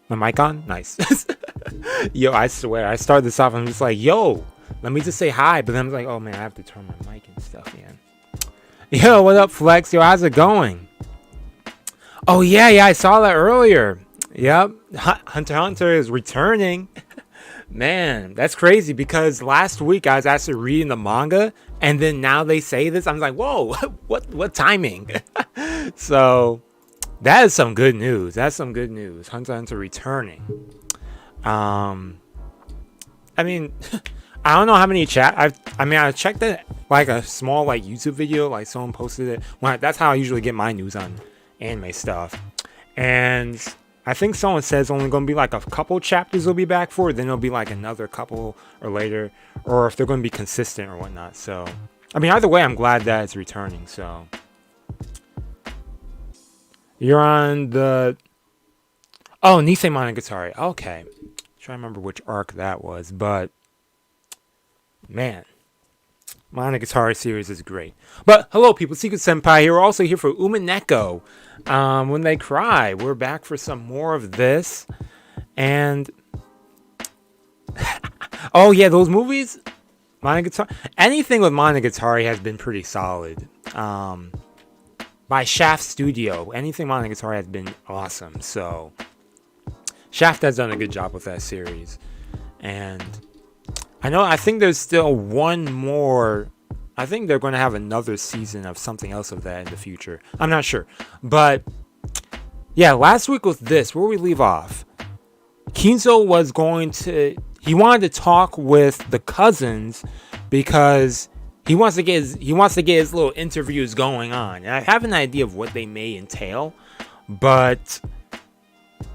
My mic on? Nice. Yo, I swear, I started this off, I'm just like, yo, let me just say hi. But then I'm like, oh man, I have to turn my mic and stuff, man. Yo, what up, Flex? Yo, how's it going? Oh, yeah, I saw that earlier. Yep, Hunter x Hunter is returning. Man, that's crazy because last week I was actually reading the manga, and then now they say this. I'm like, whoa, what timing? So that is some good news. That's some good news. Hunter x Hunter returning. I mean, I don't know how many I checked it like a small like YouTube video, like someone posted it. That's how I usually get my news on anime stuff, and I think someone says only going to be like a couple chapters will be back for it, then it'll be like another couple or later, or if they're going to be consistent or whatnot. So, I mean, either way, I'm glad that it's returning. So, you're on the Nisei Monogatari. Okay, trying to remember which arc that was, but man, Monogatari series is great. But hello, people, Seku-Senpai here. We're also here for Umineko When They Cry. We're back for some more of this, and oh yeah, those movies, Monogatari. Anything with Monogatari has been pretty solid. By Shaft Studio, anything Monogatari has been awesome. So Shaft has done a good job with that series, and I think there's still one more. I think they're going to have another season of something else of that in the future. I'm not sure. But yeah, last week with this, where we leave off, Kinzo he wanted to talk with the cousins because he wants to get his little interviews going on. And I have an idea of what they may entail, but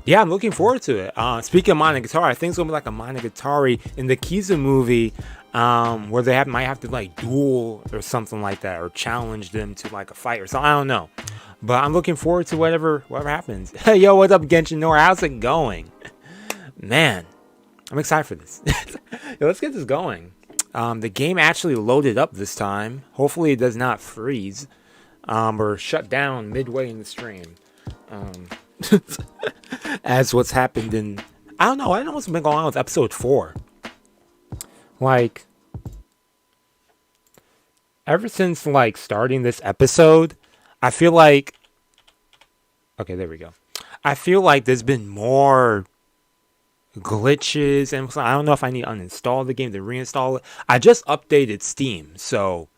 yeah, I'm looking forward to it. Speaking of Monogatari, I think it's gonna be like a Monogatari in the Kinzo movie, where they might have to like duel or something like that, or challenge them to like a fight or something. I don't know, but I'm looking forward to whatever happens. Hey, yo, what's up, Genshin Nora? How's it going? Man, I'm excited for this. Yo, let's get this going. The game actually loaded up this time. Hopefully, it does not freeze or shut down midway in the stream. As what's happened in, I don't know what's been going on with episode 4. Like, ever since like starting this episode, I feel like, okay, there we go. I feel like there's been more glitches, and I don't know if I need to uninstall the game to reinstall it. I just updated Steam, so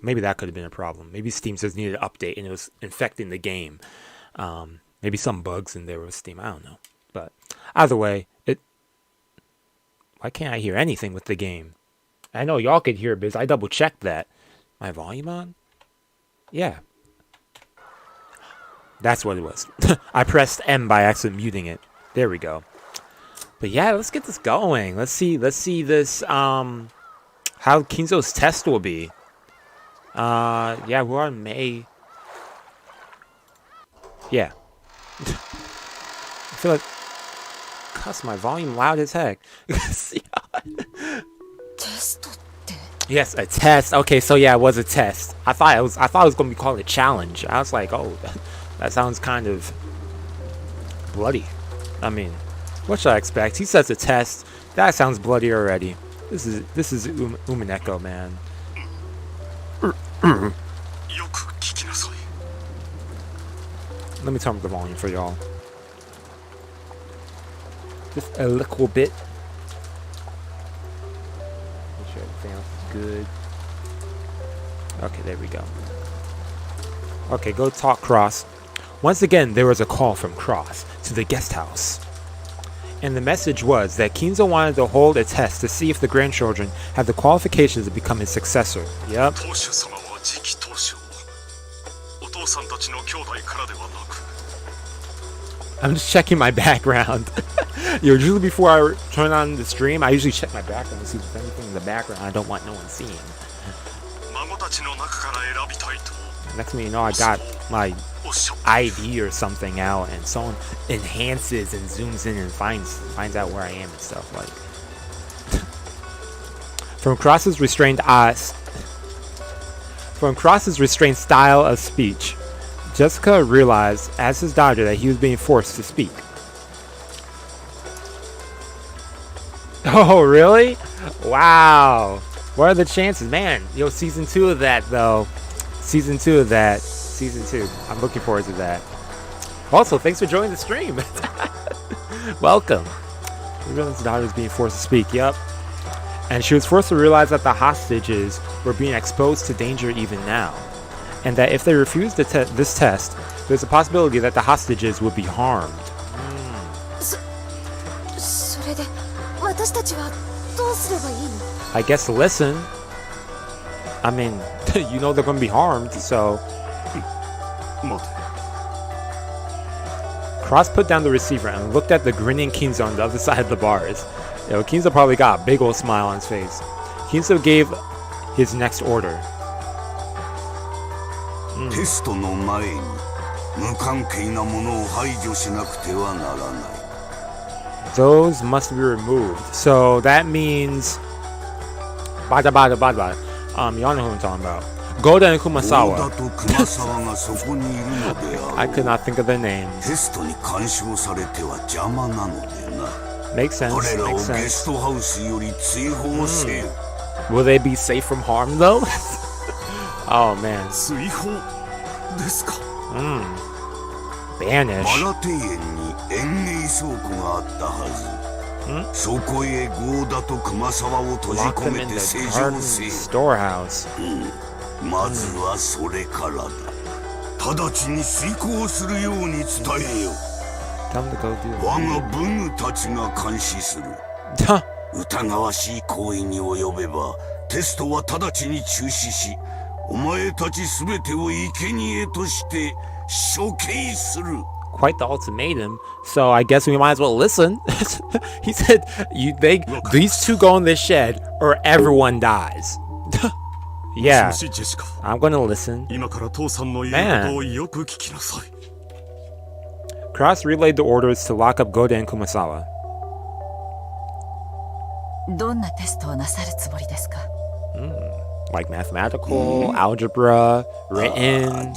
maybe that could have been a problem. Maybe Steam just needed an update and it was infecting the game. Maybe some bugs in there with Steam. I don't know. But either way, why can't I hear anything with the game? I know y'all could hear it because I double checked that. My volume on? Yeah. That's what it was. I pressed M by accident muting it. There we go. But yeah, let's get this going. Let's see this how Kinzo's test will be. Yeah, we're on May. Yeah. I feel like, cuss, my volume loud as heck. Yes, a test. Okay, so yeah, it was a test. I thought it was gonna be called a challenge. I was like, oh, that sounds kind of bloody. I mean, what should I expect? He says a test. That sounds bloody already. This is Umineko, man. Let me turn up the volume for y'all. Just a little bit. Make sure everything else is good. Okay, there we go. Okay, go talk Cross. Once again, there was a call from Cross to the guest house. And the message was that Kinzo wanted to hold a test to see if the grandchildren had the qualifications to become his successor. Yep. I'm just checking my background. Usually before I turn on the stream, I usually check my background to see if there's anything in the background I don't want no one seeing. Next thing you know, I got my ID or something out, and someone enhances and zooms in and finds out where I am and stuff. Like, from Cross's restrained style of speech, Jessica realized as his daughter that he was being forced to speak. Oh, really? Wow. What are the chances? Man, yo, season 2 of that, though. Season 2 of that. Season 2. I'm looking forward to that. Also, thanks for joining the stream. Welcome. We realized the daughter was being forced to speak. Yep. And she was forced to realize that the hostages were being exposed to danger even now. And that if they refused this test, there's a possibility that the hostages would be harmed. I guess listen. I mean, you know they're going to be harmed, so... Cross put down the receiver and looked at the grinning Kinzo on the other side of the bars. Yo, Kinzo probably got a big old smile on his face. Kinzo gave his next order. Those must be removed. So that means... Bada. You all know who I'm talking about. Goda and Kumasawa. I could not think of their names. Makes sense. Will they be safe from harm though? Oh man. Banish. Lock them in the garden storehouse. Tell them to go do it. Quite the ultimatum, so I guess we might as well listen. He said, these two go in this shed or everyone dies. Yeah, I'm gonna listen. Man. Cross relayed the orders to lock up Goda and Kumasawa. Like mathematical, algebra, written.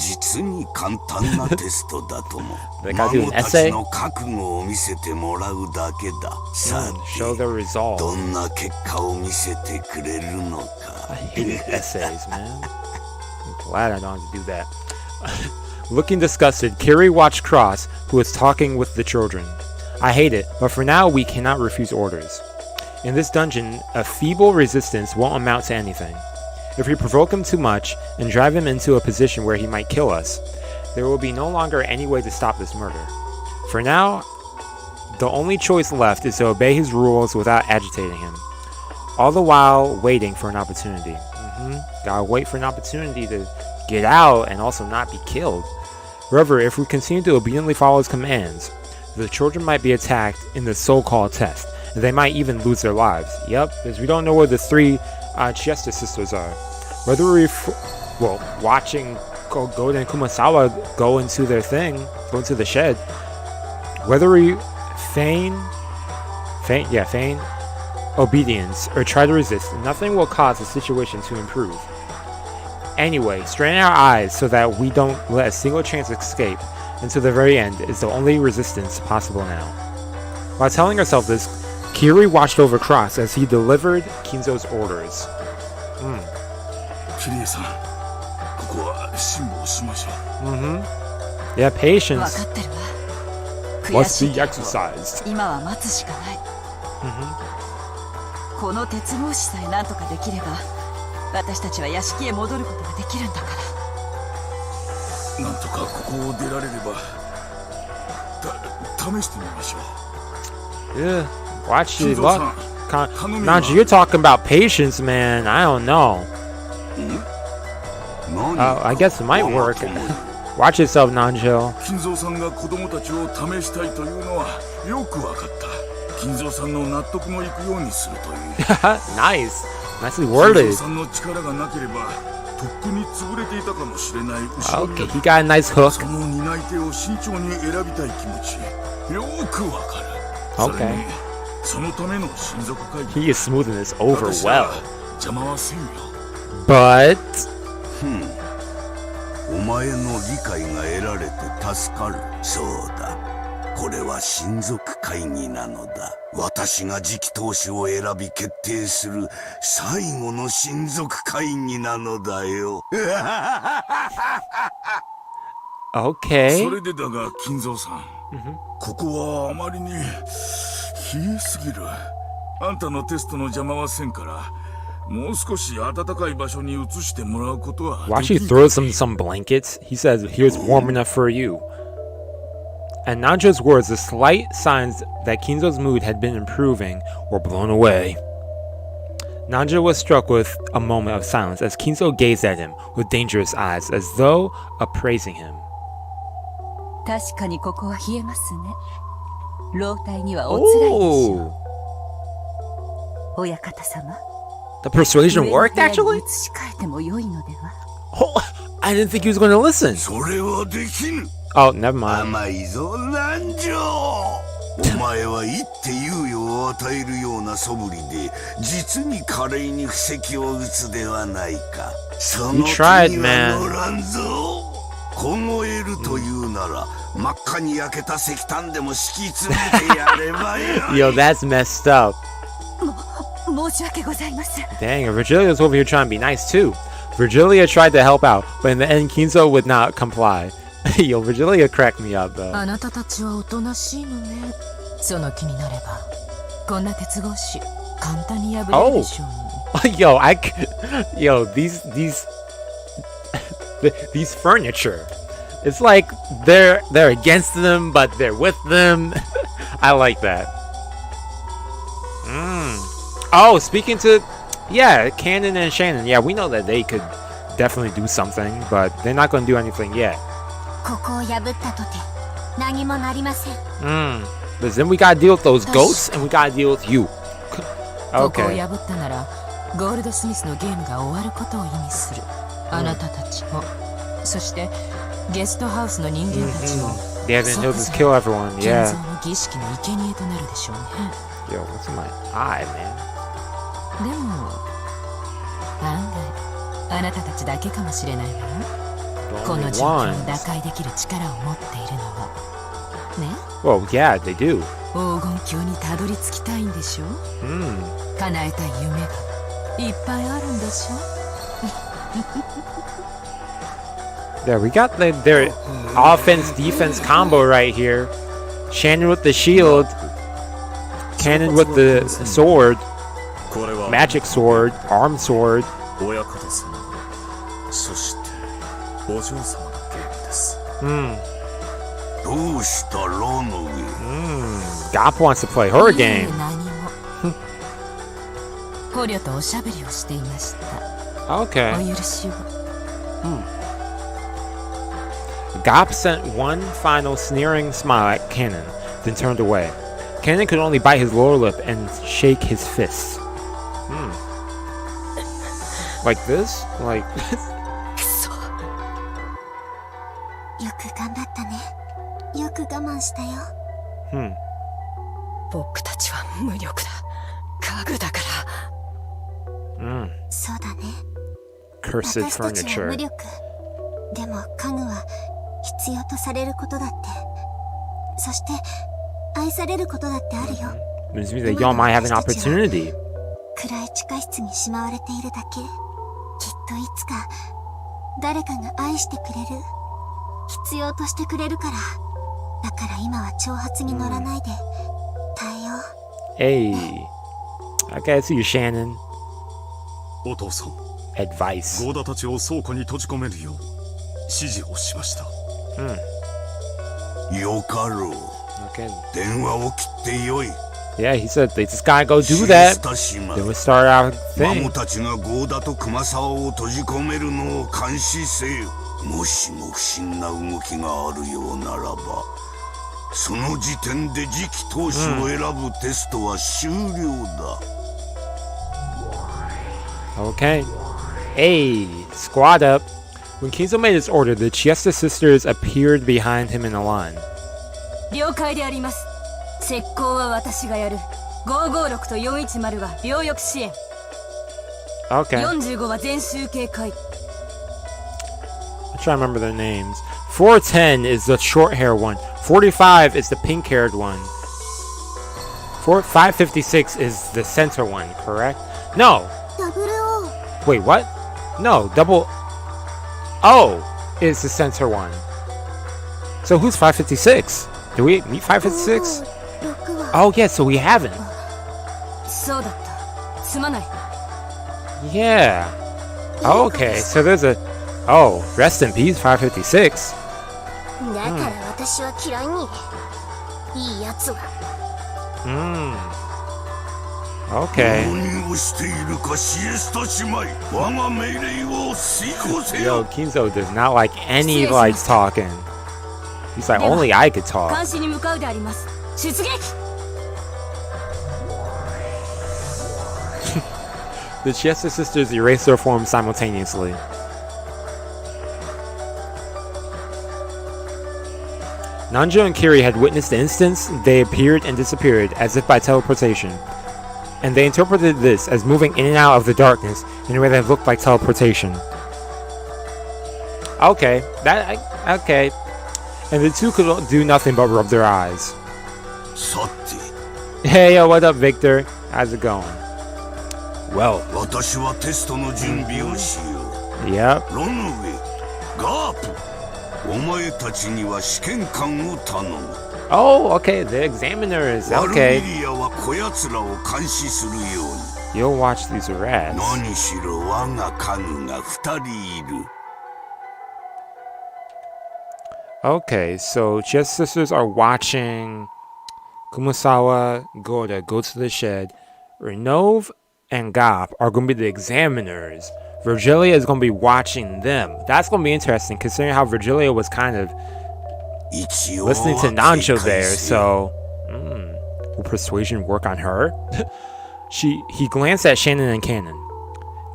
They gotta do an essay. Show their resolve. I hate essays, man. I'm glad I don't have to do that. Looking disgusted, Kiri watched Cross, who was talking with the children. I hate it, but for now we cannot refuse orders. In this dungeon, a feeble resistance won't amount to anything. If we provoke him too much and drive him into a position where he might kill us, there will be no longer any way to stop this murder. For now, the only choice left is to obey his rules without agitating him, all the while waiting for an opportunity. Gotta wait for an opportunity to get out and also not be killed. However, if we continue to obediently follow his commands, the children might be attacked in the so-called test, and they might even lose their lives. Yep, because we don't know where the three Chester sisters are. Whether we watching Goda and Kumasawa go into their thing, go into the shed, whether we feign obedience or try to resist, nothing will cause the situation to improve. Anyway, strain our eyes so that we don't let a single chance escape until the very end is the only resistance possible now. While telling herself this, Kiri watched over Cross as he delivered Kinzo's orders. Yeah, patience must be exercised. Yeah, watch it. Nanji, you're talking about patience, man. I don't know. I guess it might work. Watch yourself, Nanjo. Nice. Nicely worded. Okay, he got a nice hook. Okay. He is smoothing this over well. But... これは親族会議なのだ。私が次期当主を選び決定する最後の親族会議なのだよ。Okay. それでだが、金蔵さん。ここはあまりに冷えすぎる。あんたのテストの邪魔はせんから、もう少し暖かい場所に移してもらうことは。Why she throws him some blankets? He says, "Here's warm enough for you." And Nanjo's words, the slight signs that Kinzo's mood had been improving, were blown away. Nanjo was struck with a moment of silence as Kinzo gazed at him with dangerous eyes, as though appraising him. 確かにここは冷えますね。老体にはおつらいでしょう。親方様。The persuasion worked, actually? 移し替えても良いのでは。Oh, I didn't think he was going to listen. それはできぬ。 Oh, never mind. 甘いぞ、南條。お前は言って猶予を与えるような素振りで、実に華麗に布石を打つではないか。その手には乗らんぞ。凍えるというなら、真っ赤に焼けた石炭でも敷き詰めてやればよ。Yo, that's messed up. 申し訳ございません。 Dang, Virgilia's over here trying to be nice too. Virgilia tried to help out, but in the end, Kinzo would not comply. Yo, Virgilia cracked me up though. あなたたちはおとなしいのね。その気になれば、こんな鉄格子簡単に破れるでしょうに。Yo, yo, these furniture. It's like they're against them, but they're with them. I like that. Oh, speaking to, yeah, Cannon and Shannon. Yeah, we know that they could definitely do something, but they're not going to do anything yet. ここを破ったとて何もなりません。But then we gotta deal with those ghosts, and we gotta deal with you. ここを Okay. 破ったなら、ゴールドスミスのゲームが終わることを意味する。あなたたちも、そしてゲストハウスの人間たちも。Yeah, then he'll just kill everyone. 建 Yeah. 造の儀式の生贄となるでしょうね。 Yo, what's in my eye, man? でも、案外、あなたたちだけかもしれないわよ。こ The の only 状況を ones. 打開できる力を持っているのは。ね、 Well, yeah, they do. 黄金鏡にたどり着きたいんでしょ。叶えたい夢がいっぱいあるんでしょ。Yeah, we got their offense defense combo right here. Shannon with the shield, Cannon with the sword, magic sword, arm sword. 親方様、そしてお嬢様のゲームです。どうしたロノウェ。Gop wants to play her game. 何も。捕虜とおしゃべりをしていました。 Okay. お許しを。Gop sent one final sneering smile at Cannon, then turned away. Cannon could only bite his lower lip and shake his fists. Like this? Like this? よく頑張ったね。よく我慢したよ。僕たちは無力だ。家具だから。そうだね。 Cursed 私たちは furniture. 無力。でも家具は必要とされることだって。そして愛されることだってあるよ。 This means that y'all might have an opportunity. 暗い地下室にしまわれているだけ。きっといつか誰かが愛してくれる。必要としてくれるから。だから今は挑発に乗らないで耐えよう。 Hey. Okay, I see you, Shannon. お父さん、 Advice. ゴーダたちを倉庫に閉じ込めるよう指示をしました。よかろう。 Okay. 電話を切ってよい。 Yeah, he said they just gotta go do that. シエスタ島 Then we start our マ thing. モたちがゴーダと熊沢を閉じ込めるのを監視せよ。もしも不審な動きがあるようならば、その時点で次期当主を選ぶテストは終了だ。Okay. Hey, squad up. When Kinzo made his order, the Chiesta sisters appeared behind him in a line. 了解であります。石膏は私がやる。556と410は両翼支援。 Okay. 45は全集警戒。 I'm trying to remember their names. 410 is the short hair one. 45 is the pink-haired one. 556 is the center one, correct? No. Wait, what? No, double O is the center one. So who's 556? Do we meet 556? Oh, yeah, so we haven't. Yeah. Okay, so there's a... Oh, rest in peace, 556. Okay. Yo, Kinzo does not like any talking. He's like, only I could talk. The Siesta sisters erase their forms simultaneously. Nanjo and Kiri had witnessed the instance they appeared and disappeared as if by teleportation, and they interpreted this as moving in and out of the darkness in a way that looked like teleportation. Okay, okay. And the two could do nothing but rub their eyes. Hey, yo, what up, Victor? How's it going? Well. Yep. Oh, okay, the examiners. Okay. You'll watch these rats. Okay, so Just Sisters are watching Kumasawa go to the shed. Renove and Gop are going to be the examiners. Virgilia is going to be watching them. That's going to be interesting, considering how Virgilia was kind of listening to Nanjo there. So, will persuasion work on her? He glanced at Shannon and Cannon.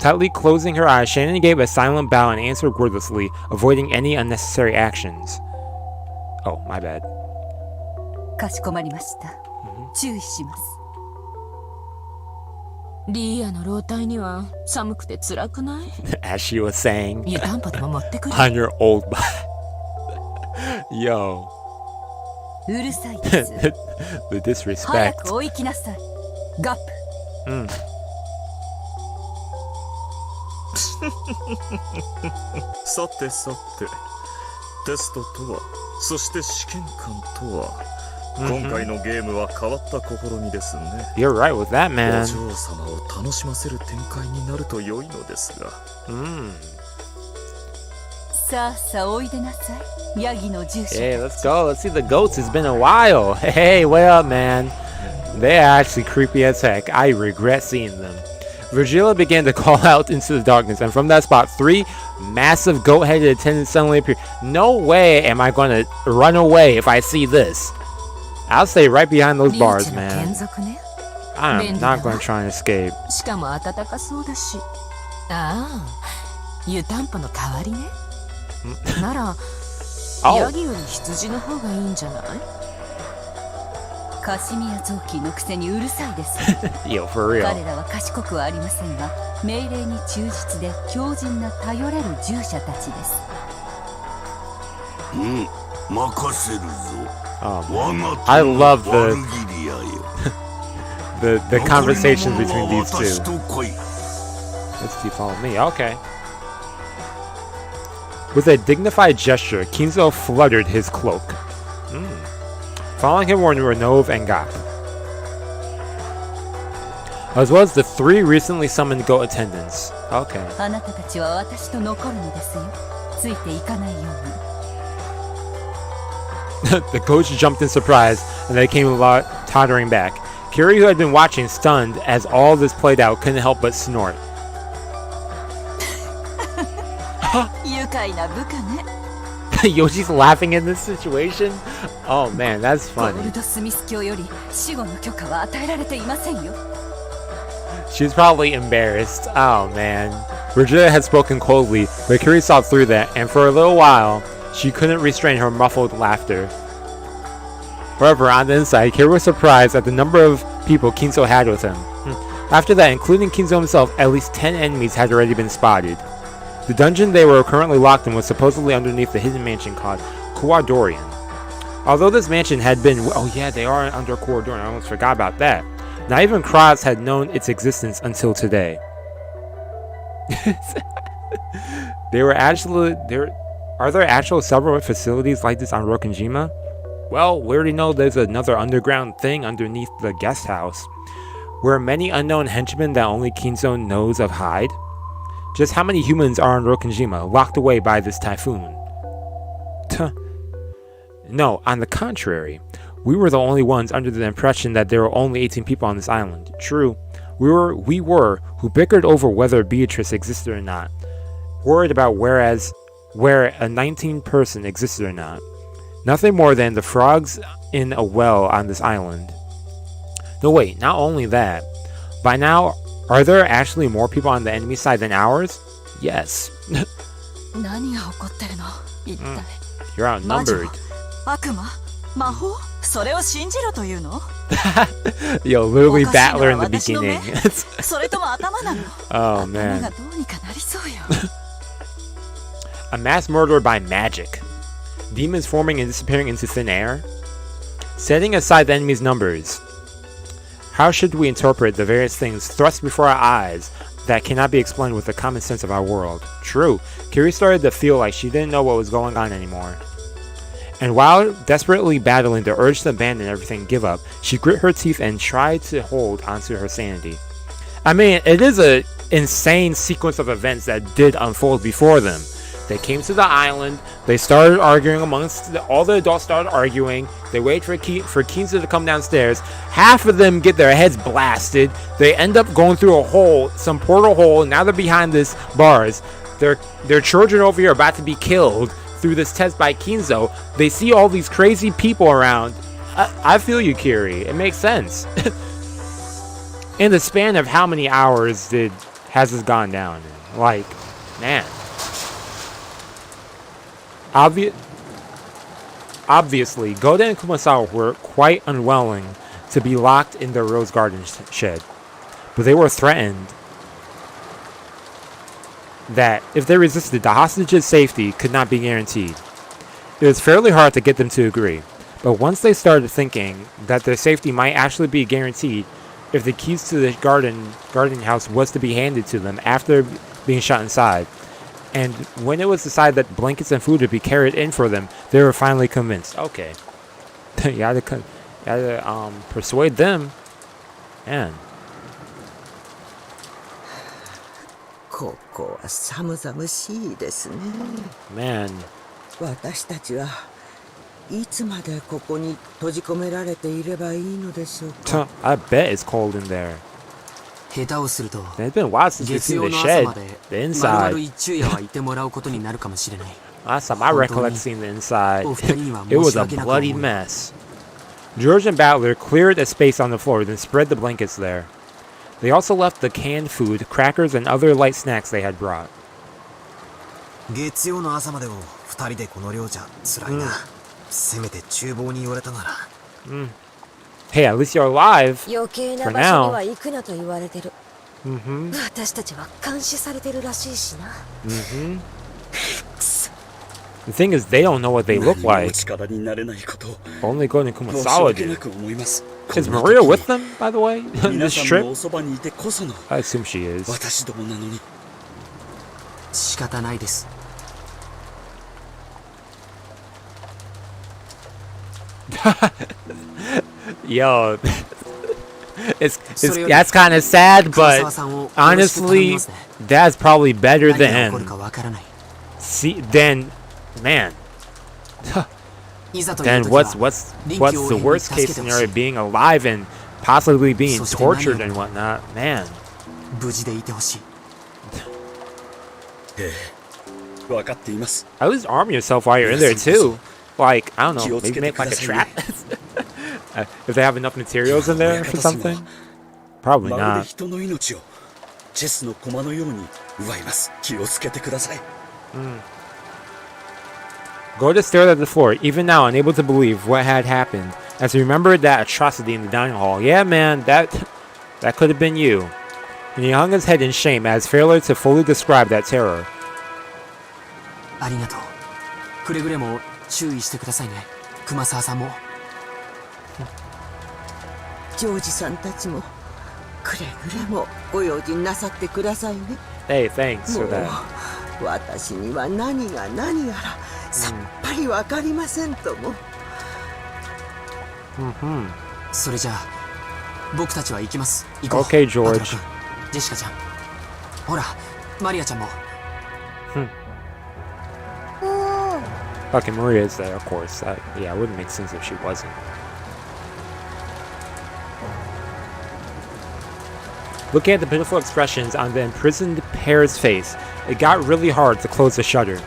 Tightly closing her eyes, Shannon gave a silent bow and answered wordlessly, avoiding any unnecessary actions. Oh, my bad. かしこまりました。注意します。リーアの老体には寒くて辛くない？ As she was saying, 湯たんぽでも持ってくる。 on your old body. Yo. うるさいです。 The disrespect. 早く追いきなさい。ガップ。さてさて、テストとは、そして試験官とは、今回のゲームは変わった試みですね。You're right with that, man. お嬢様を楽しませる展開になると良いのですが。さあさあおいでなさい。ヤギの住所。Hey, let's go. Let's see the goats. It's been a while. Hey, what up, man? They're actually creepy as heck. I regret seeing them. Virgilia began to call out into the darkness, and from that spot, 3 massive goat-headed attendants suddenly appeared. No way am I going to run away if I see this. I'll stay right behind those bars, man. I'm not going to try and escape. しかも暖かそうだし。ああ、湯たんぽの代わりね。なら、ヤギより羊の方がいいんじゃない？カシミヤ雑巾のくせにうるさいです。Yo, for real. 彼らは賢くはありませんが、命令に忠実で強靭な頼れる従者たちです。任せるぞ。I love the conversations between these two. Let's see, follow me. Okay. With a dignified gesture, Kinzo fluttered his cloak. Following him were Renove and Gop, as well as the 3 recently summoned goat attendants. Okay. あなたたちは私と残るのですよ。ついていかないように。The coach jumped in surprise, and they came tottering back. Kiri, who had been watching, stunned as all this played out, couldn't help but snort. 愉快な部下ね。Yoshi's laughing in this situation? Oh man, that's ゴー funny. ルドスミス教より死後の許可は与えられていませんよ。She's probably embarrassed. Oh man. Virgilia had spoken coldly, but Kiri saw through that, and for a little while, she couldn't restrain her muffled laughter. However, on the inside, Kiri was surprised at the number of people Kinzo had with him. After that, including Kinzo himself, at least 10 enemies had already been spotted. The dungeon they were currently locked in was supposedly underneath the hidden mansion called Kuwadorian. Although this mansion had been... Oh yeah, they are under corridor. I almost forgot about that. Not even Kraz had known its existence until today. They were actually... Are there actual several facilities like this on Rokkenjima? Well, we already know there's another underground thing underneath the guest house, where many unknown henchmen that only Kinzo knows of hide. Just how many humans are on Rokkenjima, locked away by this typhoon? No, on the contrary, we were the only ones under the impression that there were only 18 people on this island. True, we were who bickered over whether Beatrice existed or not, worried about where a 19 person existed or not. Nothing more than the frogs in a well on this island. No wait, not only that. By now, are there actually more people on the enemy side than ours? Yes. You're outnumbered. Yo, literally battler in the beginning. Oh man. A mass murder by magic. Demons forming and disappearing into thin air. Setting aside the enemy's numbers, how should we interpret the various things thrust before our eyes that cannot be explained with the common sense of our world? True, Kiri started to feel like she didn't know what was going on anymore. And while desperately battling the urge to abandon everything and give up, she grit her teeth and tried to hold onto her sanity. I mean, it is an insane sequence of events that did unfold before them. They came to the island, they started arguing all the adults started arguing, they wait for Kinzo to come downstairs, half of them get their heads blasted, they end up going through a hole, some portal hole, and now they're behind this bars. Their children over here are about to be killed through this test by Kinzo. They see all these crazy people around. I feel you, Kiri, it makes sense. In the span of how many hours has this gone down? Like, man. Obviously, Goda and Kumasawa were quite unwilling to be locked in their rose garden shed, but they were threatened that if they resisted, the hostages' safety could not be guaranteed. It was fairly hard to get them to agree, but once they started thinking that their safety might actually be guaranteed if the keys to the garden house was to be handed to them after being shut inside, and when it was decided that blankets and food would be carried in for them, they were finally convinced. Okay. you had to persuade them. Man. Man. I bet it's cold in there. It's been a while since we've seen the shed, the inside. Last time I recollect seeing the inside, it was a bloody mess. George and Battler cleared a space on the floor, then spread the blankets there. They also left the canned food, crackers, and other light snacks they had brought. Hey, at least you're alive. For now. The thing is, they don't know what they look like. Only Go and Kumasawa do. Is Maria with them, by the way, on this trip? I assume she is. Yo, that's kind of sad, but honestly, that's probably better than man. Then what's the worst case scenario? Being alive and possibly being tortured and whatnot, man. At least arm yourself while you're in there too. Like, I don't know, maybe make like a trap. If they have enough materials in there for something. Probably not. Goda stared at the floor, even now unable to believe what had happened, as he remembered that atrocity in the dining hall. Yeah, man, that could have been you. And he hung his head in shame as failure to fully describe that terror. 熊沢さんもジョージさんたちもくれぐれもご用心なさってくださいね。 Hey, thanks for that. 私には何が何やらさっぱりわかりませんとも。それじゃあ僕たちは行きます。行こう。 Okay, George. バトラ君、ジェシカちゃん、ほらマリアちゃんも。Okay, Maria is there, of course. Yeah, it wouldn't make sense if she wasn't. Looking at the pitiful expressions on the imprisoned pair's face, it got really hard to close the shutter.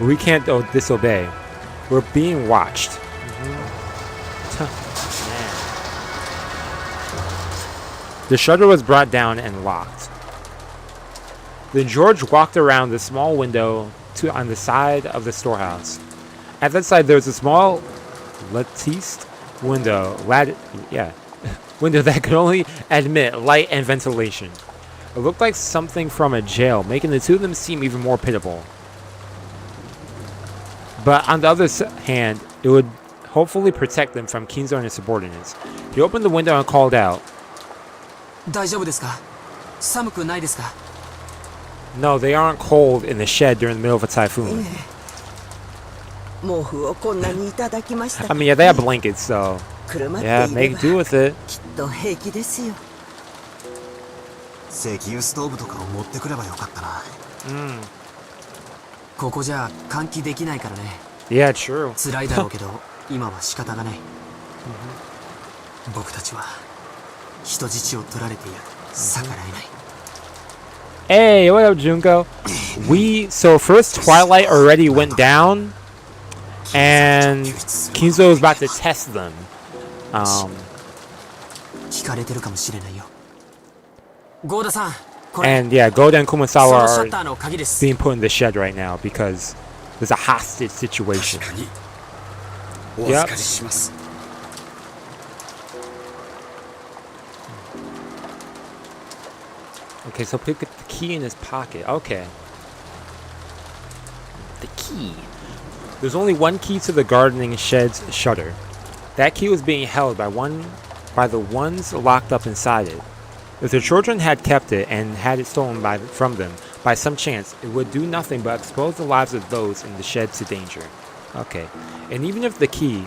We can't disobey. We're being watched. The shutter was brought down and locked. Then George walked around the small window on the side of the storehouse. At that side, there was a small latticed window, window that could only admit light and ventilation. It looked like something from a jail, making the two of them seem even more pitiful. But on the other hand, it would hopefully protect them from Kinzo and his subordinates. He opened the window and called out. 大丈夫ですか？寒くないですか？ No, they aren't cold in the shed during the middle of a typhoon. 毛布をこんなにいただきました。 I mean, yeah, they have blankets, so 車って yeah, い make れば do with it. きっと平気ですよ。石油ストーブとかを持ってくればよかったな。ここじゃ換気できないからね。 Yeah, true. 辛いだろうけど今は仕方がない。僕たちは人質を取られている。逆らえない。 Hey, what up, Junko? So first Twilight already went down, and Kinzo is about to test them. 聞かれてるかもしれないよ。ゴーダさん、これ。 And yeah, Goda and その Kumasawa シャ are ッターの鍵です。 being put in the shed right now because there's a hostage situation. 確かにお預かりします。 Okay, so pick up the key in his pocket. Okay. The key. There's only one key to the gardening shed's shutter. That key was being held by the ones locked up inside it. If the children had kept it and had it stolen from them by some chance, it would do nothing but expose the lives of those in the shed to danger. Okay. And even with the key,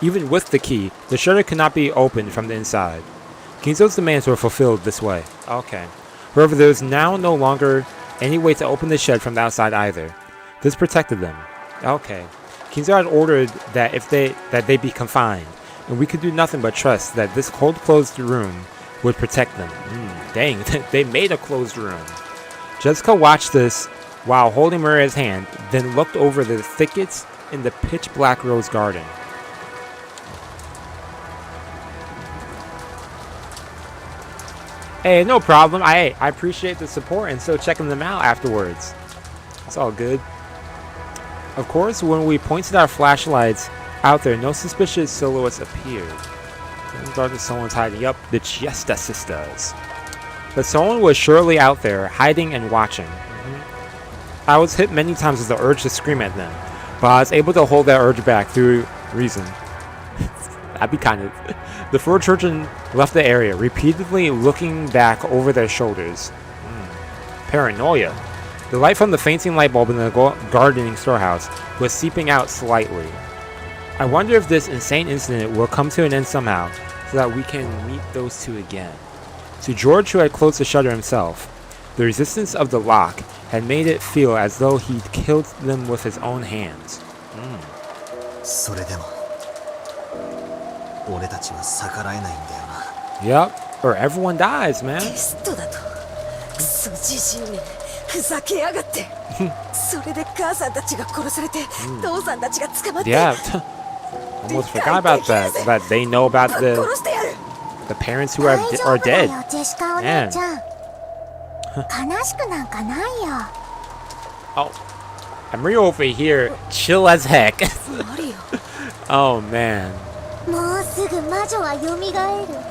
the shutter could not be opened from the inside. Kinzo's demands were fulfilled this way. Okay. However, there was now no longer any way to open the shed from the outside either. This protected them. Okay. Kinzo had ordered that they be confined, and we could do nothing but trust that this cold closed room would protect them. Dang, they made a closed room. Jessica watched this while holding Maria's hand, then looked over the thickets in the pitch black rose garden. Hey, no problem. I appreciate the support and still checking them out afterwards. It's all good. Of course, when we pointed our flashlights out there, no suspicious silhouettes appeared. I thought that someone's hiding. Yup, the Chiesta sisters. But someone was surely out there, hiding and watching. I was hit many times with the urge to scream at them, but I was able to hold that urge back through reason. That'd be kind of... The four children left the area, repeatedly looking back over their shoulders. Paranoia. The light from the fainting light bulb in the gardening storehouse was seeping out slightly. I wonder if this insane incident will come to an end somehow, so that we can meet those two again. To George, who had closed the shutter himself, the resistance of the lock had made it feel as though he'd killed them with his own hands. それでも俺たちは逆らえないんだよな。 Yep, or everyone dies, man. テストだとクソじじいめふざけやがってそれで母さんたちが殺されて父さんたちが捕まって Yeah, almost forgot about that. That they know about 殺してやる the parents who are dead. ジェシカお姉ちゃん悲しくなんかないよ Oh, Maria over here, chill as heck. Oh man. もうすぐ魔女は蘇る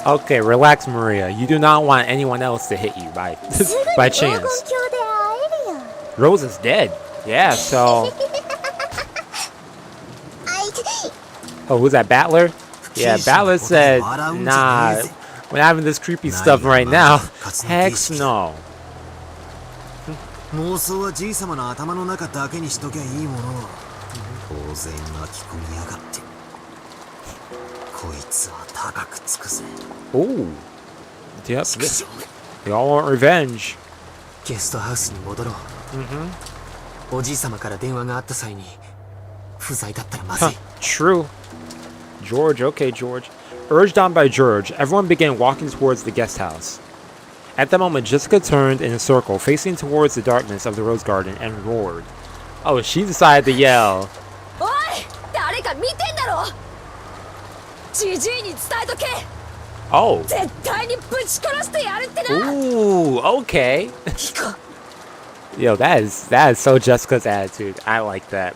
Okay, relax, Maria. You do not want anyone else to hit you by すぐに by 黄金 chance. 鏡で会えるよ Rose is dead. Yeah, so あいて Oh, who's that, Battler? Yeah, Battler said, nah, we're having this creepy stuff right now. Heck no. 妄想はじい様の頭の中だけにしときゃいいものを当然巻き込みやがってこいつは高くつくぜ Oh, yep. They all want revenge. ゲストハウスに戻ろう。おじい様から電話があった際に不在だったらまずい。True. George, okay, George. Urged on by George, everyone began walking towards the guest house. At that moment, Jessica turned in a circle, facing towards the darkness of the rose garden, and roared. Oh, she decided to yell. Oh. Ooh, okay. Yo, that is so Jessica's attitude. I like that.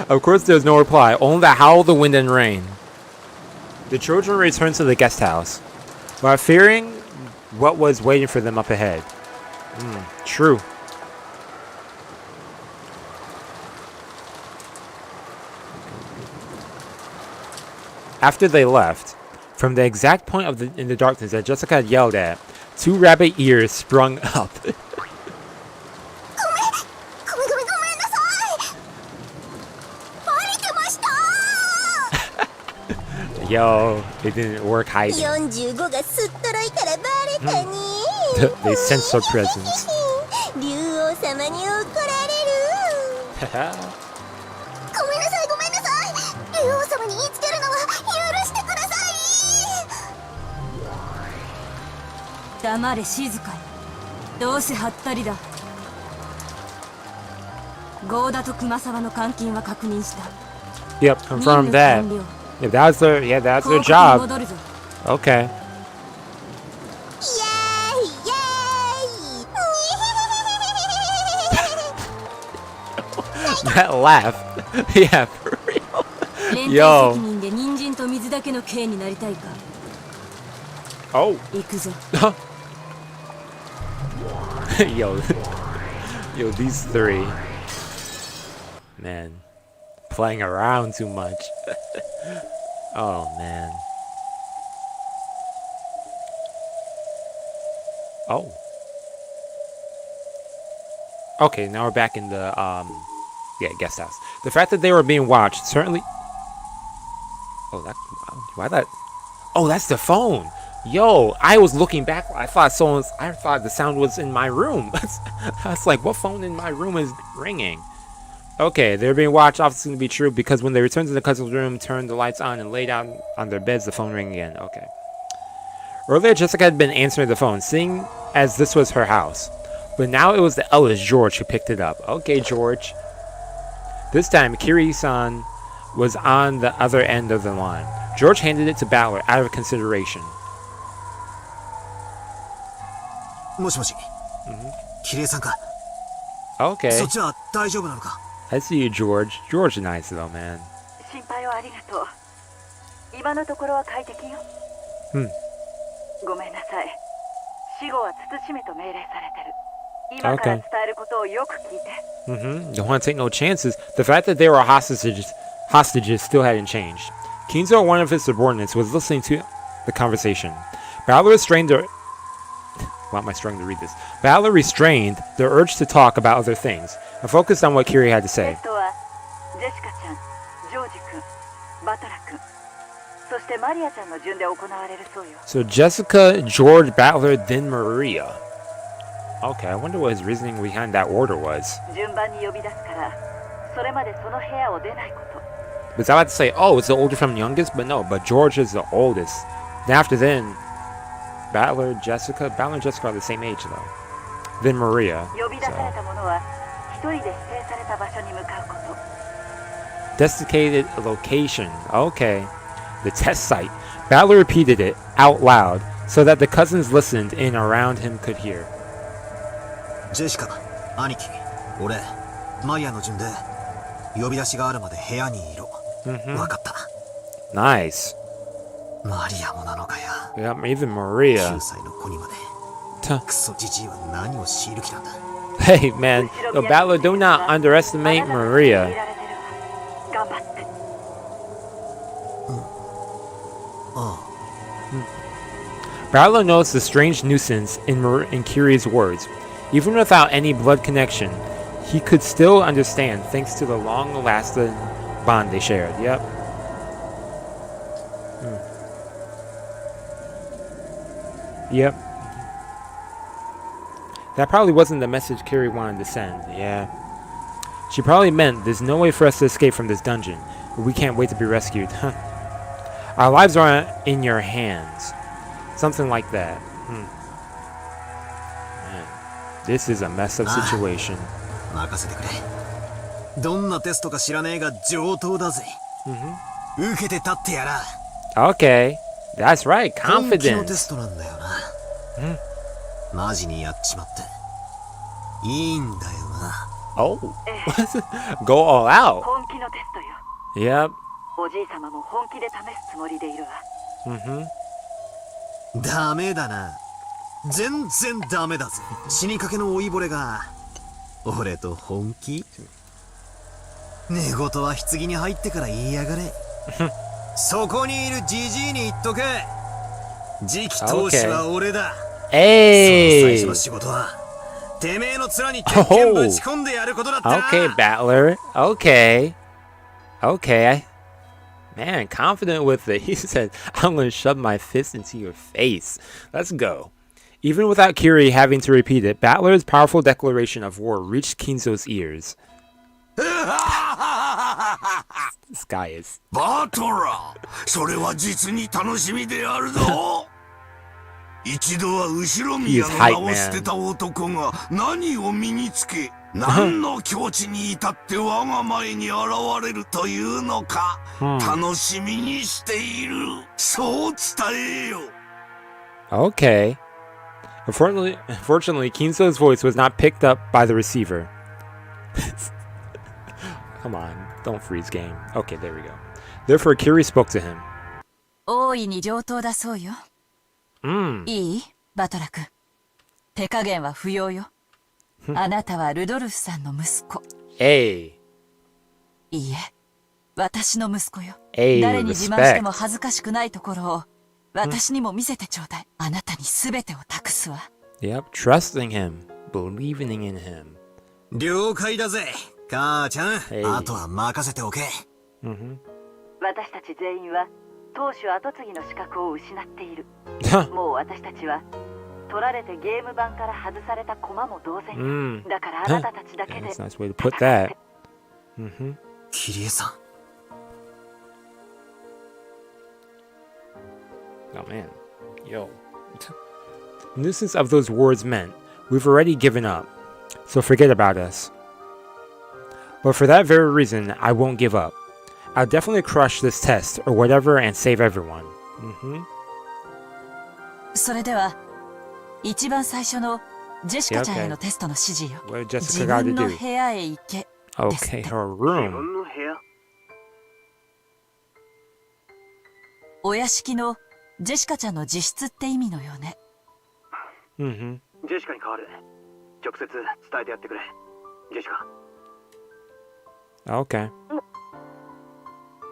Of course, there's no reply, only the howl of the wind and rain. The children returned to the guest house, while fearing what was waiting for them up ahead. True. After they left, from the exact point in the darkness that Jessica had yelled at, 2 rabbit ears sprung up. Yo, it didn't work hiding. They sense her presence. Yep, confirmed that. Yeah, that's their job. Okay. That laugh. Yeah, for real. Yo. Oh. Yo, these 3. Man. Playing around too much. Oh, man. Oh. Okay, now we're back in the, guest house. The fact that they were being watched certainly... Oh, Oh, that's the phone! Yo, I was looking back. I thought the sound was in my room. I was like, what phone in my room is ringing? Okay, they're being watched, obviously to be true, because when they returned to the cousin's room, turned the lights on, and lay down on their beds, the phone rang again. Okay. Earlier, Jessica had been answering the phone, seeing as this was her house. But now it was the eldest, George, who picked it up. Okay, George. This time, Kiri-san was on the other end of the line. George handed it to Battler out of consideration. もしもし。キリエさんか。Okay. そっちは大丈夫なのか。I see you, George. George is nice though, man. 心配をありがとう。今のところは快適よ。ごめんなさい。死後は慎めと命令されてる。今から伝えることをよく聞いて。Don't want to take no chances. The fact that they were hostages still hadn't changed. Kinzo, one of his subordinates, was listening to the conversation. Battler restrained the... Why am I struggling to read this? Battler restrained the urge to talk about other things and focused on what Kiri had to say. So Jessica, George, Battler, then Maria. Okay, I wonder what his reasoning behind that order was. Because I about to say, oh, it's the oldest from the youngest, but no, but George is the oldest. Then after then, Battler and Jessica are the same age though. Then Maria. So. Designated location. Okay. The test site. Battler repeated it out loud so that the cousins listened in around him could hear. Jessica, 兄貴、俺、マイヤの順で呼び出しがあるまで部屋にいろ。わかった。Nice. マリアもなのかや。Yeah, even Maria. 9歳の子にまで。クソジジイは何を強いる気なんだ。Hey man, yo, Battler, do not underestimate Maria. Battler noticed the strange nuisance in Kiri's words. Even without any blood connection, he could still understand thanks to the long-lasting bond they shared. Yep. Yep. That probably wasn't the message Kiri wanted to send. Yeah. She probably meant there's no way for us to escape from this dungeon. We can't wait to be rescued. Our lives are in your hands. Something like that. Man, this is a messed up situation. 任せてくれ。どんなテストか知らねえが上等だぜ。受けて立ってやら。Okay, that's right. 本気のテ Confidence. ストなんだよな。マジにやっちまって。いいんだよな。Oh, go all out. 本気のテストよ。 Yep. おじい様も本気で試すつもりでいるわ。ダメだな。全然ダメだぜ。死にかけの老いぼれが俺と本気？寝言は棺に入ってから言いやがれ。そこにいるジジイに言っとけ。次期当主は俺だ。その最 Hey. 初の仕事はてめえの面に鉄拳ぶち込んでやることだった。 Okay, Battler. Okay. Okay. Man, confident with it. He said, I'm going to shove my fist into your face. Let's go. Even without Kiri having to repeat it, Battler's powerful declaration of war reached Kinzo's ears. This guy is... バトラー、それは実に楽しみであるぞ。一度は後ろ宮の名を捨てた男が何を身につけ、何の境地に至って我が前に現れるというのか、楽しみにしている。そう伝えよ。Okay. Unfortunately, Kinzo's voice was not picked up by the receiver. Come on, don't freeze game. Okay, there we go. Therefore, Kiri spoke to him. 大いに上等だそうよ。いい？バトラ君。手加減は不要よ。あなたはルドルフさんの息子。Hey. いいえ、私の息子よ。 Hey, 誰に自慢して respect. も恥ずかしくないところを私にも見せてちょうだい。あなたに全てを託すわ。 Yep, trusting him, believing in him. 了解だぜ、母ちゃん。Hey. あとは任せておけ。私たち全員は当主跡継ぎの資格を失っている。もう私たちは取られてゲーム版から外された駒も同然。だからあなたたちだけで。 That's a nice way to put that. キリエさん。 Oh man, yo. The nuisance of those words meant we've already given up, so forget about us. But for that very reason, I won't give up. I'll definitely crush this test or whatever and save everyone. それでは一番最初のジェシカちゃんへのテストの指示よ。 What did 自 Jessica got 分 to の do? 部屋へ行け。 Okay, her room. お屋敷のジェシカちゃんの自室って意味のよね。ジェシカに代わる。直接伝えてやってくれ。ジェシカ。 Okay.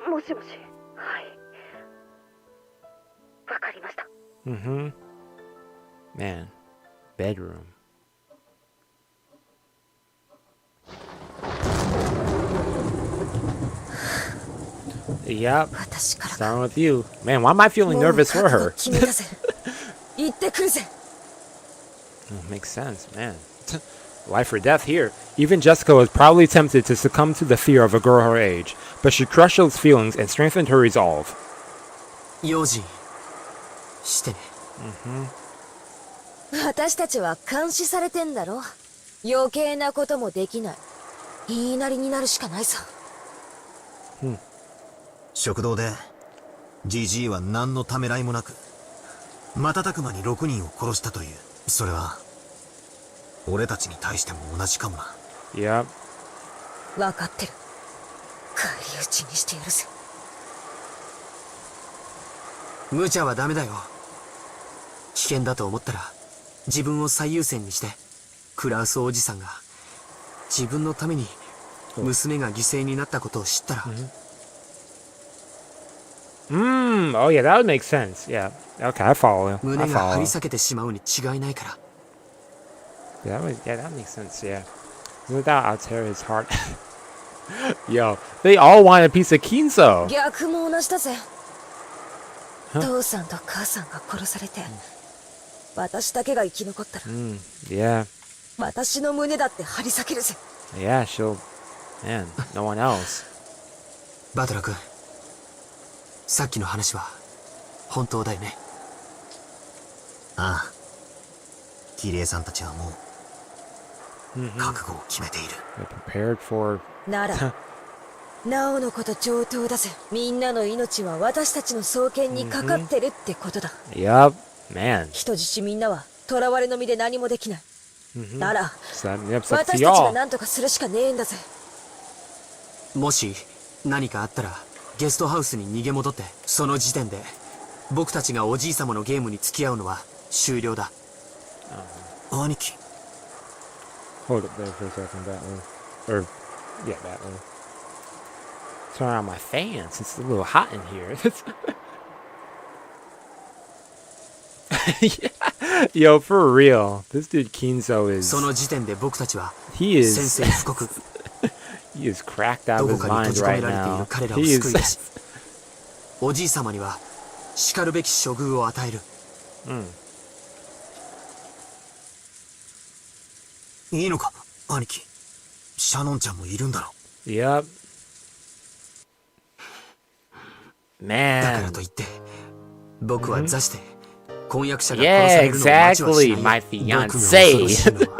もしもし。はい。わかりました。Man, bedroom. Yep. 私から Starting with you. Man, why am I feeling nervous for her? 決めたぜ。行ってくるぜ。 Makes sense, man. Life or death here. Even Jessica was probably tempted to succumb to the fear of a girl her age, but she crushed those feelings and strengthened her resolve. 用心してね。私たちは監視されてんだろ。余計なこともできない。言いなりになるしかないさ。食堂でジジイは何のためらいもなく瞬く間に6人を殺したという。それは俺たちに対しても同じかもな。Yep. 分かってる。返り討ちにしてやるぜ。無茶はダメだよ。危険だと思ったら自分を最優先にして。クラウスおじさんが自分のために娘が犠牲になったことを知ったら、Oh yeah, that would make sense. Yeah. Okay, I follow him. I 胸が follow. 張り裂けてしまうに違いないから。 Yeah, that makes sense. Yeah. Without, I'll tear his heart. Yo, they all want a piece of Kinzo. 逆も同じだぜ。父さんと母さんが殺されて、私だけが生き残ったら、Yeah. 私の胸だって張り裂けるぜ。 Yeah, she'll. Man, no one else. バトラ君、さっきの話は本当だよね。ああ、キリエさんたちはもう覚悟を決めている。 They're prepared for. なら、なおのこと上等だぜ。みんなの命は私たちの双剣にかかってるってことだ。Yup, man. 人質みんなは囚われの身で何もできない。なら、 So that, yep, it's 私 up た to ちが y'all. 何とかするしかねえんだぜ。もし何かあったらゲストハウスに逃げ戻って、その時点で僕たちがおじい様のゲームに付き合うのは終了だ。兄貴。 Hold up there for a second, that one. Or, yeah, that one. Turn on my fans. It's a little hot in here. Yeah. Yo, for real. This dude Kinzo is. その時点で僕たちは He 宣 is. 戦布告。 He is cracked out ど of こ his かに mind 閉じ込め right られてい now. る彼らを He 救い出 is. し、おじい様には叱るべき処遇を与える。いいのか、兄貴。シャノンちゃんもいるんだろ。 Yep. だから Man. といって、僕は座して婚約者が Yeah, 殺されるのを待ちはし exactly. ない。 My 僕が恐ろしい fiance. のは、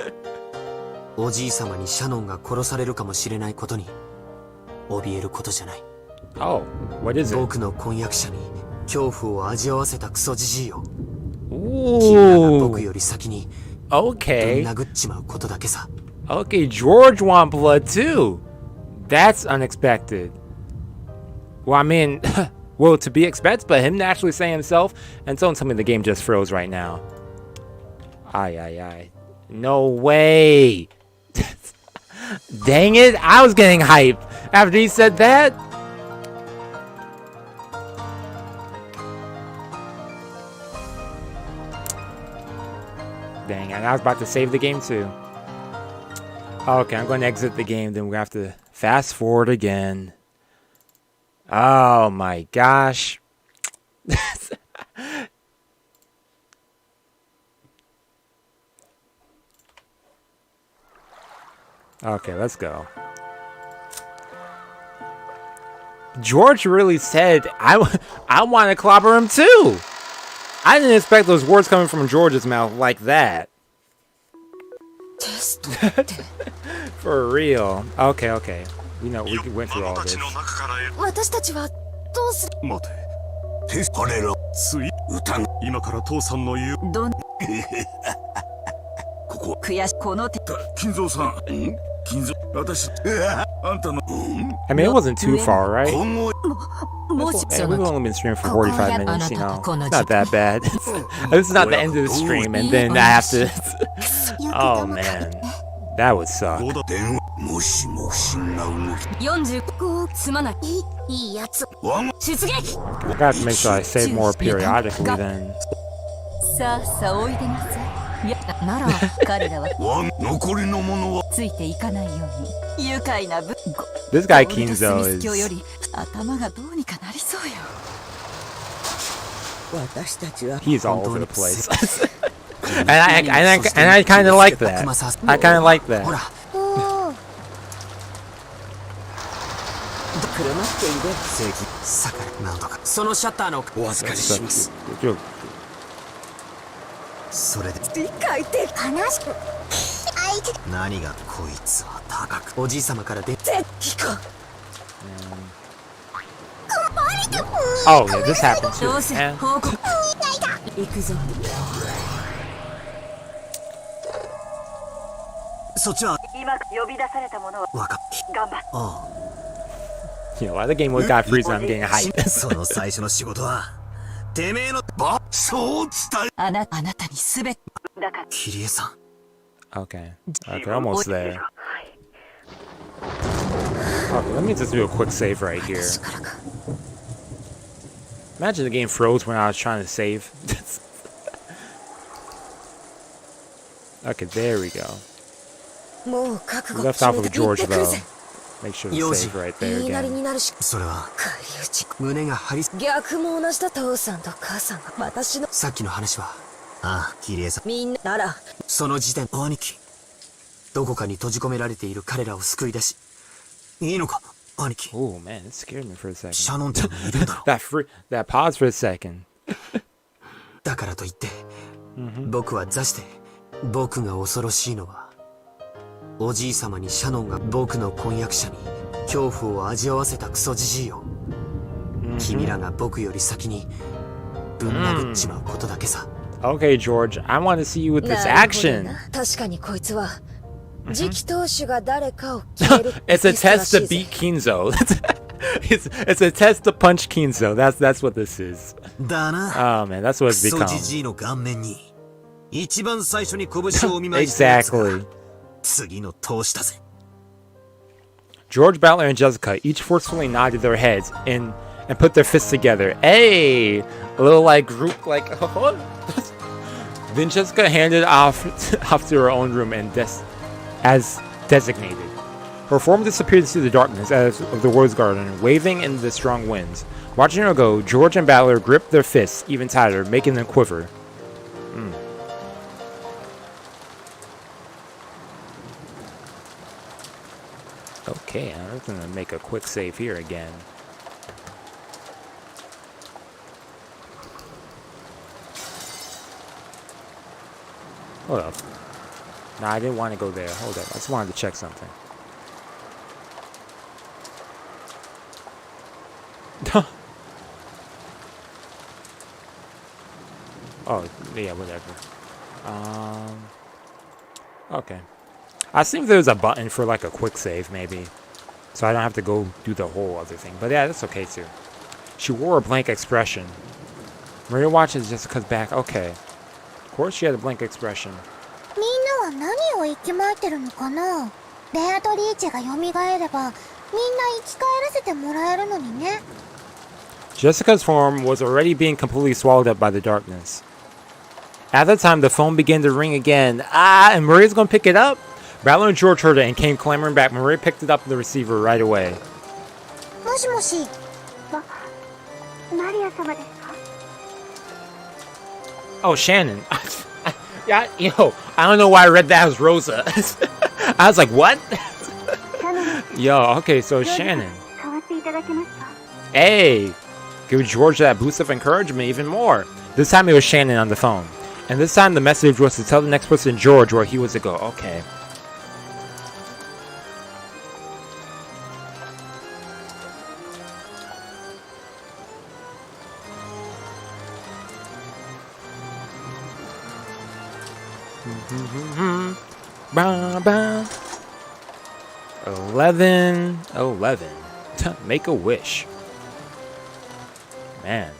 おじい様にシャノンが殺されるかもしれないことに怯えることじゃない。 Oh, what is it? 僕の婚約者に恐怖を味わわせたクソじじいを君らが僕 Ooh. より先にぶん Okay. 殴っちまうことだけさ。 Okay, George want blood too. That's unexpected. Well, I mean, well, to be expected, but him to actually say himself, and someone tell me the game just froze right now. Ay. No way. Dang it, I was getting hype after he said that. Dang, and I was about to save the game too. Okay, I'm going to exit the game, then we have to fast forward again. Oh my gosh. Okay, let's go. George really said, I want to clobber him too. I didn't expect those words coming from George's mouth like that. テストって。 For real. Okay. We know, we went through all this. 私たちはどうする？待て、テス彼らつい歌が今から父さんの言うどんここ悔しこの手金蔵さん、金蔵、私あんたの I mean, it wasn't too far, right? 今後もし Yeah, we've only been streaming for 45 minutes, you know. It's not that bad. This is not the end of the stream, and then I have to... Oh, man. That would suck. どうだ電話もしも不審な動き45すまないいいやつ。我が出撃 I gotta make sure I save more periodically then. さあさあおいでなさいいやなら彼らは我が残りのものはついていかないように愉快なThis guy ゴールドス Kinzo ミス教よ is... り頭がどうにかなりそうよ私たちは He's all over the place. and I kind of like that. I kind of like ほ that. ら、車っていで正義、さからなんとか。そのシャッターのお預かりします。それで理解で悲しく。相手何がこいつは高く。おじい様から出て。聞こ Oh, yeah, this happened too. どうせ man. 報告行くぞそっちは今呼び出されたものはわかっ。頑張っあ You know, while the game was got freezing, I'm getting あ。 hyped. その最初の仕事はてめえのばそう伝えあなたにすべてだからキリエさん。 Okay, almost there. Okay, let me just do a quick save right here. Imagine the game froze when I was trying to save. Okay, there we go. We left off with George though. Make sure to save right there again. それは胸が張り逆も同じだ父さんと母さんが私のさっきの話はああ、綺麗さ。みんなならその時点兄貴、どこかに閉じ込められている彼らを救い出しいいのか兄貴。 Oh man, it scared me for a シャ second. ノンちゃんもいるんだろ。That pause for a second. だからといって、僕は座して僕が恐ろしいのはおじいさまにシャノンが僕の婚約者に恐怖を味わわせたクソじじいよ、君らが僕より先にぶん殴っちまうことだけさ。 Okay, George, I want to see you with this なるほど action. な確かにこいつは次期当主が誰かを決める It's a テストら test し to いぜ beat Kinzo. It's a test to punch Kinzo. That's what this is. だな。 Oh man, that's what ク it's ソ become. じじいの顔面に一番最初に拳をお見舞いしたやつが Exactly. 次の投資だぜ。 George, Butler, and Jessica each forcefully nodded their heads and put their fists together. Hey, a little like group like. Then Jessica handed off to her own room and as designated. Her form disappeared into the darkness as of the rose garden, waving in the strong winds. Watching her go, George and Butler gripped their fists even tighter, making them quiver. Okay, I'm gonna make a quick save here again. Hold up. No, I didn't want to go there. Hold up. I just wanted to check something. Oh, yeah, whatever. Okay. I think there's a button for like a quick save, maybe. So I don't have to go do the whole other thing. But yeah, that's okay too. She wore a blank expression. Maria watches Jessica's back. Okay. Of course she had a blank expression. みんなは何を息巻いてるのかな。ベアトリーチェが蘇ればみんな生き返らせてもらえるのにね。 Jessica's form was already being completely swallowed up by the darkness. At that time, the phone began to ring again. And Maria's gonna pick it up? Butler and George heard it and came clamoring back. Maria picked it up the receiver right away. もしもし。マリア様ですか。 Oh, Shannon. Yeah, I don't know why I read that as Rosa. I was like, what? Yo, okay, so Shannon. 代わっていただけますか。 Hey, give George that boost of encouragement even more. This time it was Shannon on the phone. And this time the message was to tell the next person, George, where he was to go. Okay. Bah, bah. 11. Make a wish. Man.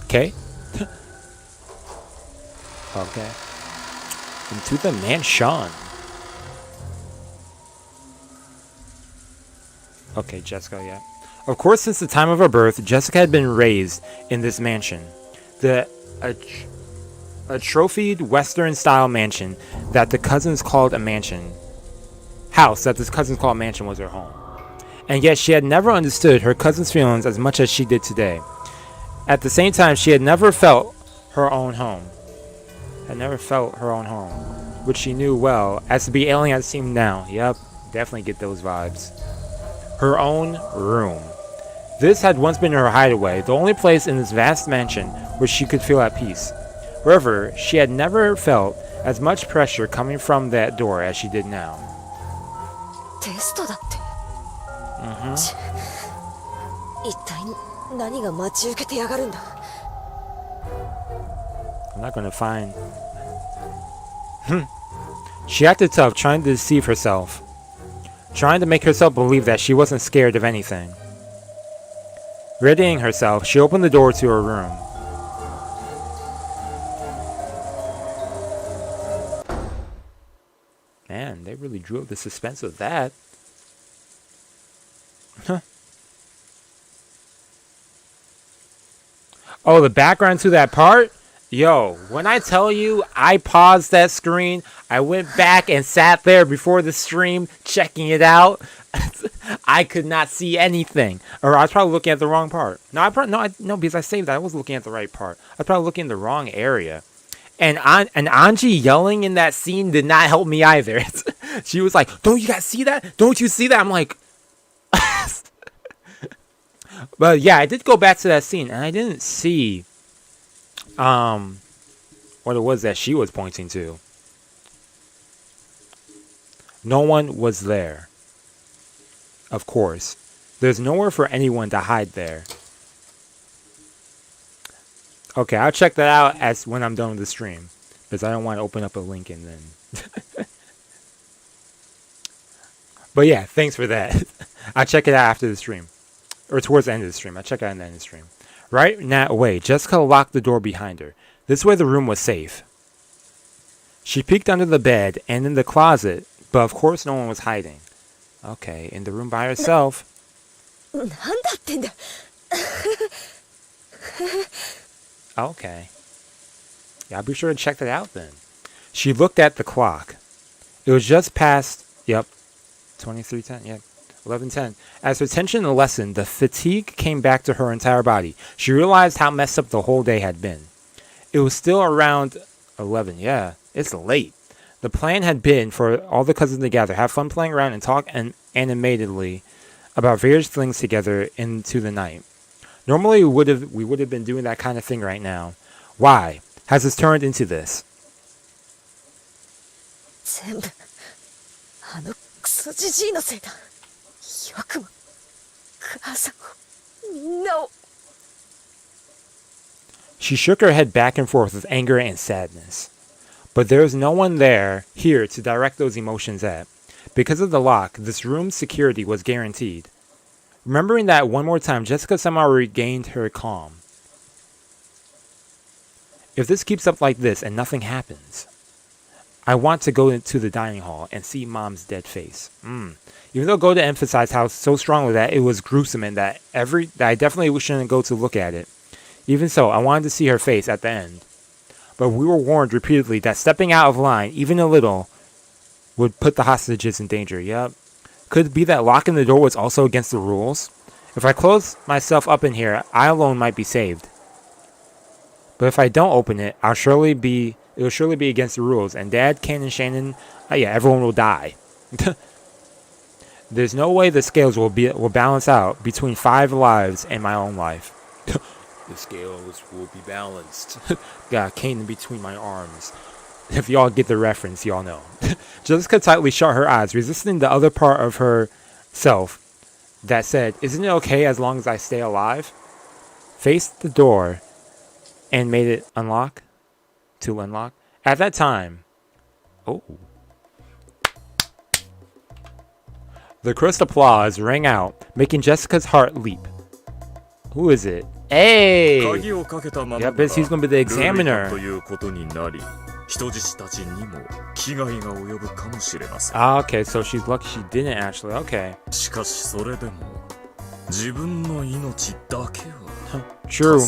Okay. Okay. Into the mansion. Okay, Jessica, yeah. Of course, since the time of her birth, Jessica had been raised in this mansion. A trophied Western-style mansion that the cousins called a mansion. House that the cousins called a mansion was her home. And yet she had never understood her cousin's feelings as much as she did today. At the same time, she had never felt her own home. Which she knew well, as to be alien as it seemed now. Yep, definitely get those vibes. Her own room. This had once been her hideaway, the only place in this vast mansion where she could feel at peace. However, she had never felt as much pressure coming from that door as she did now. テストだって。一体何が待ち受けてやがるんだ。 I'm not gonna find... She acted tough, trying to deceive herself. Trying to make herself believe that she wasn't scared of anything. Readying herself, she opened the door to her room. man, they really drew up the suspense with that. Huh. Oh, the background to that part? Yo, when I tell you I paused that screen, I went back and sat there before the stream checking it out. I could not see anything. Or I was probably looking at the wrong part. No, because I saved that. I was looking at the right part. I was probably looking in the wrong area. And Anji yelling in that scene did not help me either. She was like, "Don't you guys see that? Don't you see that?" I'm like... But yeah, I did go back to that scene, and I didn't see what it was that she was pointing to. No one was there. Of course. There's nowhere for anyone to hide there. Okay, I'll check that out as when I'm done with the stream, because I don't want to open up a link and then... But yeah, thanks for that. I'll check it out after the stream. Or towards the end of the stream. I'll check it out at the end of the stream. Right now, wait, Jessica locked the door behind her. This way the room was safe. She peeked under the bed and in the closet, but of course no one was hiding. Okay, in the room by herself. Okay. Yeah, I'll be sure to check that out then. She looked at the clock. It was just past, 23:10, 11:10. As her tension lessened, the fatigue came back to her entire body. She realized how messed up the whole day had been. It was still around 11. Yeah, it's late. The plan had been for all the cousins to gather, have fun playing around, and talk animatedly about various things together into the night. Normally, we would have been doing that kind of thing right now. Why has this turned into this? She shook her head back and forth with anger and sadness. But there was no one here to direct those emotions at. Because of the lock, this room's security was guaranteed. Remembering that one more time, Jessica somehow regained her calm. If this keeps up like this and nothing happens, I want to go into the dining hall and see Mom's dead face. Even though Goda emphasized how so strongly that it was gruesome and that I definitely shouldn't go to look at it. Even so, I wanted to see her face at the end. But we were warned repeatedly that stepping out of line, even a little, would put the hostages in danger. Yep. Could it be that locking the door was also against the rules? If I close myself up in here, I alone might be saved. But if I don't open it, it will surely be against the rules, and Dad, Ken, and Shannon, everyone will die. There's no way the scales will balance out between 5 lives and my own life. The scales will be balanced. Got Kane in between my arms. If y'all get the reference, y'all know. Jessica tightly shut her eyes, resisting the other part of herself that said, "Isn't it okay as long as I stay alive?" Faced the door and made it unlock. At that time, the crisp applause rang out, making Jessica's heart leap. Who is it? Hey! Yep, he's gonna be the examiner. Okay, so she's lucky she didn't actually. Okay. True.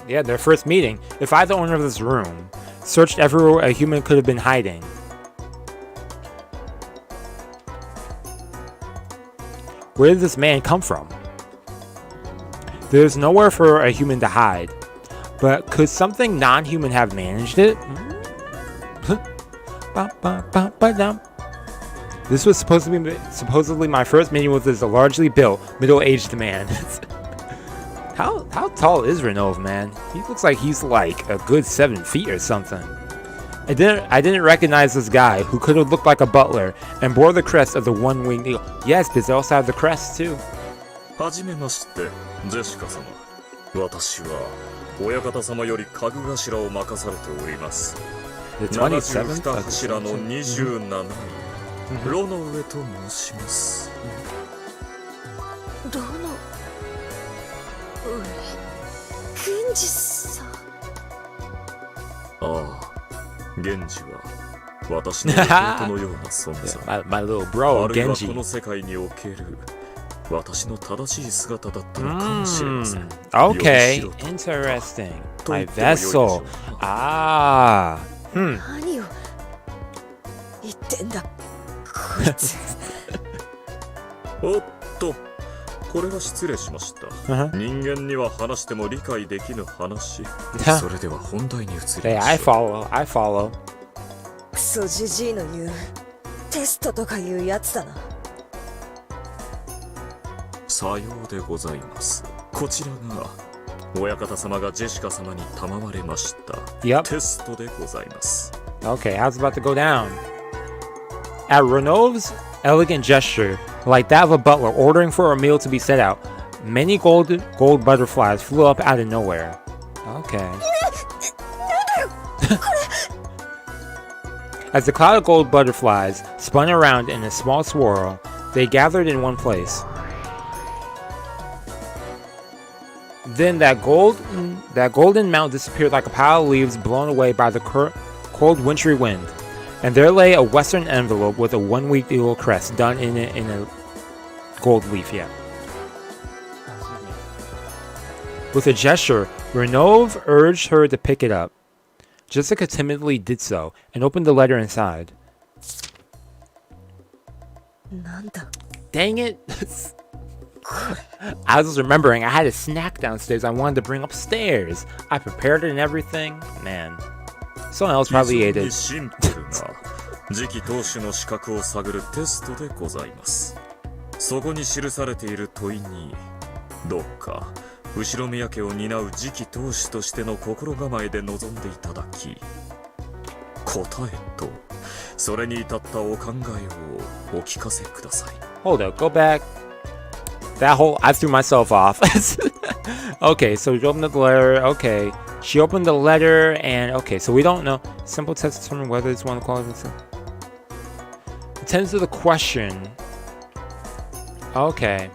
Yeah, their first meeting. If I, the owner of this room, searched everywhere a human could have been hiding, where did this man come from? There's nowhere for a human to hide, but could something non-human have managed it? This was supposedly my first meeting with this largely built, middle-aged man. How tall is Renov, man? He looks like he's like a good 7 feet or something. I didn't recognize this guy who could have looked like a butler and bore the crest of the one-winged eagle. Yes, because they also have the crest too. The 27th? 72柱の27位、ロの上と申します。ロの上、ケンジさん。ああ、源氏は私の弟のような存在。my little bro, あるいは Genji. この世界における私の正しい姿だったのかもしれません。Okay, interesting. My vessel. Ah. 何を言ってんだ、こいつ。おっと、これは失礼しました。人間には話しても理解できぬ話。それでは本題に移りましょう。Hey, I follow. クソジジイの言うテストとかいうやつだな。さようでございます。こちらが親方様がジェシカ様に賜れました、テストでございます。Okay, how's it about to go down? At Renault's elegant gesture, like that of a butler ordering for a meal to be set out, many gold butterflies flew up out of nowhere. Okay. As the cloud of gold butterflies spun around in a small swirl, they gathered in one place. Then that golden mount disappeared like a pile of leaves blown away by the cold wintry wind, and there lay a western envelope with a one-week eagle crest done in a gold leaf. Yeah. With a gesture, Renov urged her to pick it up. Jessica timidly did so and opened the letter inside. なんだ Dang it! I was remembering I had a snack downstairs I wanted to bring upstairs. I prepared it and everything. Man. Someone else probably ate it. シンプルな次期当主の資格を探るテストでございます。そこに記されている問いに、どうか後宮家を担う次期当主としての心構えで臨んでいただき、答えとそれに至ったお考えをお聞かせください。Hold up, go back. That whole, I threw myself off. Okay, so she opened the letter. Okay, she opened the letter, and okay, so we don't know. Simple test to determine whether it's one of the qualities. Attends to the question. Okay.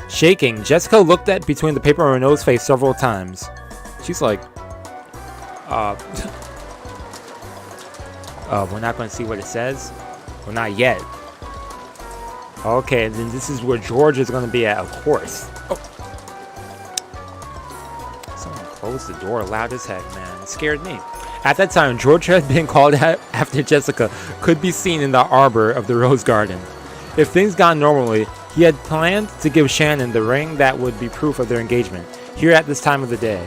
Shaking, Jessica looked at between the paper on Renault's face several times. She's like, we're not going to see what it says? Well, not yet. Okay, then this is where George is going to be at, of course. Oh. Someone closed the door loud as heck, man. It scared me. At that time, George had been called out after Jessica could be seen in the arbor of the rose garden. If things gone normally, he had planned to give Shannon the ring that would be proof of their engagement, here at this time of the day.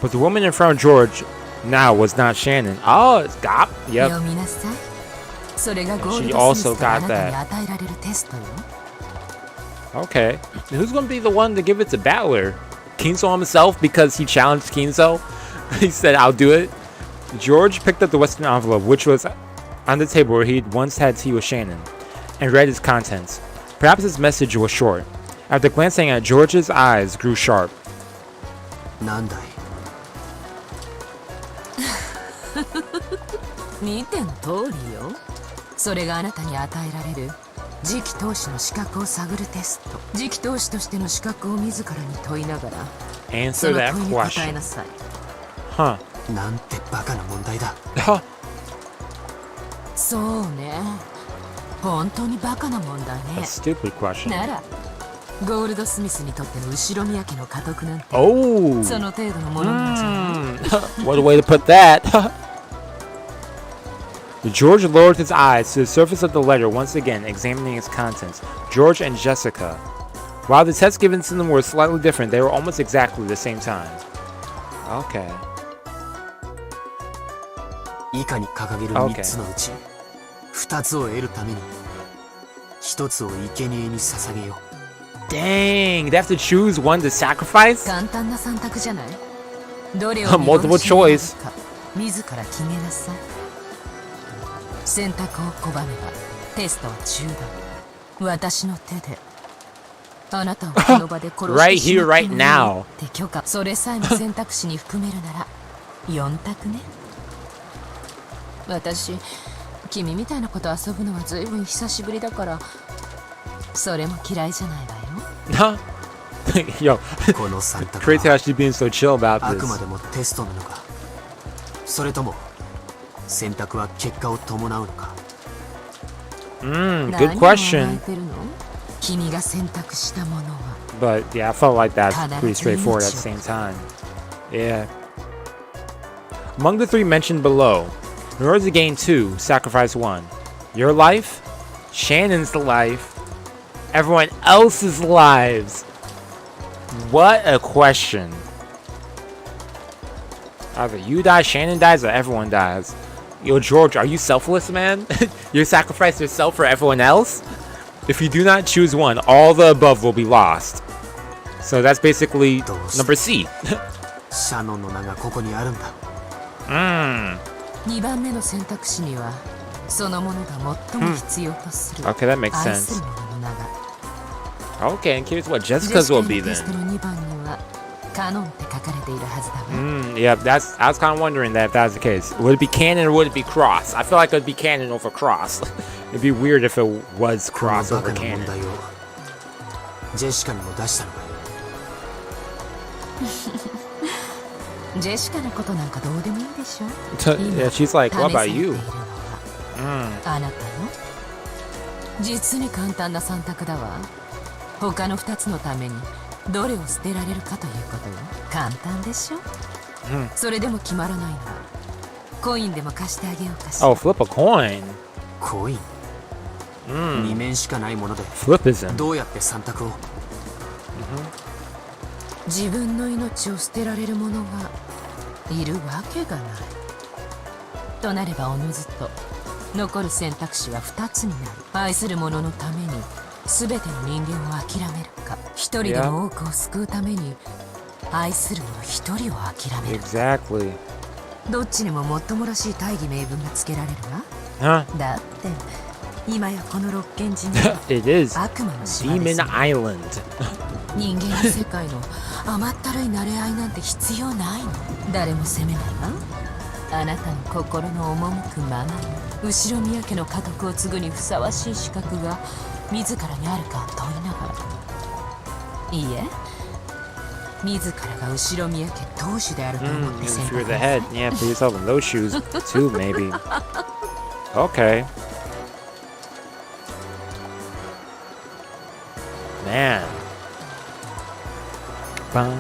But the woman in front of George now was not Shannon. Oh, it's Gop. Yep. She also got that. Okay. Who's going to be the one to give it to Battler? Kinzo himself, because he challenged Kinzo? He said, I'll do it. George picked up the western envelope, which was on the table where he'd once had tea with Shannon, and read its contents. Perhaps his message was short. After glancing at it, George's eyes grew sharp. 見ての通りよ。それがあなたに与えられる次期当主の資格を探るテスト。次期当主としての資格を自らに問いながら、そ Answer の that 問いに答え question. なさい。Huh. なんてバカな問題だ。そうね。本当にバカな問題 A ね。 stupid question. なら、ゴールドスミスにとっての後宮家の家督なんて、 Oh. その程度のものなんじゃない。What a way to put that. George lowered his eyes to the surface of the letter once again, examining its contents. George and Jessica. While the tests given to them were slightly different, they were almost exactly the same time. Okay. 以下に掲げる3つのうち、2つを得るために、1つを生贄に捧げよう。Dang, they have to choose one to sacrifice? 簡単な3択じゃない。どれを Multiple choice. 自ら決めなさい。選択を拒めばテストは中断。私の手で Right here, right now. それさえも選択肢に含めるなら4択ね。私、君みたいなこと遊ぶのはずいぶん久しぶりだから、それも嫌いじゃないわよ。Yo, この3択 crazy how は she's being so chill about あくま this. でもテストなのか、それとも選択は結果を伴うのか。Good 何を question. 考えてるの？君が選択したものは。 But yeah, I felt like that's pretty straightforward at the same time. Yeah. Among the 3 mentioned below, in order to gain 2, sacrifice 1. Your life, Shannon's life, everyone else's lives. What a question. Either you die, Shannon dies, or everyone dies. Yo, George, are you selfless, man? You sacrifice yourself for everyone else? If you do not choose one, all the above will be lost. So that's basically number C. シャノンの名がここにあるんだ。2番目の選択肢にはそのものが最も必要とする Okay, that makes 愛す sense. るものの名が。 Okay, and curious what Jessica's will be テスト then. の2番にはカノンって書かれているはずだわ。Yeah, I was kind of wondering that if that was the case. Would it be canon or would it be cross? I feel like it would be canon over cross. It'd be weird if it was この cross バ over カな問 canon. 題をジェシカにも出したのか。ジェシカのことなんかどうでもいいでしょ。 Yeah, she's like, what about 試されてい you? るのはあなたの実に簡単な3択だわ。他の2つのためにどれを捨てられるかということよ。簡単でしょ。それでも決まらないならコインでも貸してあげようかしら。 Oh, flip a coin. コイン、2面しかないもので Flipism. どうやって3択を。自分の命を捨てられる者がいるわけがないとなれば、おのずと残る選択肢は2つになる。愛する者のために全ての人間を諦めるか、一人でも多くを救うために愛する者一人を諦めるか。 Exactly. どっちにももっともらしい大義名分がつけられるわ。 Huh? だって今やこの六軒島は It is 悪魔の島です Demon Island. 人間の世界の甘ったるい馴れ合いなんて必要ないの。誰も責めないわ。あなたの心の赴くままに後ろ宮家の家督を継ぐにふさわしい資格が自らにあるか問いながら、いいえ、自らが後ろ宮家当主であると思って選 If you're 択 the head, yeah, put yourself in those shoes too, maybe. Okay. Man. Bum.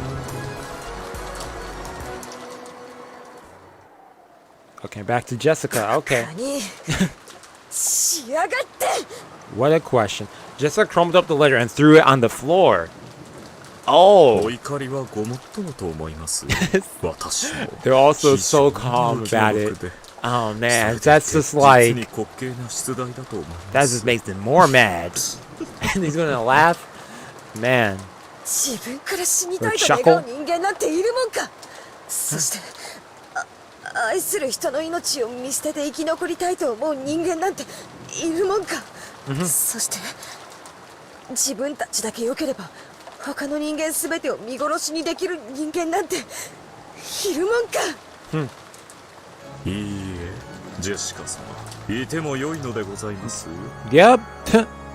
Okay, back to Jessica. Okay. 何しやがって。 What a question. Jessica crumbled up the letter and threw it on the floor. Oh. お怒りはごもっともと思います。私も They're also so calm about it. Oh man, that's just like, 実に滑稽な出題だと思いま that す。 just makes them more mad. And he's gonna laugh? Man. 自分から死にたいと願う人間なんているもんか。そして愛する人の命を見捨てて生き残りたいと思う人間なんているもんか。そして自分たちだけ良ければ他の人間全てを見殺しにできる人間なんているもんか。いいえ、ジェシカ様、いても良いのでございます。 Yep.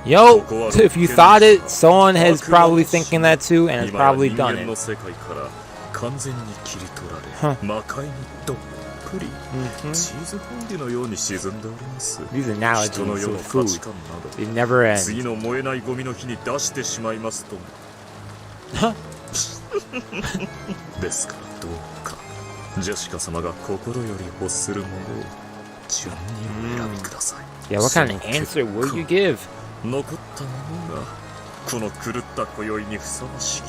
Yo, if you thought it, someone is probably thinking that too, and has probably done 今や人間の it. 世界から完全に切り取られ、魔界にどっぷり、チーズフォンデュのように沈んでおります。 These 人 analogies の世の of 価 food, 値観な they ど never 次 end. の燃えないゴミの日に出してしまいますとも。ですからどうかジェシカ様が心より欲するものを順にお選びください。 Yeah, what kind of answer will you give? 残ったものがこの狂った今宵にふさわしき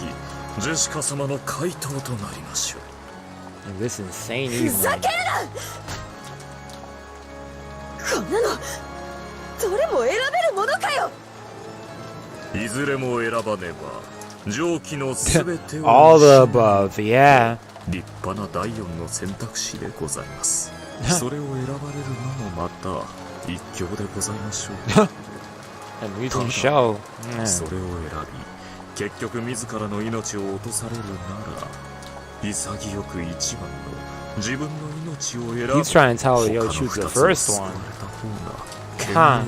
ジェシカ様の回答となりましょう。 In this insane ふざ evening. けるな。こんなのどれも選べるものかよ。いずれも選ばねば上記のすべてを All the above, yeah. 立派な第四の選択肢でございます。それを選ばれるのもまた一興でございましょう。 Amusing show. それを選結局自らの命を落とされるなら潔く一番の自分の命を選ぶ。 He's trying to tell Yo choose the first one. Huh.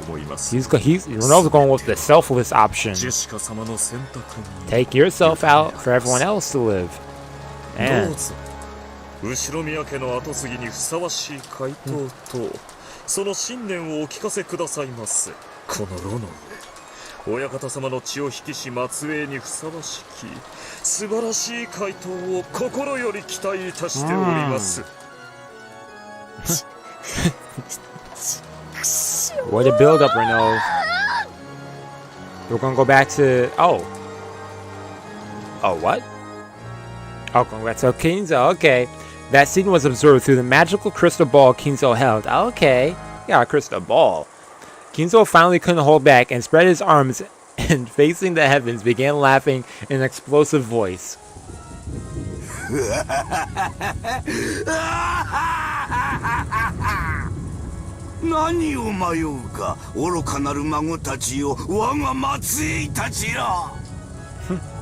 Ronaldo's going with the selfless option. Take yourself out for everyone else to live. And 後宮家の後継ぎにふさわしい回答と、その信念をお聞かせくださいます。この炉の上、親方様の血を引きし末裔にふさわしき素晴らしい回答を心より期待いたしております。What a build up, Renault. We're gonna go back to what? Oh, going back to Kinzo. Okay. That scene was observed through the magical crystal ball Kinzo held. Okay. Yeah, a crystal ball. Kinzo finally couldn't hold back and spread his arms and facing the heavens began laughing in an explosive voice. 何を迷うか、愚かなる孫たちよ、我が末裔たちよ。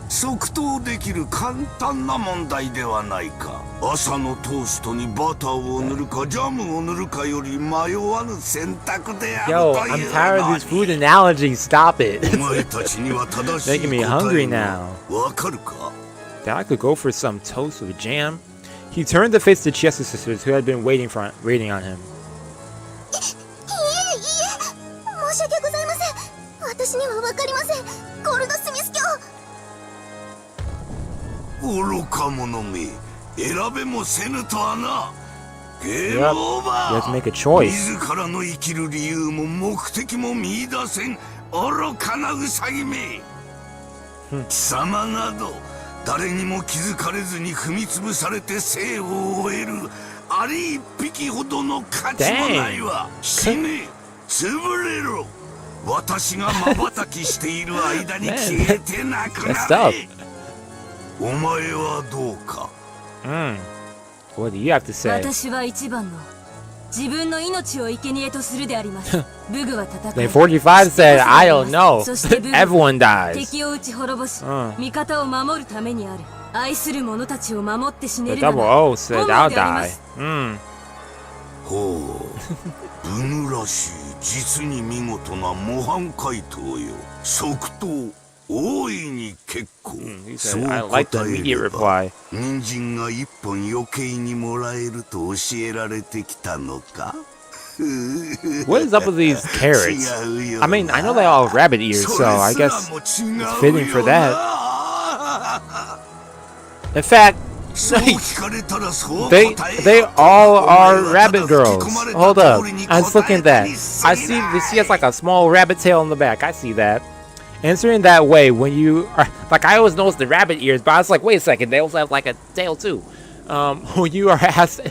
即答できる簡単な問題ではないか。朝のトーストにバターを塗るかジャムを塗るかより迷わぬ選択であるという。 Yo, I'm tired of these food analogies. Stop it. お前たちには正しい Making me hungry now. わかるか? That I could go for some toast with jam. He turned to face the Chiesa sisters who had been waiting on him. 申し訳ございません。私にはわかりません。ゴールドスミス卿。愚か者め、選べもせぬとはな。ゲームオーバー。 You have to make a choice. 自らの生きる理由も目的も見出せん愚かなウサギめ。貴様など誰にも気づかれずに踏み潰されて生を終えるアリ一匹ほどの価値もないわ。死ね、潰れろ。私が瞬きしている間に消えてなくなれ。お前はどうか。What do you have to say? 私は一番の自分の命を生贄とするであります。ブグは戦い。Then 45 said, I don't know. Everyone dies. 敵を撃ち滅ぼし、味方を守るためにある。愛する者たちを守って死ね The るなら double O said, 本 I'll 望でありま die. す。ほう、ブグらしい実に見事な模範回答よ。即答、大いに結構。そう I like the 答え immediate れば reply. 人参が一本余計にもらえると教えられてきたのか。 What is up with these carrots? I mean, I know they all have rabbit ears, so I guess it's fitting for that. In fact, they all are rabbit girls. Hold up, I was looking at that. I see she has like a small rabbit tail in the back. I see that. Answering that way when you are like, I always noticed the rabbit ears, but I was like, wait a second, they also have like a tail too. When you are asked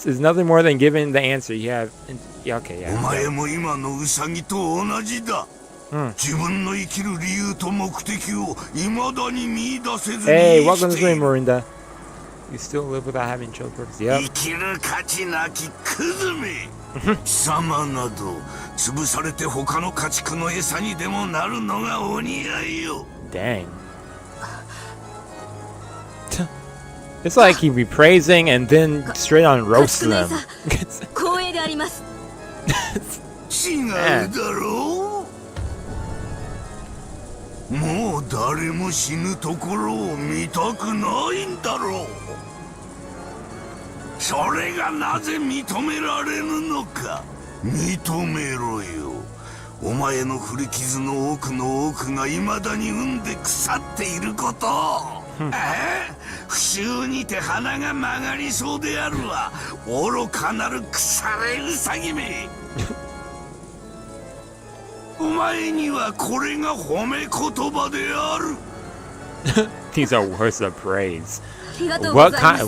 is nothing more than giving the answer you have. Yeah, okay, yeah. お前も今のウサギと同じだ。自分の生きる理由と目的を未だに見出せずに Hey, welcome to the stream, Marinda. You still live without having child purpose. Yep. 生きる価値なきクズめ。貴様など潰されて他の家畜の餌にでもなるのがお似合いよ。 Dang. It's like he'd be praising and then straight on roast them. 光栄であります。違うだろう。もう誰も死ぬところを見たくないんだろう。それがなぜ認められぬのか。認めろよ。お前の古傷の奥の奥が未だに産んで腐っていることを。不臭にて鼻が曲がりそうであるわ。愚かなる腐れウサギめ。お前にはこれが褒め言葉である。 These are words of praise.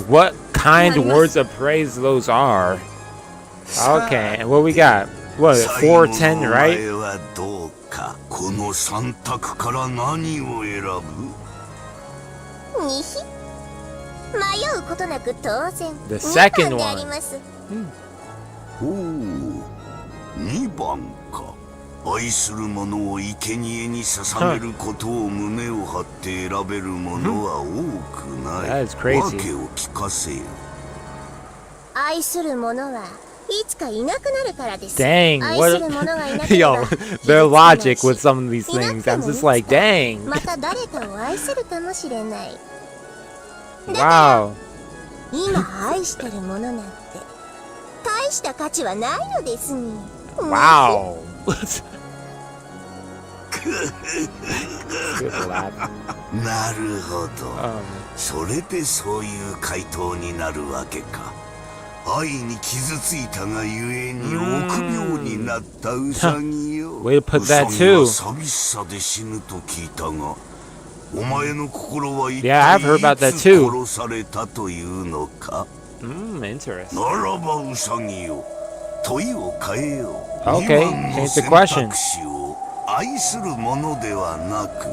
What kind words of praise those are? Okay, and what we got? What, 410, right? お前はどうか。この3択から何を選ぶ？にひ迷うことなく当然 The second 2番であり one. ます。おお、2番か。愛する者を生贄に捧げることを胸を張って選べる者は多くない。訳を聞かせよ。愛する者はいつかいなくなるからです。 Dang, 愛する者がいなければ yo, their logic with some of these things, I'm just like, dang. また誰かを愛するかもしれない。 Wow. 今愛してるものなんて大した価値はないのですに。 Wow. なるほど。それでそういう回答になるわけか。愛に傷ついたがゆえに臆病になったウサギよ。Way to put that ウサギ too. は寂しさで死ぬと聞いたが、お前の心は一 Yeah, I've heard about 体 that いつ too. 殺されたというのか。Interesting. ならばウサギよ、問いを変えよう。 Okay, 二番の change the 選 question. 択肢を愛するものではなく、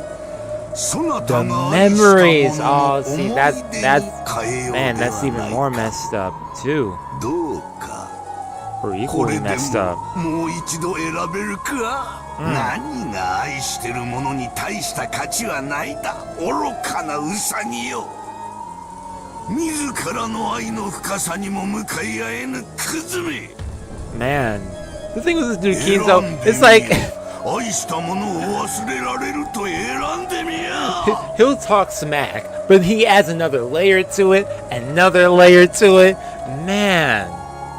そな The たが愛した memories. もの Oh, の see, 思い that's 出 that's を変えようで man, that's は even ない more か。 messed up too, どうか。 or こ equally れで messed up. ももう一度選べるか、何が愛してるものに大した価値はないだ、愚かなウサギよ。自らの愛の深さにも向かい合えぬクズめ。 Man, the thing with this dude Kinzo, it's like 愛したものを忘れられると選んでみや。 he'll talk smack, but he adds another layer to it, another layer to it. Man.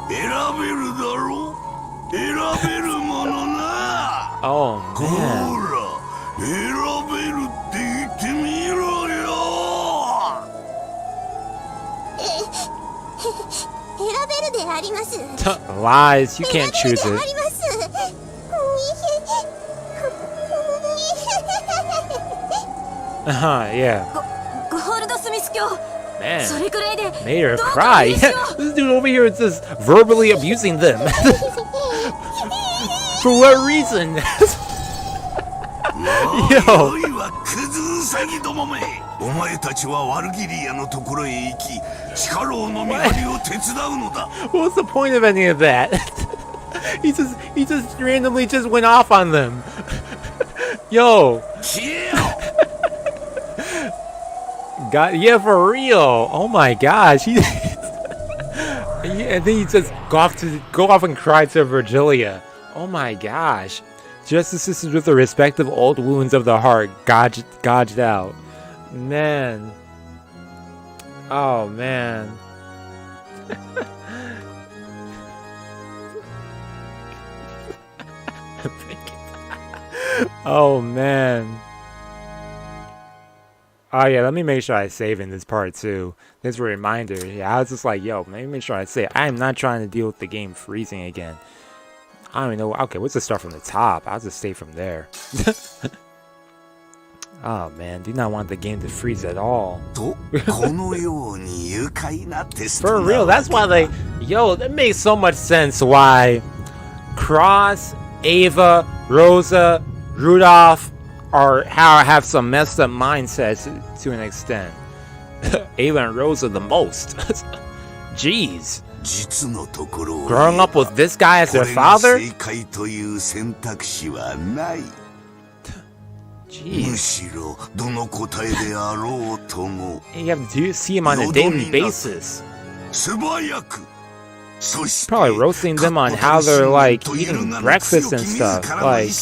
選べるだろう、選べるものな。 Oh ほ man. ら、選べるって言ってみろよ。選べるであります。 Lies, you can't choose 選べる it. であります。 Yeah. ゴールドスミス卿、 Man. それくらいで Made her どうか cry. お許しを。 This dude over here is just verbally abusing them. For what reason? よいわ、クズウサギどもめ。お前たちはワルギリアのところへ行き、地下牢の見張りを手伝うのだ。 What's the point of any of that? he just randomly just went off on them. Yo. 消えよ。 God, yeah, for real. Oh my gosh. He and then he just go off and cry to Virgilia. Oh my gosh. Justice sisters with the respective old wounds of the heart gouged out. Man. Oh man. Oh man. Oh yeah, let me make sure I save in this part too. This reminder. Yeah, I was just like, yo, let me make sure I save. I am not trying to deal with the game freezing again. I don't even know. Okay, what's the start from the top? I'll just stay from there. Oh man, do not want the game to freeze at all. For real, that's why they... Yo, that makes so much sense why Cross, Ava, Rosa, Rudolph have some messed up mindsets to an extent. Ava and Rosa the most. Jeez. Growing up with this guy as their father? Jeez. And you have to see him on a daily basis. Probably roasting them on how they're like eating breakfast and stuff. Like,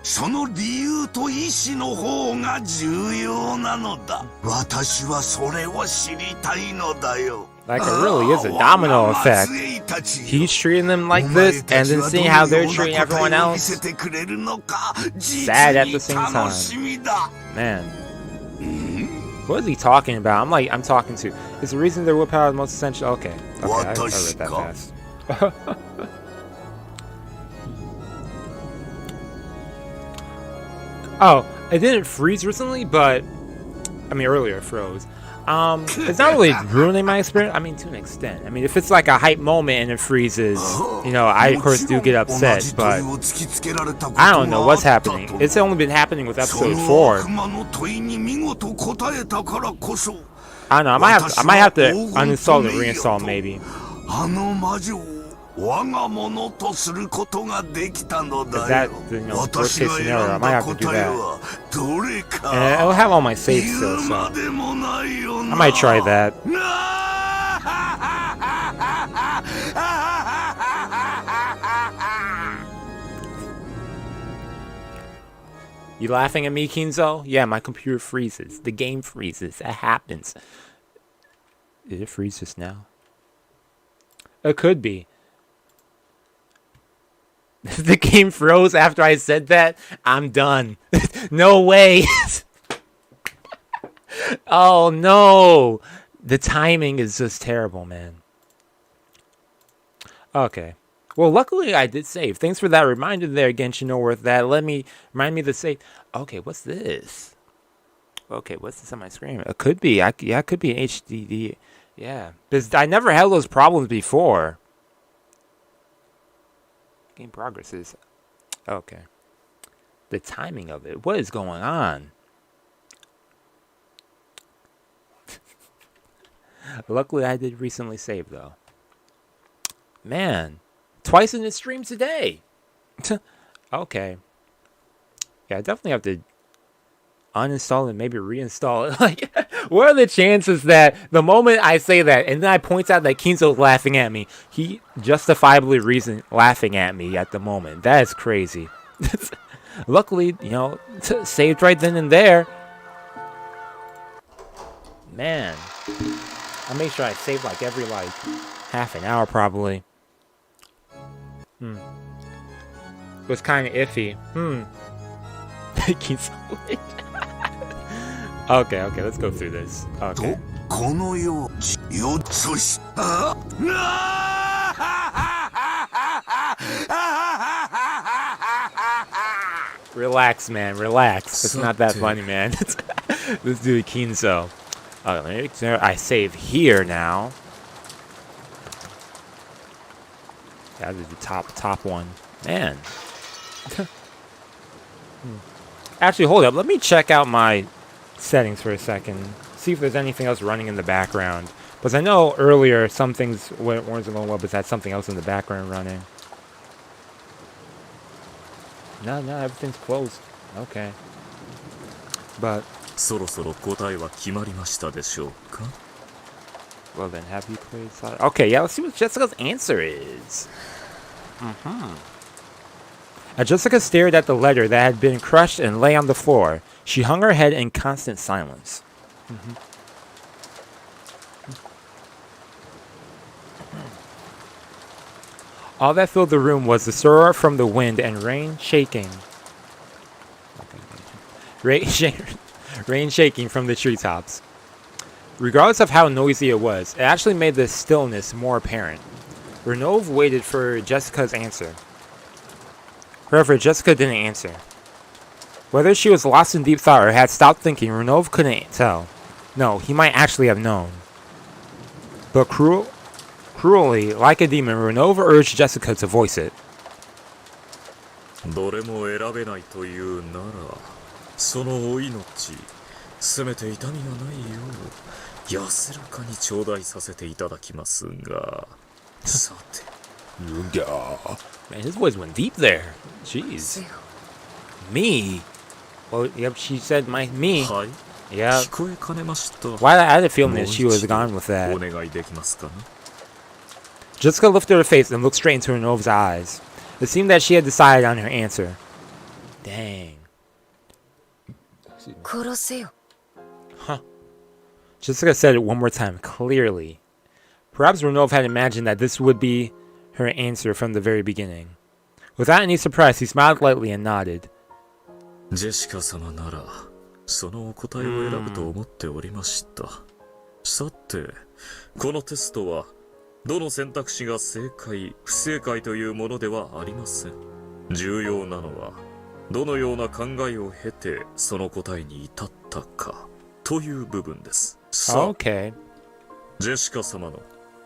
その理由と意志の方が重要なのだ。私はそれを知りたいのだよ。 like it really is a domino effect. He's treating them like this, and then seeing how they're treating everyone else. Sad at the same time. Man. What is he talking about? I'm talking to. Is the reason their willpower is most essential? Okay. Okay, I read that fast. Oh, it didn't freeze recently, but I mean earlier it froze. It's not really ruining my experience. I mean, to an extent. I mean, if it's like a hype moment and it freezes, you know, I of course do get upset. But I don't know what's happening. It's only been happening with episode 4. I don't know. I might have to uninstall and reinstall maybe. あの魔女を我が物とすることができたのだよ。私が選んだ答えはどれか。I'll have all my saves still, so I might try that. You laughing at me, Kinzo? Yeah, my computer freezes. The game freezes. It happens. Did it freeze just now? It could be. The game froze after I said that? I'm done. No way. Oh, no. The timing is just terrible, man. Okay. Well, luckily I did save. Thanks for that reminder there, Genshin No Worth. That remind me to save. Okay, what's this? Okay, what's this on my screen? It could be. Yeah, it could be an HDD. Yeah, because I never had those problems before. Game progress is okay. The timing of it. What is going on? Luckily, I did recently save though. Man. Twice in the stream today. Okay. Yeah, I definitely have to uninstall and maybe reinstall it. Like, what are the chances that the moment I say that and then I point out that Kinzo's laughing at me, he justifiably laughing at me at the moment? That is crazy. Luckily, you know, saved right then and there. Man. I'll make sure I save like every half an hour probably. It was kind of iffy. Okay, let's go through this. Okay. Relax, man, relax. It's not that funny, man. Let's do Kinzo. I save here now. That is the top one. Man. Actually, hold up. Let me check out my settings for a second. See if there's anything else running in the background. Because I know earlier some things weren't going well, but that's something else in the background running. No, everything's closed. Okay. But... Well then, have you played Solid? Okay, yeah, let's see what Jessica's answer is. As Jessica stared at the letter that had been crushed and lay on the floor, she hung her head in constant silence. All that filled the room was the sorrow from the wind and rain shaking. Rain shaking from the treetops. Regardless of how noisy it was, it actually made the stillness more apparent. Renove waited for Jessica's answer. However, Jessica didn't answer. Whether she was lost in deep thought or had stopped thinking, Renove couldn't tell. No, he might actually have known. But cruelly, like a demon, Renove urged Jessica to voice it. Man, his voice went deep there. Jeez. Me? Well, yep, she said me. Yeah. Why I had a feeling that she was gone with that. Jessica lifted her face and looked straight into Renove's eyes. It seemed that she had decided on her answer. Dang. Huh. Jessica said it one more time, clearly. Perhaps Renove had imagined that this would be her answer from the very beginning. Without any surprise, he smiled lightly and nodded. ジェシカ様ならそのお答えを選ぶと思っておりました。さて、このテストはどの選択肢が正解、不正解というものではありません。重要なのはどのような考えを経てその答えに至ったかという部分です。さあ、Okay. ジェシカ様の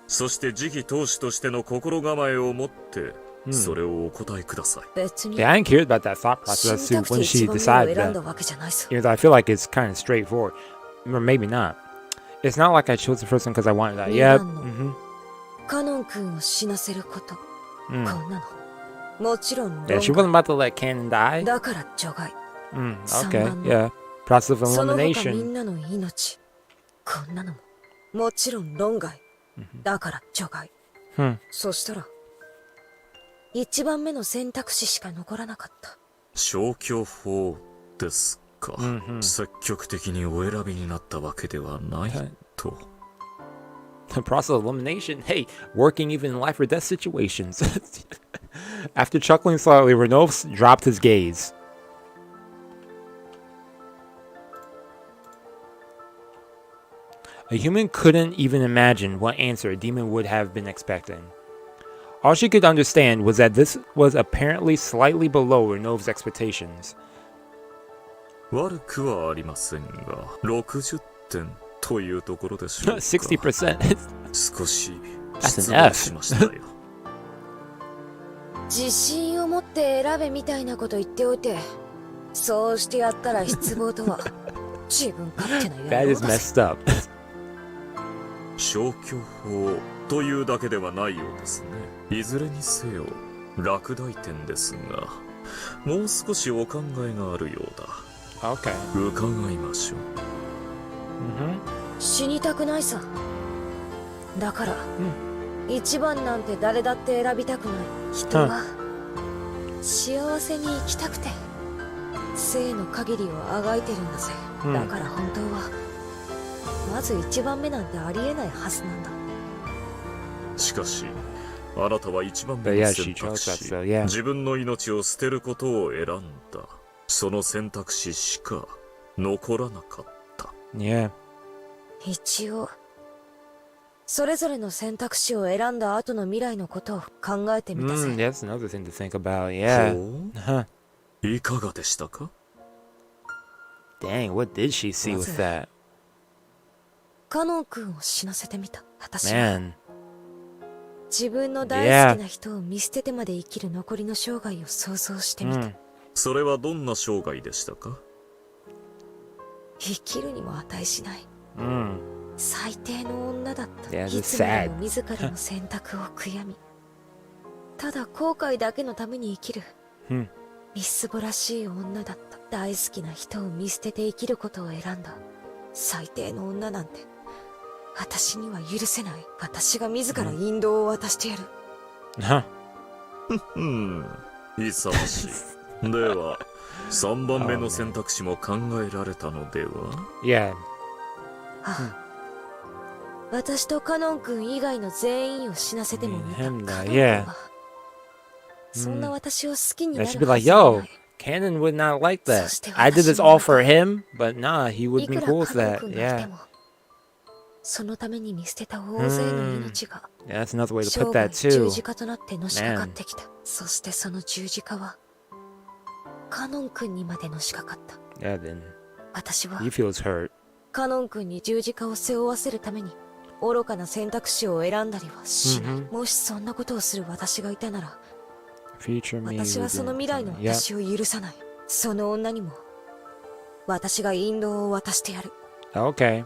そして次期当主としての心構えを持ってそれをお答えください。Yeah, I ain't curious about that thought process too when she decided that. Even though I feel like it's kind of straightforward. Or maybe not. It's not like I chose the first one because I wanted that. Yep. カノン君を死なせること、こんなのもちろん Yeah, she wasn't about to let Canon die. だから除外。Okay, yeah. Process of その他み elimination. んなの命、こんなのももちろん論外。だから除外。そしたら一番目の選択肢しか残らなかった。消去法ですか。積極的にお選びになったわけではないと。The process of elimination. Hey, working even in life or death situations. After chuckling slightly, Renov dropped his gaze. A human couldn't even imagine what answer a demon would have been expecting. All she could understand was that this was apparently slightly below Renov's expectations. 悪くはありませんが、60点というところでしょうか。60%. 少し That's 失 an 望 F. しましたよ。自信を持って選べみたいなこと言っておいて、そうしてやったら失望とは自分勝手な野 That 郎 is だ。 messed up. 消去法というだけではないようですね。いずれにせよ落第点ですが、もう少しお考えがあるようだ。Okay. 伺いましょう。死にたくないさ。だから、一番なんて誰だって選びたくない。人は幸せに生きたくて生の限りをあがいてるんだぜ。だから本当はまず一番目なんてありえないはずなんだ。しかしあなたは一番目の選択肢、自分の命を捨てることを選んだ。その選択肢しか残らなかった。Yeah. 一応それぞれの選択肢を選んだ後の未来のことを考えてみたぜ。That's another thing to think about. Yeah. いかがでしたか？ Dang, what did she see with that? カノン君を死なせてみた。私は Man. 自分の大好きな人を見捨ててまで生きる残りの生涯を想像してみた。それはどんな生涯でしたか？生きるにも値しない。Mm. 最低の女だった。 Yeah, い that's つまで sad. も自らの選択を悔やみただ後悔だけのために生きる、みすぼらしい女だった。大好きな人を見捨てて生きることを選んだ最低の女なんて私には許せない。私が自ら引導を渡してやる。勇ましい。では3番目の選択肢も考えられたのでは？ Yeah. 私とカノン君以外の全員を死なせても見た。カノン君 Yeah. はそんな私を好きに I な should る be は like, ずが yo, ない。 Cannon would not like that. そして I did this 私も all for him, but nah, he would い be くら cool with カノン that. 君が来て Yeah. もそのために見捨てた大勢の命が Yeah, that's another way to 生 put 涯 that 十 too. 字架となってのしかかってきた。そしてその十字架はカノン君にまでのしかかった。 Yeah, then 私は he feels hurt. カノン君に十字架を背負わせるために愚かな選択肢を選んだりはしない。もしそんなことをする私がいたなら Future me. 私はその未来の Yeah. 私を許さない。その女にも私が引導を渡してやる。 Okay.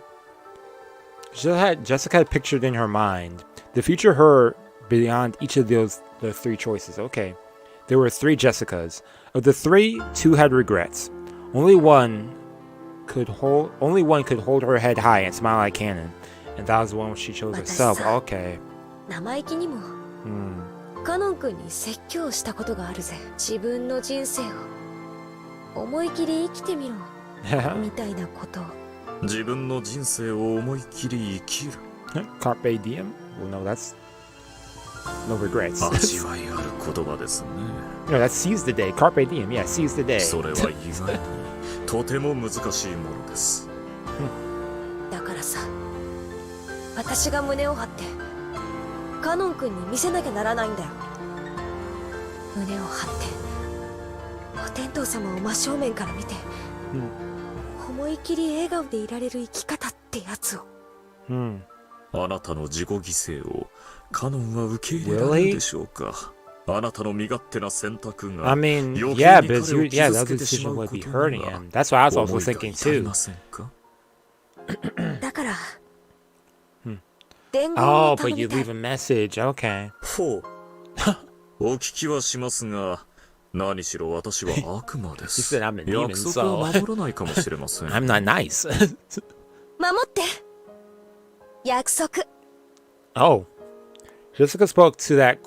Jessica had pictured in her mind the future her beyond each of the three choices. Okay. There were three Jessicas. Of the three, two had regrets. Only one could hold her head high and smile like Cannon. And that was the one she chose herself. Okay. 生意気にもカノン君に説教したことがあるぜ。自分の人生を思い切り生きてみろみたいなことを。自分の人生を思い切り生きる。Carpe diem? Well, no, that's no regrets. 味わいある言葉ですね。No, that's seize the day. Carpe diem. Yeah, seize the day. それは意外にとても難しいものです。だからさ、私が胸を張ってカノン君に見せなきゃならないんだよ。胸を張ってお天道様を真正面から見て、思い切り笑顔でいられる生き方ってやつを。あなたの自己犠牲をカノンは受け入れられるでしょうか？あなたの身勝手な選択が I mean, yeah, but yeah, that decision would be hurting him. That's what I was also thinking too. だから Oh, but you leave a message. Okay. ほう。お聞きはしますが、何しろ私は悪魔で He す。said I'm a demon, 約束は so 守らないかもしれません。I'm not nice. 守って約束 Oh. Jessica spoke that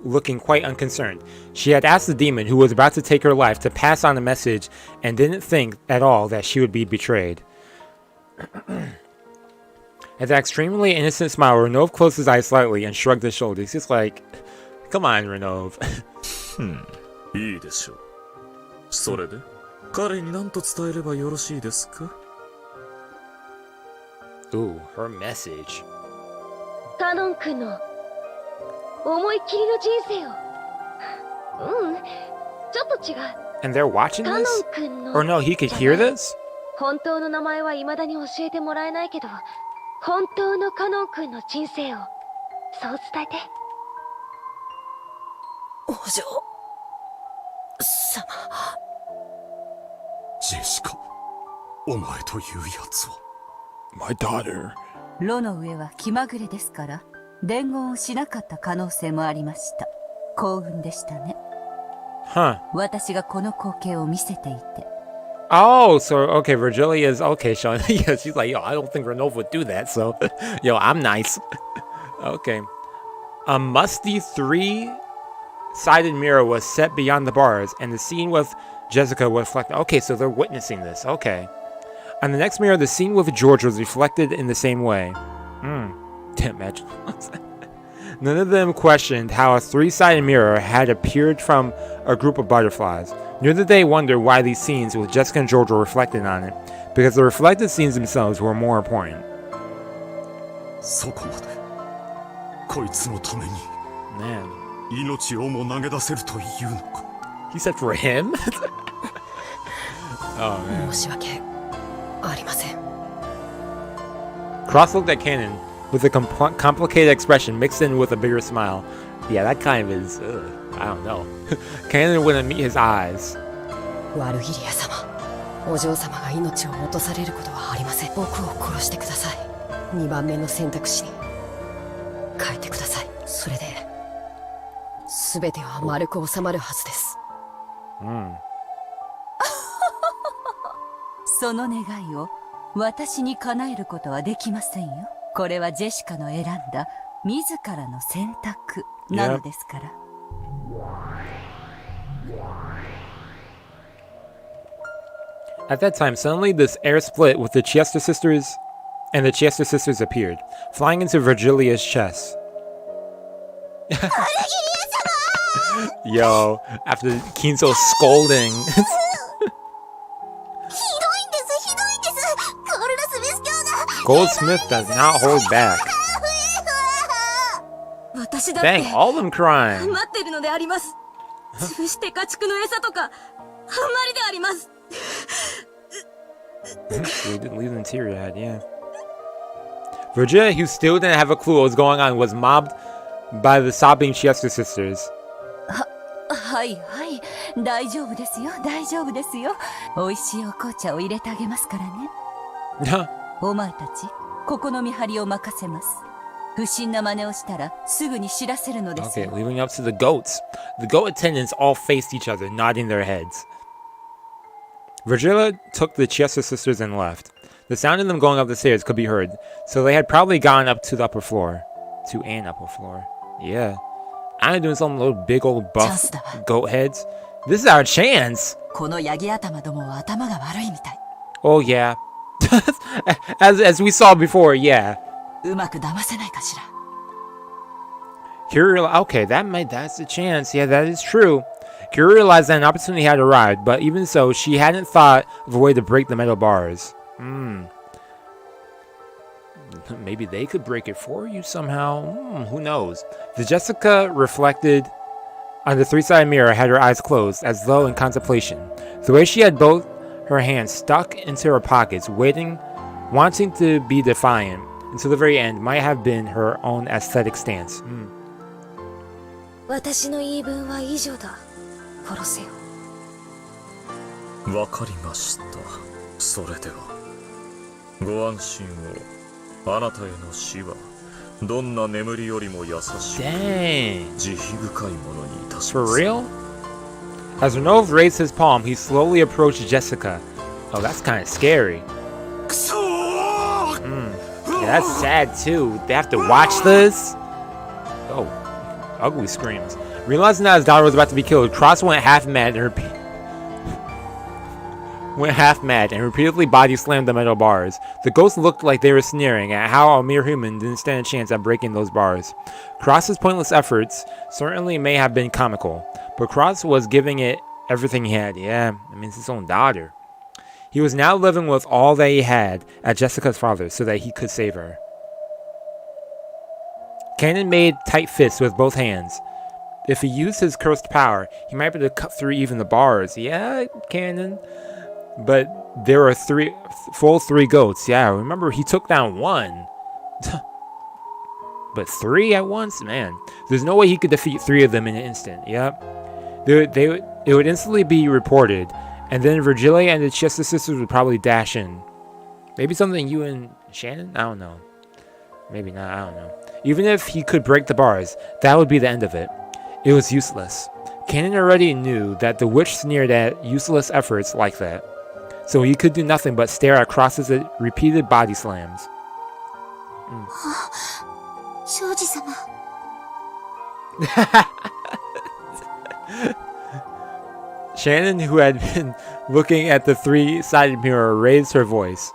looking quite unconcerned. She had asked the demon who was about to take her life to pass on a message and didn't think at all that she would be betrayed. At that extremely innocent smile, Renov closed his eyes slightly and shrugged his shoulders. He's like, come on, Renov. いいでしょう。それで、彼に何と伝えればよろしいですか？ Ooh, her message. カノン君の思いっきりの人生をちょっと違う And they're watching カノン this? 君の Or no, he could hear this? 本当の名前は未だに教えてもらえないけど本当のカノン君の人生をそう伝えてお嬢様ジェシカ、お前というやつは。My daughter. 炉の上は気まぐれですから伝言をしなかった可能性もありました。幸運でしたね。Huh. 私がこの光景を見せていて。Oh, so, okay, Virgilia's, okay, Sean. Yeah, she's like, yo, I don't think Renov would do that, so, yo, I'm nice. Okay. A musty three-sided mirror was set beyond the bars, and the scene with Jessica was reflected. Okay, so they're witnessing this, okay. On the next mirror, the scene with George was reflected in the same way. Imagine. None of them questioned how a three-sided mirror had appeared from a group of butterflies. Nor did they wonder why these scenes with Jessica and George were reflected on it, because the reflected scenes themselves were more important. そこまでこいつのために Man. 命をも投げ出せるというのか。 He said for him? Oh, man. 申し訳ありません Cross looked at Cannon with a complicated expression mixed in with a bigger smile. Yeah, that kind of is, I don't know. Cannon wouldn't meet his eyes. ワルギリア様お嬢様が命を落とされることはありません僕を殺してください2番目の選択肢に変えてくださいそれで全ては丸く収まるはずです、その願いを私に叶えることはできませんよ。これはジェシカの選んだ自らの選択なのですから。At that time, suddenly this air split with the Chester sisters, and the Chester sisters appeared, flying into Virgilia's chest. Yo, after Kinzo scolding. Goldsmith does not hold back. 私だって Dang, all of them crying. 待ってるのであります潰して家畜の餌とかあんまりであります We didn't leave the interior yet, yeah. Virgilia, who still didn't have a clue what was going on, was mobbed by the sobbing Chester sisters. はいはい、大丈夫ですよ、大丈夫ですよ。美味しいお紅茶を入れてあげますからね。お前たち、ここの見張りを任せます。不審な真似をしたらすぐに知らせるのですよ。Okay, leaving up to the goats. The goat attendants all faced each other, nodding their heads. Virgilia took the Chester sisters and left. The sound of them going up the stairs could be heard, so they had probably gone up to the upper floor. To an upper floor. Yeah. I'm doing some little big old buff goat heads. This is our chance! このヤギ頭どもは頭が悪いみたい。Oh yeah. as we saw before, yeah. うまく騙せないかしら。Kira, okay, that's a chance. Yeah, that is true. Kira realized that an opportunity had arrived, but even so, she hadn't thought of a way to break the metal bars. Maybe they could break it for you somehow. Who knows? The Jessica reflected on the three-sided mirror had her eyes closed, as though in contemplation. The way she had both her hands stuck into her pockets, wanting to be defiant, until the very end might have been her own aesthetic stance. 私の言い分は以上だ殺せよわかりました。それではご安心を。あなたへの死はどんな眠りよりも優しく Dang. 慈悲深いものにいたし For ます real? As Renov raised his palm, he slowly approached Jessica. Oh, that's kind of scary. Yeah, that's sad too. They have to watch this? Oh, ugly screams. Realizing that his daughter was about to be killed, Cross went half mad and repeatedly body slammed the metal bars. The ghosts looked like they were sneering at how a mere human didn't stand a chance at breaking those bars. Cross's pointless efforts certainly may have been comical, but Cross was giving it everything he had. Yeah, I mean, it's his own daughter. He was now living with all that he had at Jessica's father's so that he could save her. Cannon made tight fists with both hands. If he used his cursed power, he might be able to cut through even the bars. Yeah, Cannon. But there are full three goats. Yeah, remember he took down one. But three at once? Man, there's no way he could defeat three of them in an instant. Yep. It would instantly be reported, and then Virgilia and the Chester sisters would probably dash in. Maybe something you and Shannon? I don't know. Maybe not, I don't know. Even if he could break the bars, that would be the end of it. It was useless. Cannon already knew that the witch sneered at useless efforts like that, so he could do nothing but stare at Cross's repeated body slams. Shannon, who had been looking at the three-sided mirror, raised her voice.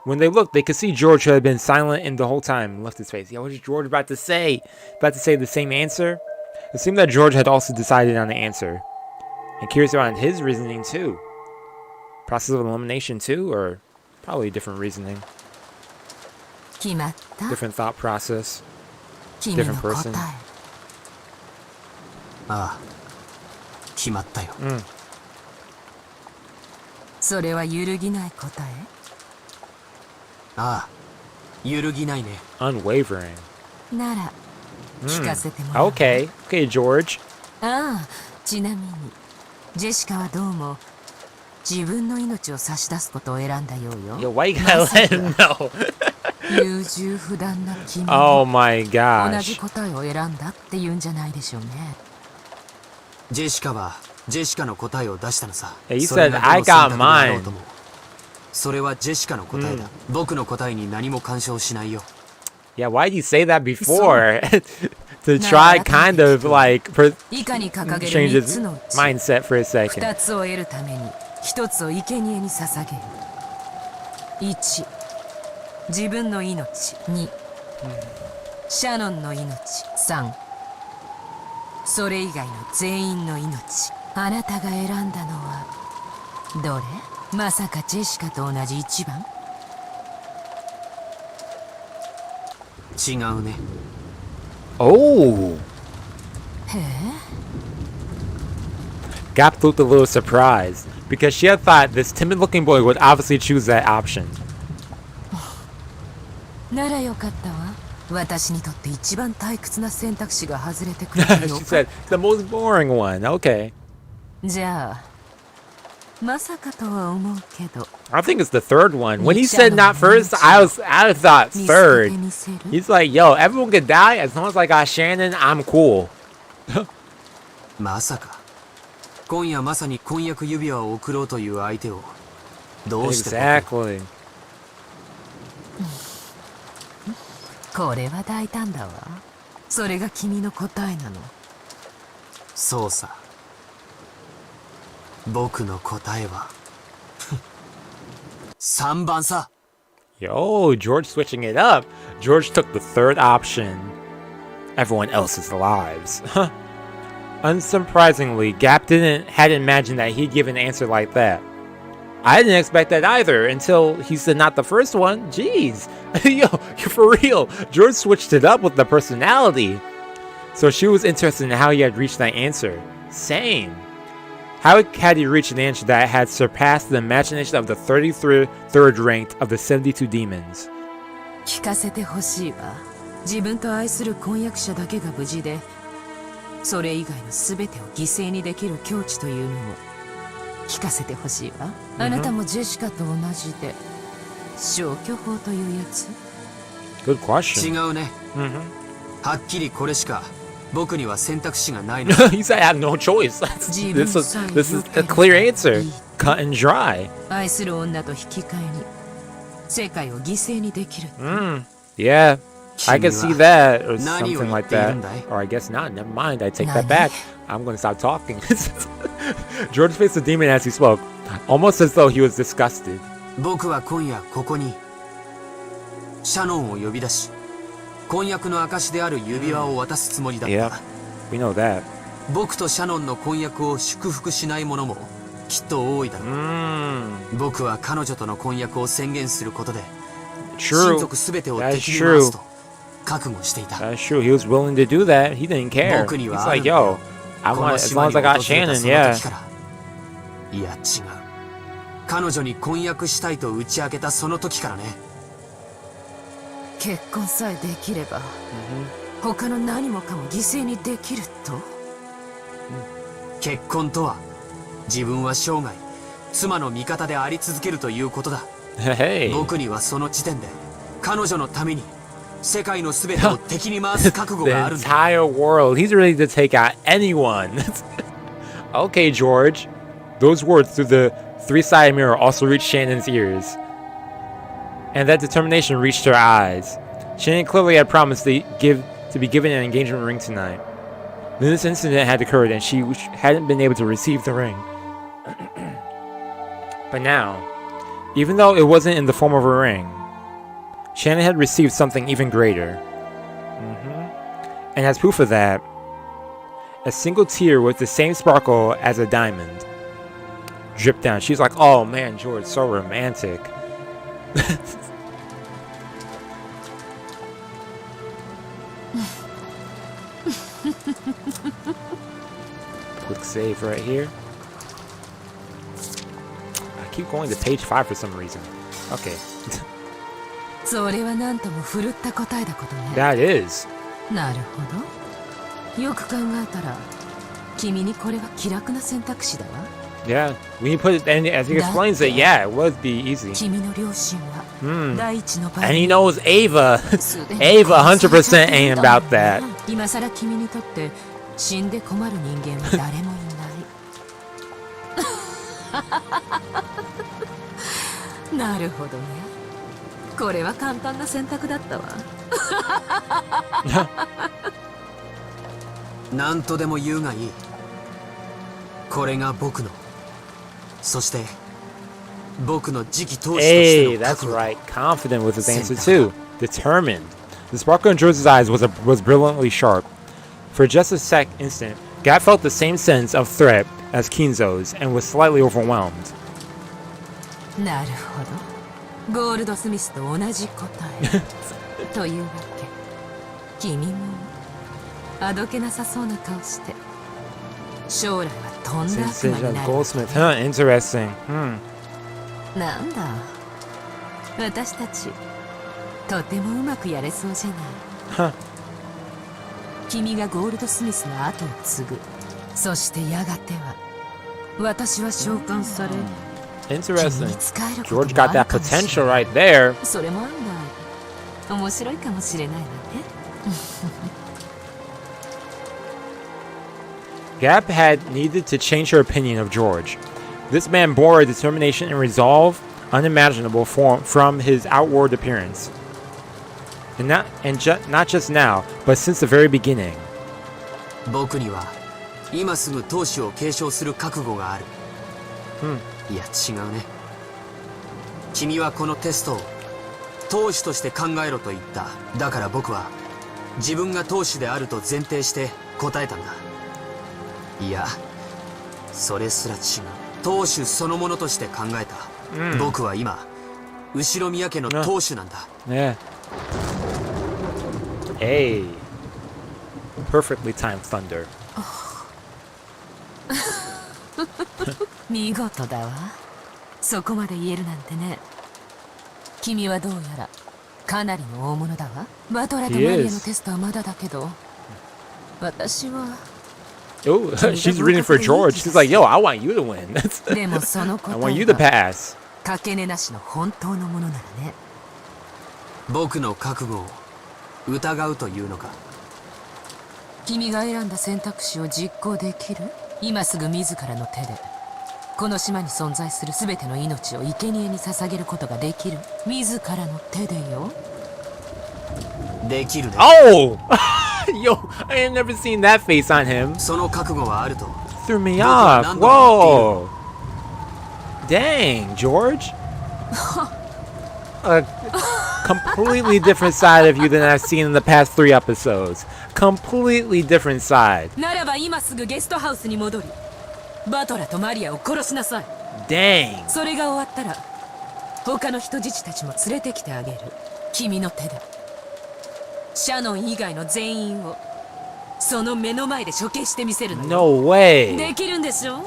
When they looked, they could see George, who had been silent in the whole time, left his face. Yeah, what is George about to say? About to say the same answer? It seemed that George had also decided on the answer. And curious about his reasoning too. Process of elimination too, or probably different reasoning. Different thought process. Different person. ああ、決まったよ。それは揺るぎない答え？ああ、揺るぎないね。Unwavering. なら、聞かせてもらう。Okay, George. ああ、ちなみに、ジェシカはどうも自分の命を差し出すことを選んだようよ。Yo, why you gotta let him know? 優柔不断な君 Oh my gosh. 同じ答えを選んだって言うんじゃないでしょうね。ジェシカはジェシカの答えを出したのさ。 He said, I got mine. それはジェシカの答えだ。僕の答えに何も干渉しないよ。Yeah, why did you say that before? To try kind of like change his mindset for a second. 2つを得るために1つを生贄に捧げる。1、自分の命。2、シャノンの命。3、それ以外の全員の命。あなたが選んだのはどれ？まさかジェシカと同じ1番？違うね。Oh. へえ。Gap looked a little surprised because she had thought this timid-looking boy would obviously choose that option. ならよかったわ。私にとって一番退屈な選択肢が外れてくれたよ。She said, the most boring one. Okay. じゃあ、まさかとは思うけど。I think it's the third one. When he said not first, I thought third. He's like, yo, everyone could die as long as I got Shannon, I'm cool. まさか。今夜まさに婚約指輪を贈ろうという相手をどうして？ Exactly. これは大胆だわ。それが君の答えなの。そうさ。僕の答えは3番さ。 Yo, George switching it up. George took the third option. Everyone else's lives. Unsurprisingly, Gap hadn't imagined that he'd give an answer like that. I didn't expect that either until he said not the first one. Jeez. Yo, for real. George switched it up with the personality. So she was interested in how he had reached that answer. Same. How had he reached an answer that had surpassed the imagination of the 33rd ranked of the 72 demons? 聞かせてほしいわ。自分と愛する婚約者だけが無事で、それ以外の全てを犠牲にできる境地というのを聞かせてほしいわ。あなたもジェシカと同じで消去法というやつ？ Good question. 違うね。はっきりこれしか僕には選択肢がないの。He said I have no choice. This is a clear answer. Cut and dry. 愛する女と引き換えに世界を犠牲にできる。Yeah, I can see that or something like that. Or I guess not. Never mind. I take that back. I'm going to stop talking. George faced the demon as he spoke, almost as though he was disgusted. 僕は今夜ここにシャノンを呼び出し、婚約の証である指輪を渡すつもりだった。Yeah, we know that. 僕とシャノンの婚約を祝福しない者もきっと多いだろう。僕は彼女との婚約を宣言することで、親族すべてを敵に回すと覚悟していた。That's true. He was willing to do that. He didn't care. 僕に He's は like, yo, I want as long as I got Shannon, yeah. いや違う。彼女に婚約したいと打ち明けたその時からね。結婚さえできれば、他の何もかも犠牲にできると。結婚とは自分は生涯妻の味方であり続けるということだ。Hey. 僕にはその時点で彼女のために世界のすべてを敵に回す覚悟 The があるんだ。 entire world. He's ready to take out anyone. Okay, George. Those words through the three-sided mirror also reached Shannon's ears. And that determination reached her eyes. Shannon clearly had promised to be given an engagement ring tonight. Then this incident had occurred and she hadn't been able to receive the ring. But now, even though it wasn't in the form of a ring, Shannon had received something even greater. And as proof of that, a single tear with the same sparkle as a diamond dripped down. She's like, oh man, George, so romantic. Quick save right here. I keep going to page 5 for some reason. Okay. それは何とも奮った答えだことね。That is. なるほど。よく考えたら、君にこれは気楽な選択肢だわ。Yeah, when you put it, and as he explains it, yeah, it would be easy. 君の両親は第一の And he knows Ava. Ava 100% ain't about that. 今さら君にとって死んで困る人間は誰もいない。なるほどね。これは簡単な選択だったわ。何とでも言うがいい。これが僕の、そして僕の次期当主としての Hey, that's right. Confident with his answer too. Determined. The sparkle in George's eyes was brilliantly sharp. For just a instant, Gat felt the same sense of threat as Kinzo's and was slightly overwhelmed. なるほど。ゴールドスミスと同じ答え。というわけ。君もあどけなさそうな顔して。将来はとんだ悪魔になる。 Goldsmith, huh? Interesting. なんだ。私たちとてもうまくやれそうじゃない。Huh. 君がゴールドスミスの後を継ぐ。そしてやがては私は召喚され。Interesting. George got that potential right there. それも案外面白いかもしれないわね。Gap had needed to change her opinion of George. This man bore a determination and resolve unimaginable from his outward appearance. And not just now, but since the very beginning. 僕には今すぐ当主を継承する覚悟がある。いや違うね。君はこのテストを当主として考えろと言った。だから僕は自分が当主であると前提して答えたんだ。いやそれすら違う。当主そのものとして考えた。僕は今後ろ宮家の当主なんだ。Yeah. Hey. Perfectly timed thunder. 見事だわ。そこまで言えるなんてね。君はどうやらかなりの大物だわ。バトラとマリアのテストはまだだけど、私は。Oh, she's rooting for George. She's like, yo, I want you to win. I want you to pass. かけねなしの本当のものならね。僕の覚悟を疑うというのか。君が選んだ選択肢を実行できる？今すぐ自らの手でこの島に存在する全ての命を生贄に捧げることができる？自らの手でよ。できるね。Oh! Yo, I ain't never seen that face on him. その覚悟はあると。 Threw me off. Whoa! Dang, George. A completely different side of you than I've seen in the past 3 episodes. Completely different side. ならば今すぐゲストハウスに戻りバトラとマリアを殺しなさい。 Dang. それが終わったら他の人質たちも連れてきてあげる。君の手でシャノン以外の全員をその目の前で処刑してみせるのよ。 No way. できるんでしょ？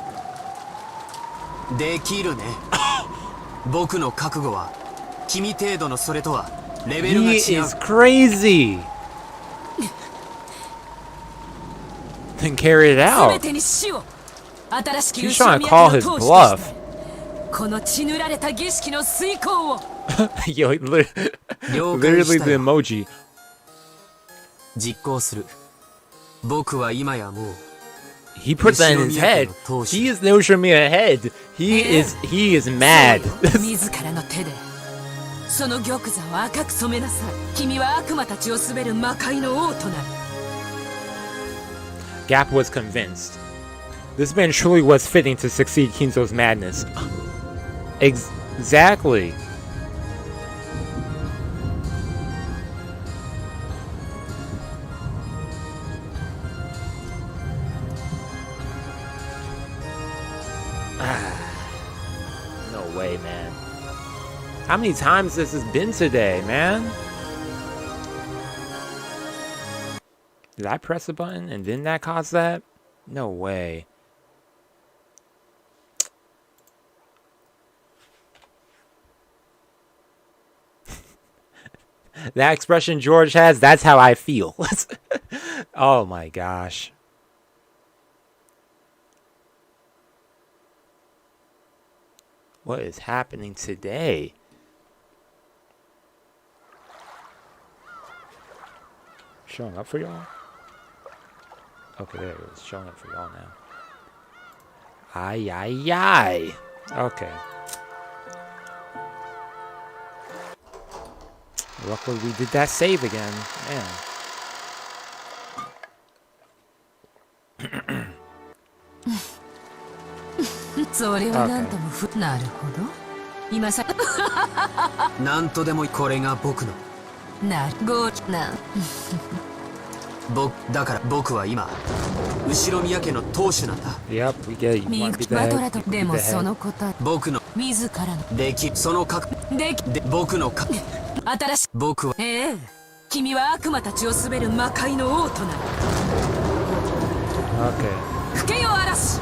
できるね。僕の覚悟は君程度のそれとはレベルが違う。 He is crazy. Then carry it 全 out. てに死を。新しき He's 後ろ trying to 宮 call 家 his の当主と bluff. してこの血塗られた儀式の遂行を。 Yo, literally the emoji. 実行する。僕は今やもう He put that in his head. He is the Ushiromiya head. He is mad. 自らの手でその玉座を赤く染めなさい。君は悪魔たちを滑る魔界の王となる。 Gap was convinced. This man truly was fitting to succeed Kinzo's madness. Exactly. No way, man. How many times this has been today, man? Did I press a button and didn't that cause that? No way. That expression George has, that's how I feel. Oh my gosh. What is happening today? Showing up for y'all? Okay, there it is. Showing up for y'all now. Ay, ay, ay. Okay. Luckily we did that save again. Man. Okay. なるほど。今さなんとでもこれが僕のなるごなだから僕は今後ろ宮家の当主なんだ。 Yep, we get it. You want to be the バトラ head? と You で be も the そ head. の答え僕の自らのできその覚できで僕の覚新しい僕は君は悪魔たちを滑る魔界の王となる。 Okay. 吹けよ嵐、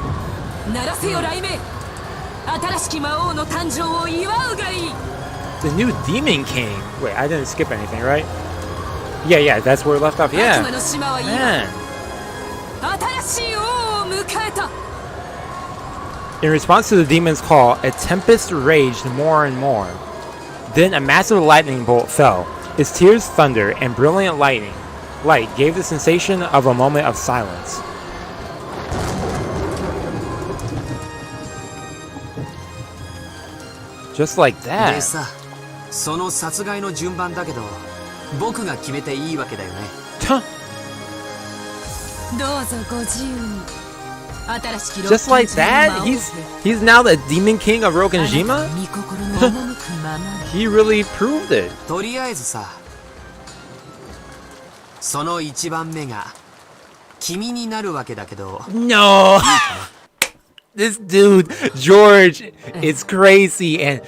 鳴らせよ雷鳴。新しき魔王の誕生を祝うがいい。 The new Demon King. Wait, I didn't skip anything, right? Yeah, that's where we left off. 悪 Yeah. 魔の島は今 Man. 新しい王を迎えた。 In response to the demon's call, a tempest raged more and more. Then a massive lightning bolt fell. Its tears thunder and brilliant light gave the sensation of a moment of silence. Just like で that. さ、その殺害の順番だけど僕が決めていいわけだよね。どうぞご自由に。新しき Just like that? He's now the Demon King of Rokkenjima? 御心の赴くままに。 He really proved it. とりあえずさ、その一番目が君になるわけだけど。 No! This dude, George, is crazy and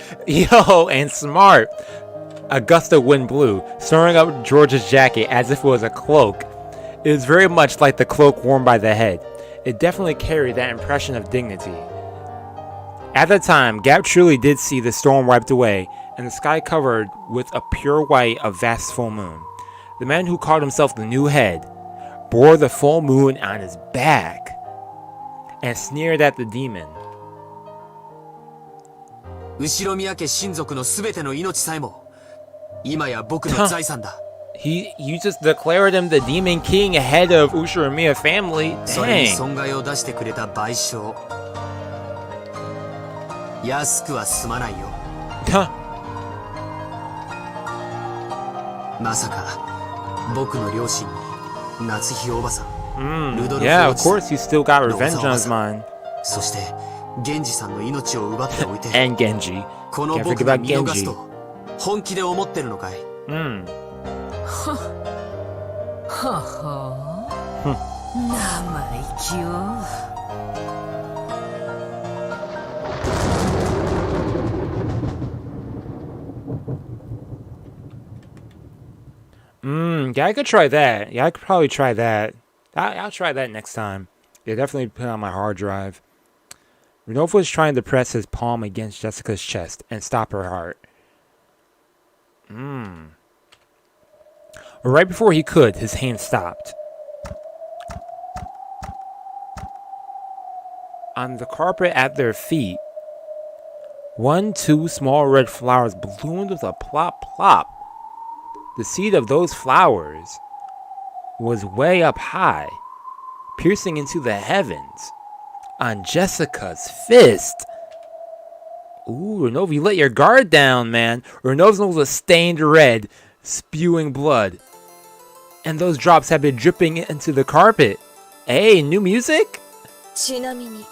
smart. A gust of wind blew, stirring up George's jacket as if it was a cloak. It was very much like the cloak worn by the head. It definitely carried that impression of dignity. At the time, Gap truly did see the storm wiped away, and the sky covered with a pure white of vast full moon. The man who called himself the new head bore the full moon on his back and sneered at the demon. 後ろ宮家親族のすべての命さえも今や僕の財産だ。You just declared him the demon king head of Ushiromiya family. それに Dang. 損害を出してくれた賠償。安くは済まないよ。まさか僕の両親に夏日おばさん、ルドルフ Yeah, お of じさん course, he's still got revenge on his mind. そして源氏さんの命を奪っておいて And Genji. この Can't 僕 forget が about 見逃す Genji. と本気で思ってるのかい？はは生意気よ。Yeah, I could try that. Yeah, I could probably try that. I'll try that next time. Yeah, definitely put it on my hard drive. Rodolfo is trying to press his palm against Jessica's chest and stop her heart. Right before he could, his hand stopped. On the carpet at their feet, 2 small red flowers bloomed with a plop plop. The seed of those flowers was way up high, piercing into the heavens, on Jessica's fist. Ooh, Renova, you let your guard down, man. Renova's nose was stained red, spewing blood. And those drops have been dripping into the carpet. Hey, new music? ちなみに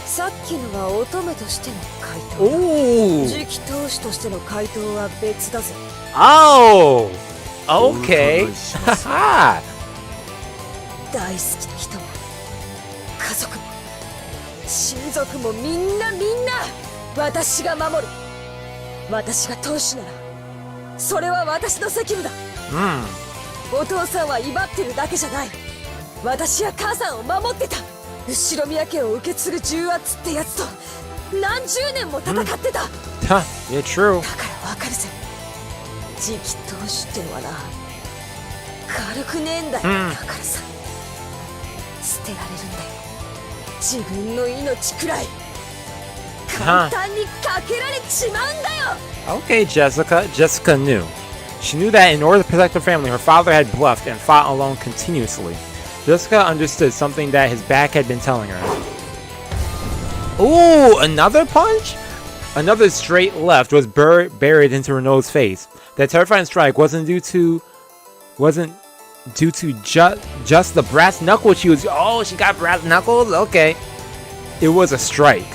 さっきのは乙女としての回答。 Ooh. 次期当主としての回答は別だぜ。 Oh, okay. Haha. 大好きな人も家族も親族もみんな私が守る。私が当主ならそれは私の責務だ。お父さんは威張ってるだけじゃない。私や母さんを守ってた。後ろ宮家を受け継ぐ重圧ってやつと何十年も戦ってた。 Yeah, true. だからわかるぜ。次期当主ってのはな、軽くねえんだよ。だからさ、捨てられるんだよ。自分の命くらい簡単にかけられちまうんだよ。 Okay, Jessica. Jessica knew. She knew that in order to protect her family, her father had bluffed and fought alone continuously. Jessica understood something that his back had been telling her. Ooh, another punch? Another straight left was buried into Renault's face. That terrifying strike wasn't due to just the brass knuckles she was. Oh, she got brass knuckles? Okay. It was a strike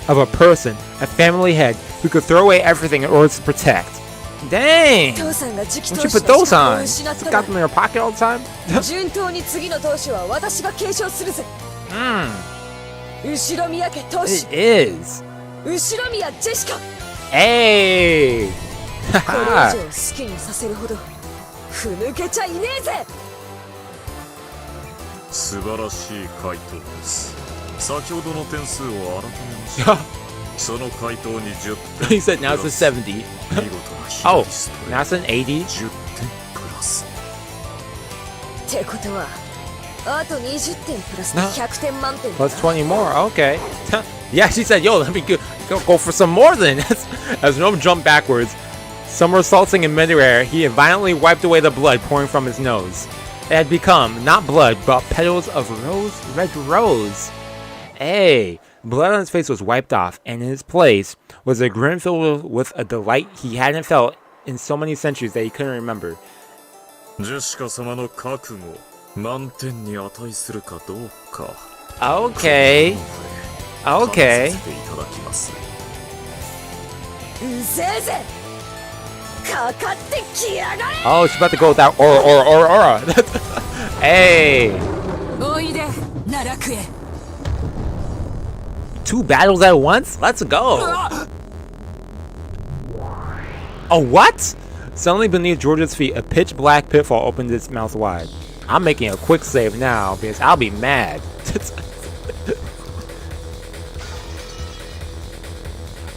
of a person, a family head, who could throw away everything in order to protect. Dang! Why don't you put those on? Just got them in your pocket all the time? 順当に次の当主は私が継承するぜ。後ろ宮家当主。 It is. 後ろ宮ジェシカ。 Hey! これ以上好きにさせるほどふぬけちゃいねえぜ。素晴らしい回答です。先ほどの点数を改めました。その回答に10点。 He said now it's a 70. Oh, now it's an 80. 10点プラス。ってことはあと20点プラスで100点満点だな。 Plus 20 more. Okay. Yeah, she said, "Yo, let me go for some more." Then, as Gnome jumped backwards, somersaulting in midair, he violently wiped away the blood pouring from his nose. It had become not blood, but petals of red rose. Hey, blood on his face was wiped off, and in its place was a grin filled with a delight he hadn't felt in so many centuries that he couldn't remember. ジェシカ様の覚悟、満点に値するかどうか。 Okay. Okay. 試させていただきます。うぜえぜ。かかってきやがれ。 Oh, she's about to go with that aura. Hey. おいで、奈落へ。 2 battles at once? Let's go. Oh, what? Suddenly beneath George's feet, a pitch black pitfall opened its mouth wide. I'm making a quick save now because I'll be mad.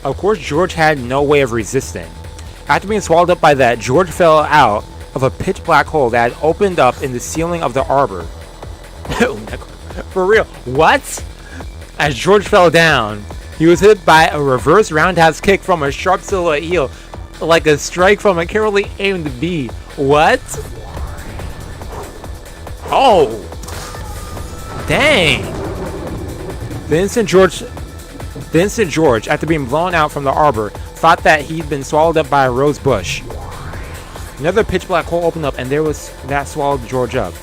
Of course, George had no way of resisting. After being swallowed up by that, George fell out of a pitch black hole that had opened up in the ceiling of the arbor. For real, what? As George fell down, he was hit by a reverse roundhouse kick from a sharp silhouette heel. like a strike from a carefully aimed bee. What? Oh! Dang! The instant George, after being blown out from the arbor, thought that he'd been swallowed up by a rose bush. Another pitch black hole opened up, and there was that swallowed George up.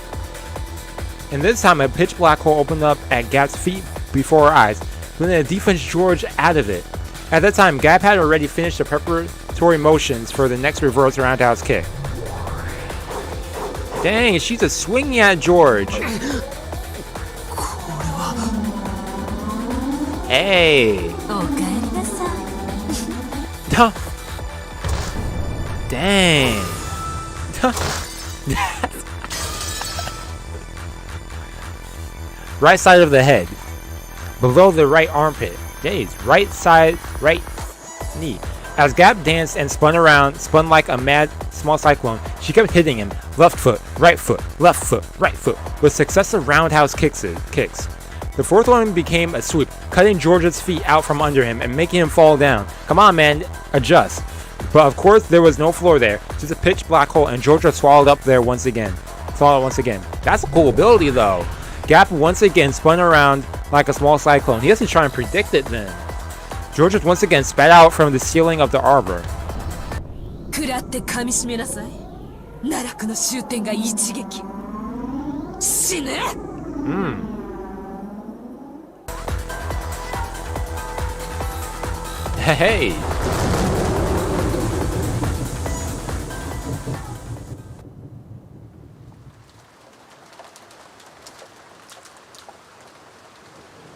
And this time, a pitch black hole opened up at Gap's feet before our eyes, but then a defense George out of it. At that time, Gap had already finished the preparatory motions for the next reverse roundhouse kick. Dang, she's a swinging at George. Hey. Dang. Right side of the head. Below the right armpit. Days. Right side, right knee. As Gap danced and spun like a mad small cyclone, she kept hitting him. Left foot, right foot, right foot, with successive roundhouse kicks. The fourth one became a sweep, cutting George's feet out from under him and making him fall down. Come on, man, adjust. But of course, there was no floor there, just a pitch black hole, and George was swallowed once again. That's a cool ability, though. Gap once again spun around like a small cyclone. He doesn't try and predict it then. George was once again spat out from the ceiling of the arbor. Hey.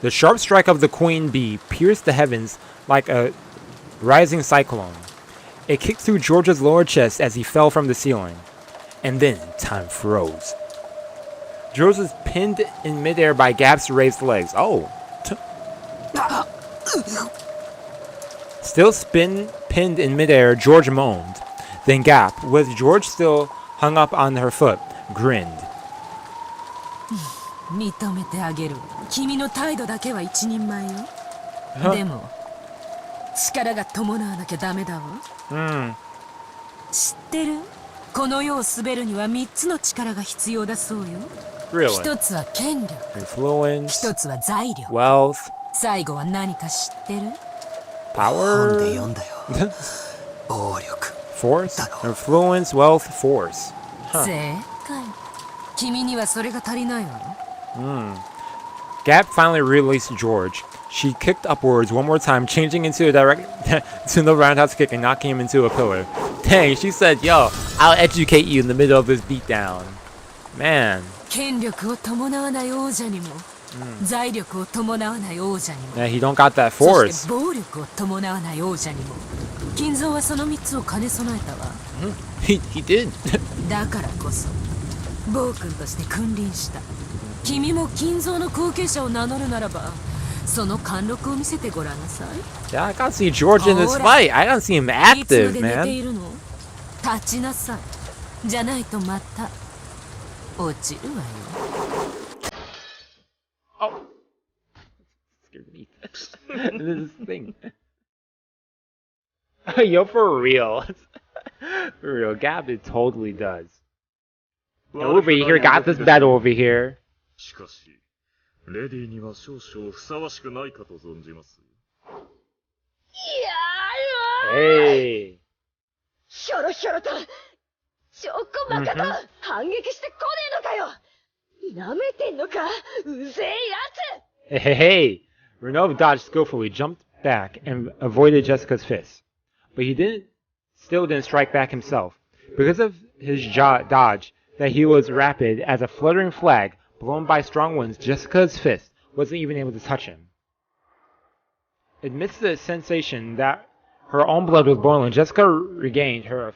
The sharp strike of the queen bee pierced the heavens like a rising cyclone. It kicked through George's lower chest as he fell from the ceiling. And then time froze. George was pinned in midair by Gap's raised legs. Oh. Still pinned in midair, George moaned. Then Gap, with George still hung up on her foot, grinned. 認めてあげる。君の態度だけは一人前よ。でも力が伴わなきゃダメだわ。知ってる？この世を滑るには3つの力が必要だそうよ。1つは権力、1つは財力、wealth、最後は何か知ってる？ Power、本で読んだよ。暴力。Force、influence、wealth、force。正解。君にはそれが足りないわ。Gap finally released George. She kicked upwards one more time, changing into a to the roundhouse kick and knocking him into a pillar. Dang, she said, "Yo, I'll educate you in the middle of this beatdown." Man. 権力を伴わない王者にも、財力を伴わない王者にも、Yeah, he don't got that force. そして暴力を伴わない王者にも、金蔵はその3つを兼ね備えたわ。He did. だからこそ、暴君として君臨した。君も金蔵の後継者を名乗るならば、その貫禄を見せてごらんなさい。Yeah, I can't see George in this fight. I don't see him active, man. 立ちなさい。じゃないとまた落ちるわよ。Oh. Scared me. This thing. Yo, for real. For real, Gap, it totally does. Over here, got this battle over here. しかし、レディには少々ふさわしくないかと存じます。Hey. ひょろひょろと、ちょっこまかと、反撃してこねえのかよ。舐めてんのか、うぜえやつ。Hey. Renov dodged skillfully, jumped back, and avoided Jessica's fist. But he still didn't strike back himself. Because of his dodge, that he was rapid as a fluttering flag blown by strong winds, Jessica's fist wasn't even able to touch him. Amidst the sensation that her own blood was boiling, Jessica regained her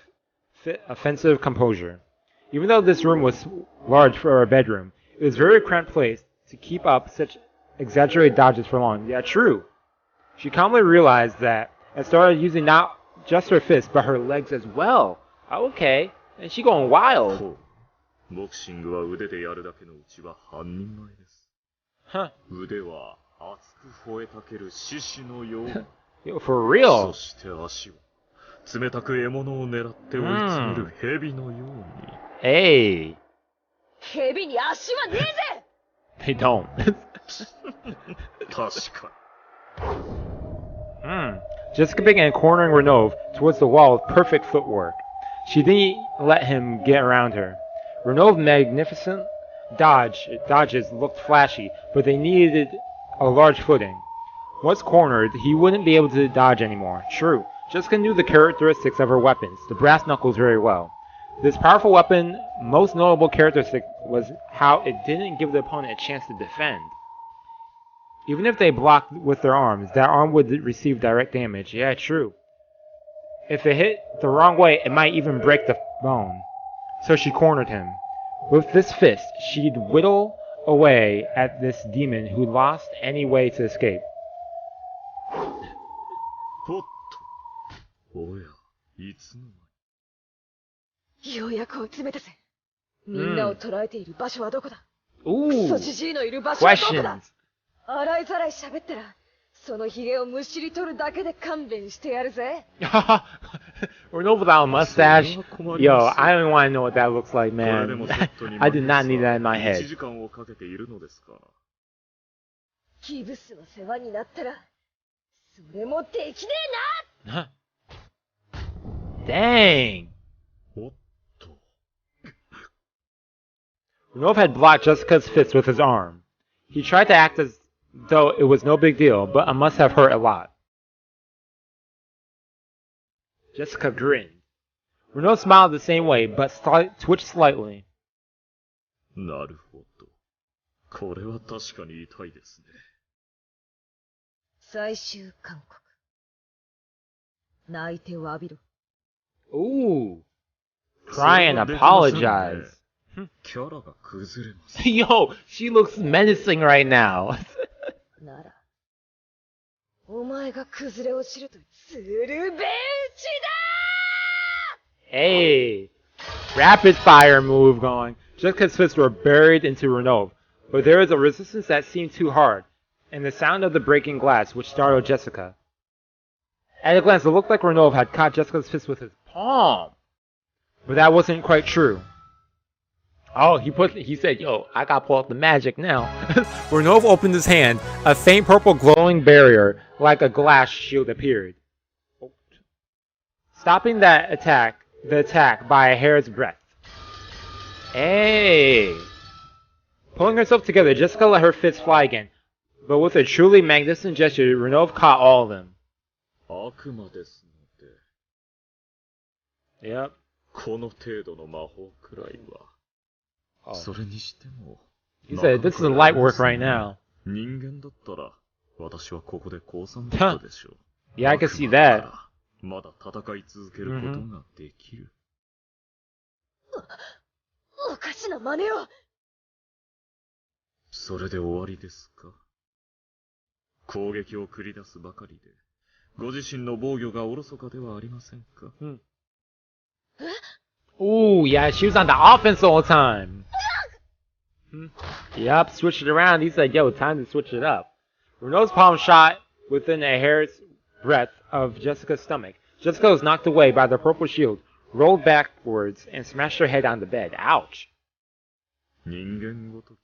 offensive composure. Even though this room was large for a bedroom, it was a very cramped place to keep up such exaggerated dodges for long. Yeah, true. She calmly realized that and started using not just her fists, but her legs as well. Okay, and she going wild. ボクシングは腕でやるだけのうちは半人前です。腕は熱く吠えたける獅子のよう。Yo, for real. そして足は冷たく獲物を狙って追い詰める蛇のように。Hey! 蛇に足はねえぜ They don't. 確か Jessica began cornering Renov towards the wall with perfect footwork. She didn't let him get around her. Renov's magnificent dodges looked flashy, but they needed a large footing. Once cornered, he wouldn't be able to dodge anymore. True, Jessica knew the characteristics of her weapons, the brass knuckles, very well. This powerful weapon, most notable characteristic was how it didn't give the opponent a chance to defend. Even if they blocked with their arms, that arm would receive direct damage. Yeah, true. If it hit the wrong way, it might even break the bone. So she cornered him. With this fist, she'd whittle away at this demon who lost any way to escape. ほっと。おや、いつの間に。ようやく追い詰めたぜ。みんなを捕らえている場所はどこだ？ Ooh, クソジジイのいる場所はどこだ？ questions. 洗いざらい喋ったら、そのヒゲをむしり取るだけで勘弁してやるぜ。Renov without a mustache? Yo, I don't even want to know what that looks like, man. I do not need that in my head. 時間をかけているのですか。ギブスの世話になったら、それもできねえな Dang! おっと。Renov had blocked Jessica's fist with his arm. He tried to act as though it was no big deal, but it must have hurt a lot. Jessica grinned. Renov smiled the same way, but twitched slightly. なるほど。これは確かに痛いですね。最終勧告。泣いて詫びろ。 Ooh. Cry and apologize. キャラが崩れます。Yo, she looks menacing right now. なら、お前が崩れ落ちると鶴瓶打ちだ Hey, rapid fire move going. Jessica's fists were buried into Renov, but there was a resistance that seemed too hard, and the sound of the breaking glass which startled Jessica. At a glance, it looked like Renov had caught Jessica's fist with his palm, but that wasn't quite true. Oh, he said, yo, I gotta pull out the magic now. Renov opened his hand. A faint purple glowing barrier, like a glass shield, appeared. Stopping the attack by a hair's breadth. Hey! Pulling herself together, Jessica let her fists fly again. But with a truly magnificent gesture, Renov caught all of them. 悪魔ですので。 Yep. この程度の魔法くらいは。それにしても。He said, this is light work right now. 人間だったら、私はここで降参だったでしょう。Yeah, I can see that. まだ戦い続けることができる。おかしな真似を。それで終わりですか。攻撃を繰り出すばかりで、ご自身の防御がおろそかではありませんか。Ooh, yeah, she was on the offense all the time. Yup, switched it around. He said, yo, time to switch it up. Renault's palm shot within a hair's breadth of Jessica's stomach. Jessica was knocked away by the purple shield, rolled backwards, and smashed her head on the bed. Ouch. 人間ごとき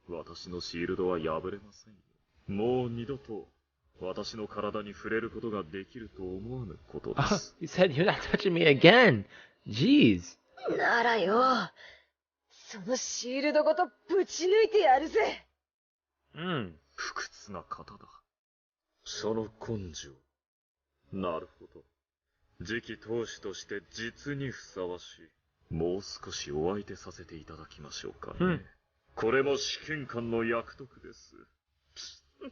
に、私のシールドは破れませんよ。もう二度と、私の体に触れることができると思わぬことです。He said, you're not touching me again. Jeez. ならよ、そのシールドごとぶち抜いてやるぜ。不屈な方だ。その根性。なるほど。次期当主として実にふさわしい。もう少しお相手させていただきましょうかね。これも試験官の役得です。砕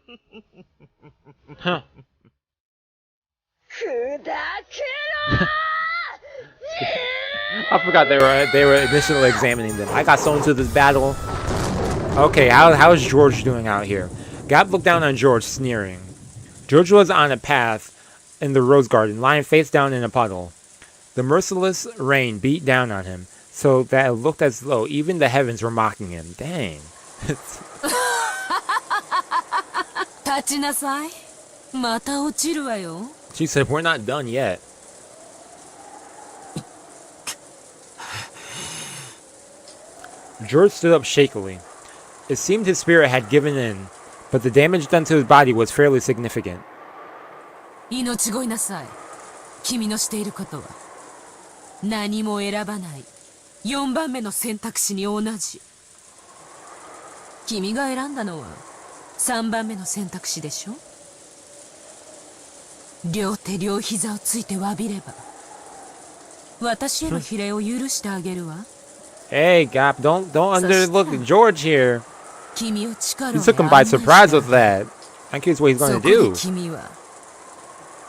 けろI forgot they were initially examining them. I got so into this battle. Okay, how is George doing out here? Gab looked down on George, sneering. George was on a path in the rose garden, lying face down in a puddle. The merciless rain beat down on him, so that it looked as though even the heavens were mocking him. Dang. She said, we're not done yet. George stood up shakily. It seemed his spirit had given in, but the damage done to his body was fairly significant. 命乞いなさい。君のしていることは何も選ばない4番目の選択肢に同じ。君が選んだのは3番目の選択肢でしょ。両手両膝をついて詫びれば私への比例を許してあげるわ。Hey, Gap, don't underlook George here. 君を力 You を took him by surprise with that. I'm curious what he's going to そこで do. 君は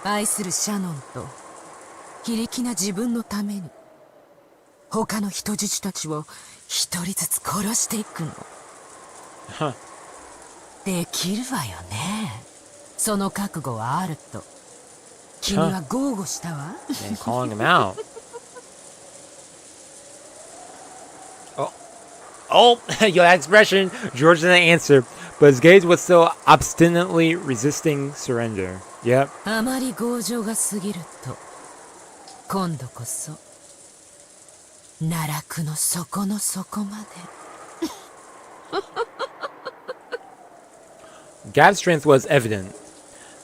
愛するシャノンと非力な自分のために他の人質たちを一人ずつ殺していくの。Huh. できるわよね。その覚悟はあると君は豪語したわ。And calling him out. Oh, yo, that expression. George didn't answer, but his gaze was still obstinately resisting surrender. Yep. あまり強情が過ぎると今度こそ奈落の底の底まで。Gab's strength was evident.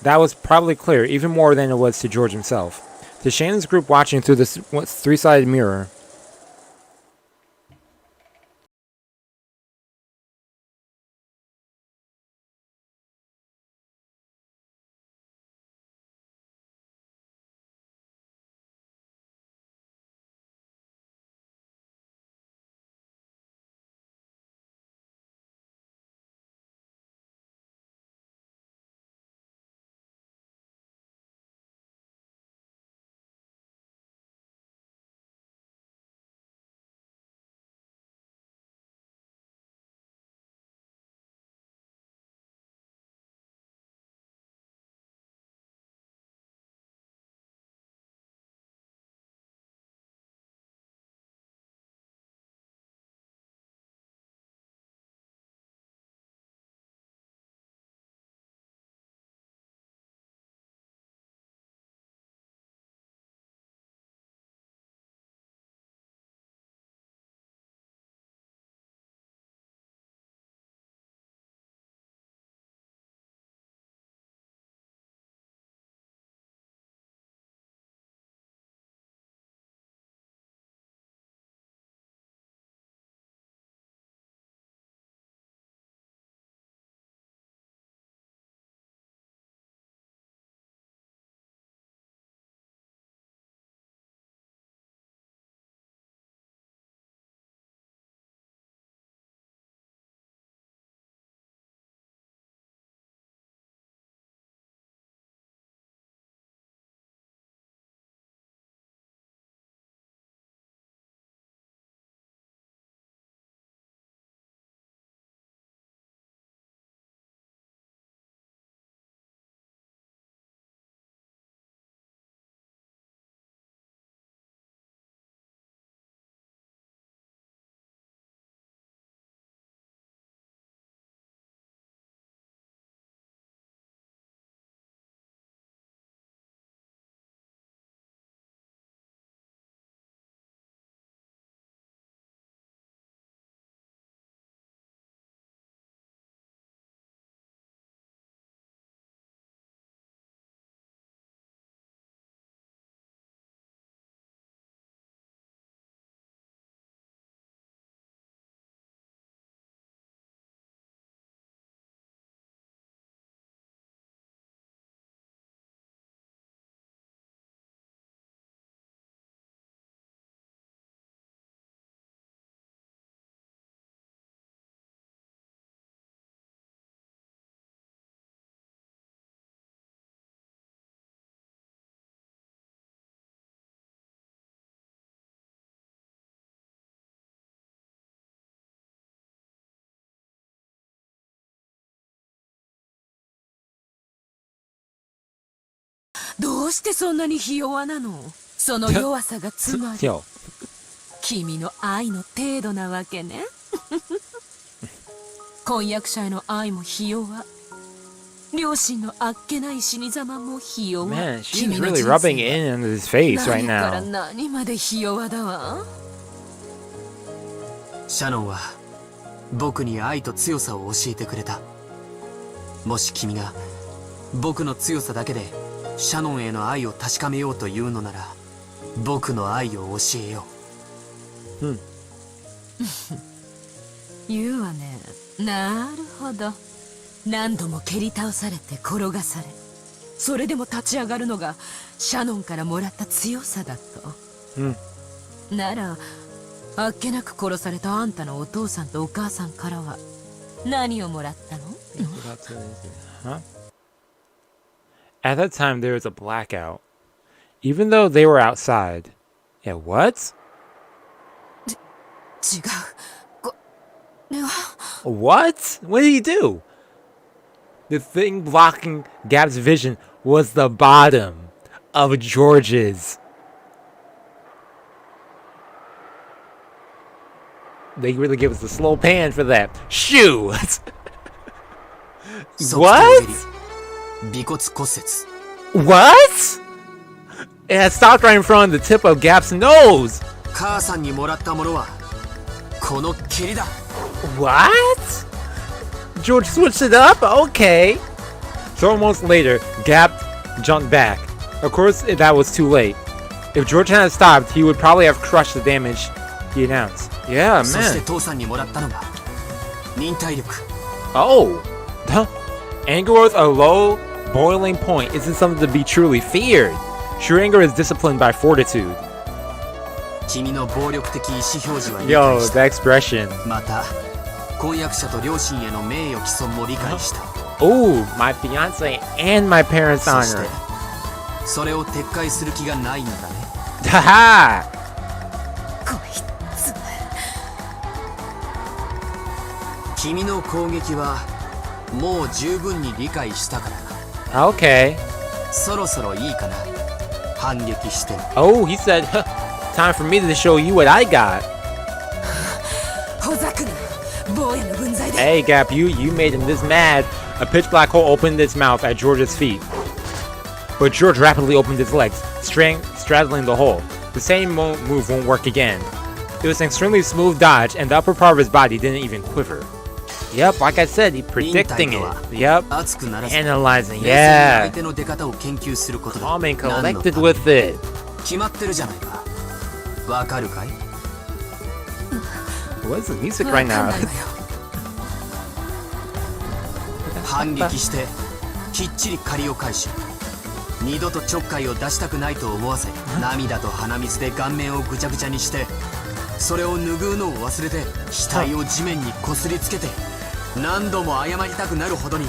That was probably clear, even more than it was to George himself. To Shannon's group watching through this three-sided mirror,どうしてそんなにひ弱なの？その弱さがつまり yo, 君の愛の程度なわけね。婚約者への愛もひ弱。両親のあっけない死に様もひ弱。 man, she's 君の really 人生 rubbing it in his face right 何から now. 何までひ弱だわ。シャノンは僕に愛と強さを教えてくれた。もし君が僕の強さだけでシャノンへの愛を確かめようというのなら、僕の愛を教えよう。言うわね。なるほど。何度も蹴り倒されて転がされ、それでも立ち上がるのがシャノンからもらった強さだと。ならあっけなく殺されたあんたのお父さんとお母さんからは何をもらったの？ At that time, there was a blackout. Even though they were outside. Yeah, what? 違う。これは What? What did he do? The thing blocking Gap's vision was the bottom of George's. They really give us a slow pan for that. Shoo! What? 尾骨骨折。 What? It had stopped right in front of the tip of Gap's nose. 母さんにもらったものはこの蹴りだ。 What? George switched it up? Okay. So moments later, Gap jumped back. Of course, that was too late. If George hadn't stopped, he would probably have crushed the damage he announced. Yeah, そして man. 父さんにもらったのが忍耐力。 Oh. Anger with a low boiling point isn't something to be truly feared. True anger is disciplined by fortitude. 君の暴力的意思表示は理 Yo, 解した。 that expression. また婚約者と両親への名誉毀損も理解した。 Ooh, my fiance and my parents' そして honor. それを撤回する気がないんだね。 Haha! こいつ。君の攻撃はもう十分に理解したからな。 Okay. そろそろいいかな。反撃しても。 Oh, he said, time for me to show you what I got. ほざくな。坊やの分際で。 Hey, Gap, you made him this mad. A pitch black hole opened its mouth at George's feet. But George rapidly opened his legs, straddling the hole. The same move won't work again. It was an extremely smooth dodge, and the upper part of his body didn't even quiver. Yep, like I said, he predicting it. Yep. 熱くならず Analyzing, 冷静に yeah. 相手の出方を研究することだ。 Calm and 何の collected ため with it. 決まってるじゃないか。わかるかい？ What is the music わか right んない now? わよ。反撃してきっちり借りを返し、二度とちょっかいを出したくないと思わせ、涙と鼻水で顔面をぐちゃぐちゃにして、それを拭うのを忘れて額を地面にこすりつけて、何度も謝りたくなるほどに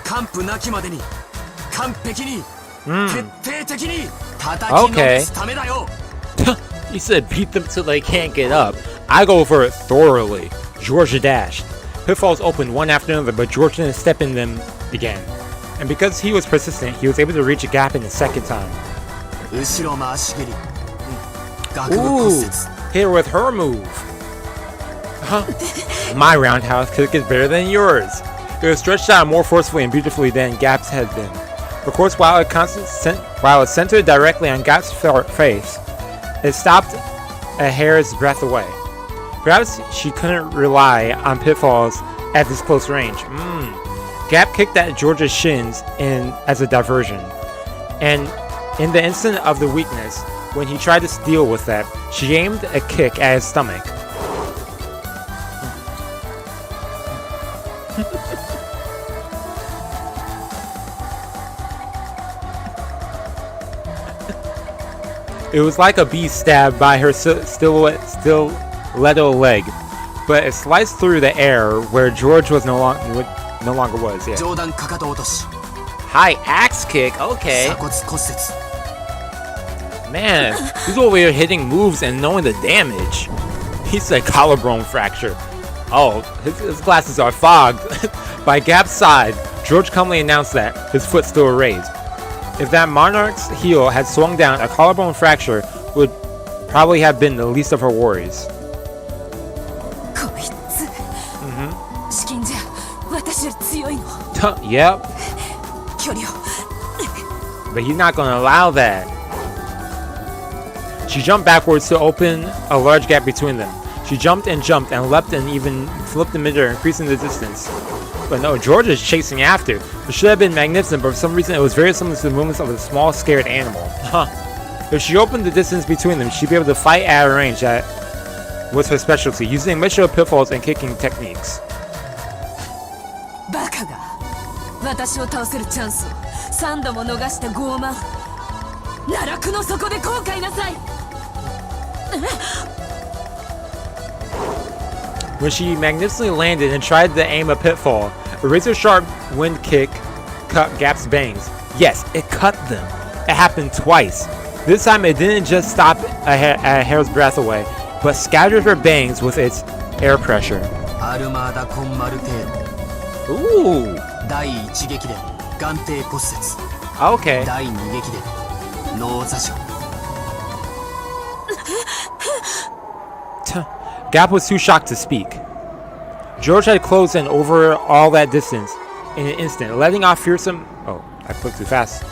完膚なきまでに完璧に、徹底的に叩きのめすためだよ。 He said beat them till they can't get up. I go for it thoroughly. George dashed. Pitfalls opened one after another, but George didn't step in them again. And because he was persistent, he was able to reach a gap in the second time. 後ろ回し蹴り、額部骨 Ooh, 折。 hit her with her move. Huh? My roundhouse kick is better than yours. It was stretched out more forcefully and beautifully than Gap's had been. Of course, while it centered directly on Gap's face, it stopped a hair's breadth away. Perhaps she couldn't rely on pitfalls at this close range. Gap kicked at George's shins as a diversion. And in the instant of the weakness, when he tried to deal with that, she aimed a kick at his stomach. It was like a bee stabbed by her stiletto leg, but it sliced through the air where George was no longer was. Yeah. 上段かかと落とし、 High axe kick. Okay. 鎖骨骨折。 Man, he's over here hitting moves and knowing the damage. He said collarbone fracture. Oh, his glasses are fogged. By Gap's side, George calmly announced that, his foot still raised. If that monarch's heel had swung down, a collarbone fracture would probably have been the least of her worries. こいつ。資金じゃ私より強いの。 Yep, 距離を。 but he's not gonna allow that. She jumped backwards to open a large gap between them. She jumped and leapt and even flipped in midair, increasing the distance. But no, George is chasing after. It should have been magnificent, but for some reason it was very similar to the movements of a small, scared animal. Huh. If she opened the distance between them, she'd be able to fight at a range that was her specialty, using a mixture of pitfalls and kicking techniques. バカが私を倒せるチャンスを3度も逃した傲慢。奈落の底で後悔なさい。When she magnificently landed and tried to aim a pitfall, a razor-sharp wind kick cut Gap's bangs. Yes, it cut them. It happened twice. This time it didn't just stop a hair's breadth away, but scattered her bangs with its air pressure. Ooh. 第一撃で眼底骨折。 Okay. 第二撃で脳挫傷。Gap was too shocked to speak. George had closed in over all that distance in an instant, letting off fearsome... Oh, I clicked too fast.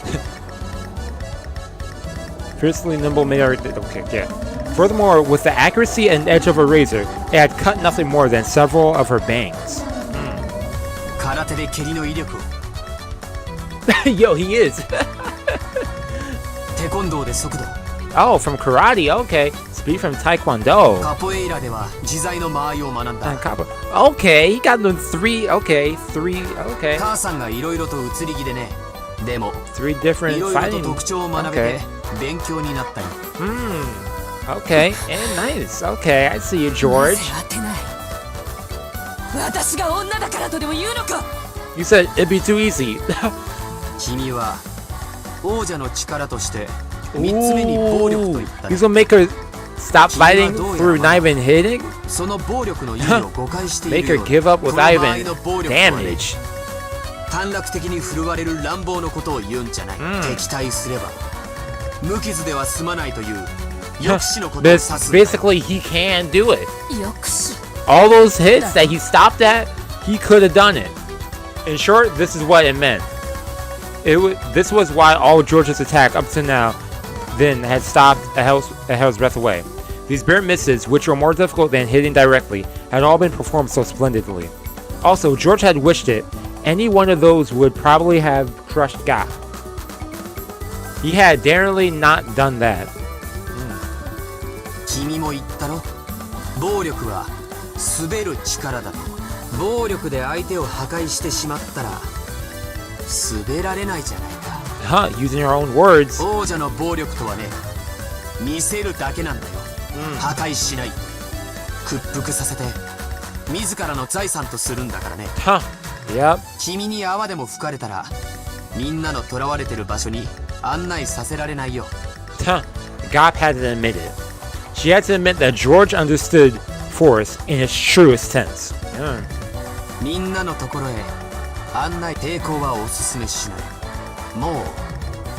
Fiercely nimble mid-air... Okay, yeah. Furthermore, with the accuracy and edge of a razor, it had cut nothing more than several of her bangs. Yo, he is. Oh, from karate, okay. Speed from taekwondo. Okay, he got them three, okay. Three different fighting. Okay. Okay, and nice. Okay, I see you, George. You said it'd be too easy. Ooh, he's gonna make her stop fighting through not even hitting? Make her give up without even damage. Basically, he can do it. All those hits that he stopped at, he could have done it. In short, this is what it meant. This was why all George's attack up to now then had stopped a hair's breadth away. These bare misses, which were more difficult than hitting directly, had all been performed so splendidly. Also, George had wished it. Any one of those would probably have crushed Gap. He had daringly not done that. 君も言ったろ。暴力は滑る力だと。暴力で相手を破壊してしまったら滑られないじゃないか。Huh, using your own words. 王者の暴力とはね、見せるだけなんだよ。破壊しない。屈服させて自らの財産とするんだからね。Huh. Yep. 君に泡でも吹かれたらみんなの囚われてる場所に案内させられないよ。Huh. Gap had to admit it. She had to admit that George understood force in its truest sense. みんなのところへ案内抵抗はおすすめしない。もう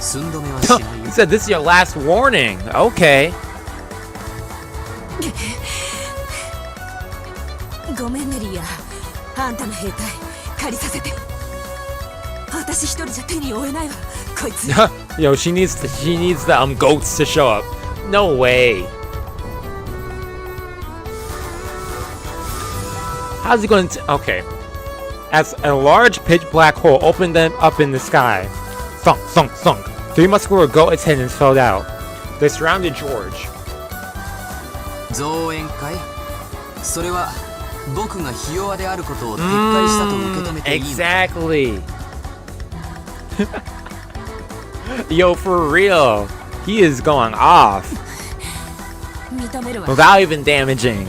寸止めはしないよ。He said this is your last warning. Okay. ごめんねリア。あんたの兵隊借りさせて。私一人じゃ手に負えないわ。こいつ。Yo, she needs the goats to show up. No way. How's he going to... Okay. As a large pitch black hole opened them up in the sky. Thunk, thunk, thunk. 3 muscular goat attendants fell out. They surrounded George. 増援会？それは僕がひ弱であることを撤回したと受け止めていいの？ Exactly. Yo, for real. He is going off. Without even damaging.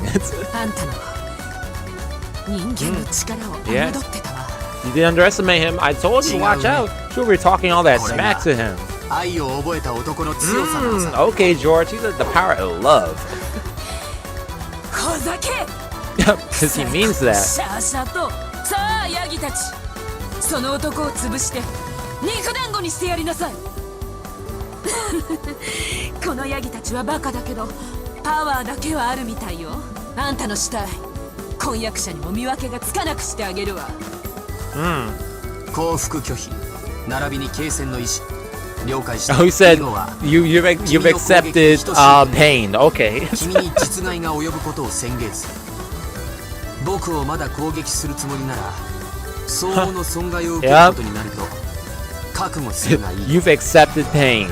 Yeah. You didn't underestimate him. I told you, watch out. She'll be talking all that smack to him. Okay, George. He's the power of love. Because he means that. さあヤギたち、その男を潰して肉団子にしてやりなさい。このヤギたちはバカだけどパワーだけはあるみたいよ。あんたの死体婚約者にも見分けがつかなくしてあげるわ。降伏拒否並びに継戦の意思 Oh, he said you've accepted pain. Okay. 君に実害が及ぶことを宣言する。僕をまだ攻撃するつもりなら、相応の損害を受けることになると覚悟するがいい。You've accepted pain.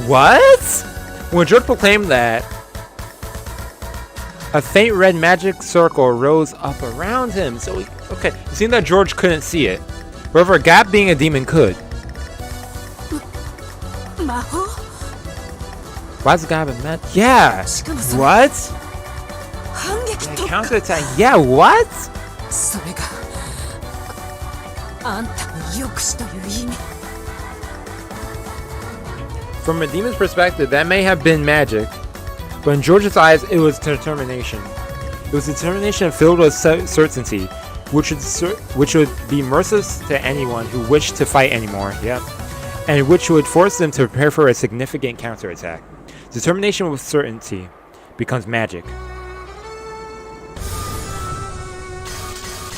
What? When George proclaimed that, a faint red magic circle rose up around him. So, okay, it seemed that George couldn't see it. However, Gap being a demon could. Why's Gap a mad? Yeah. What? Yeah, counterattack. Yeah, what? それがあんたの抑止という意味。 From a demon's perspective, that may have been magic, but in George's eyes, it was determination. It was determination filled with certainty, which would be merciless to anyone who wished to fight anymore. Yep. And which would force them to prepare for a significant counterattack. Determination with certainty becomes magic.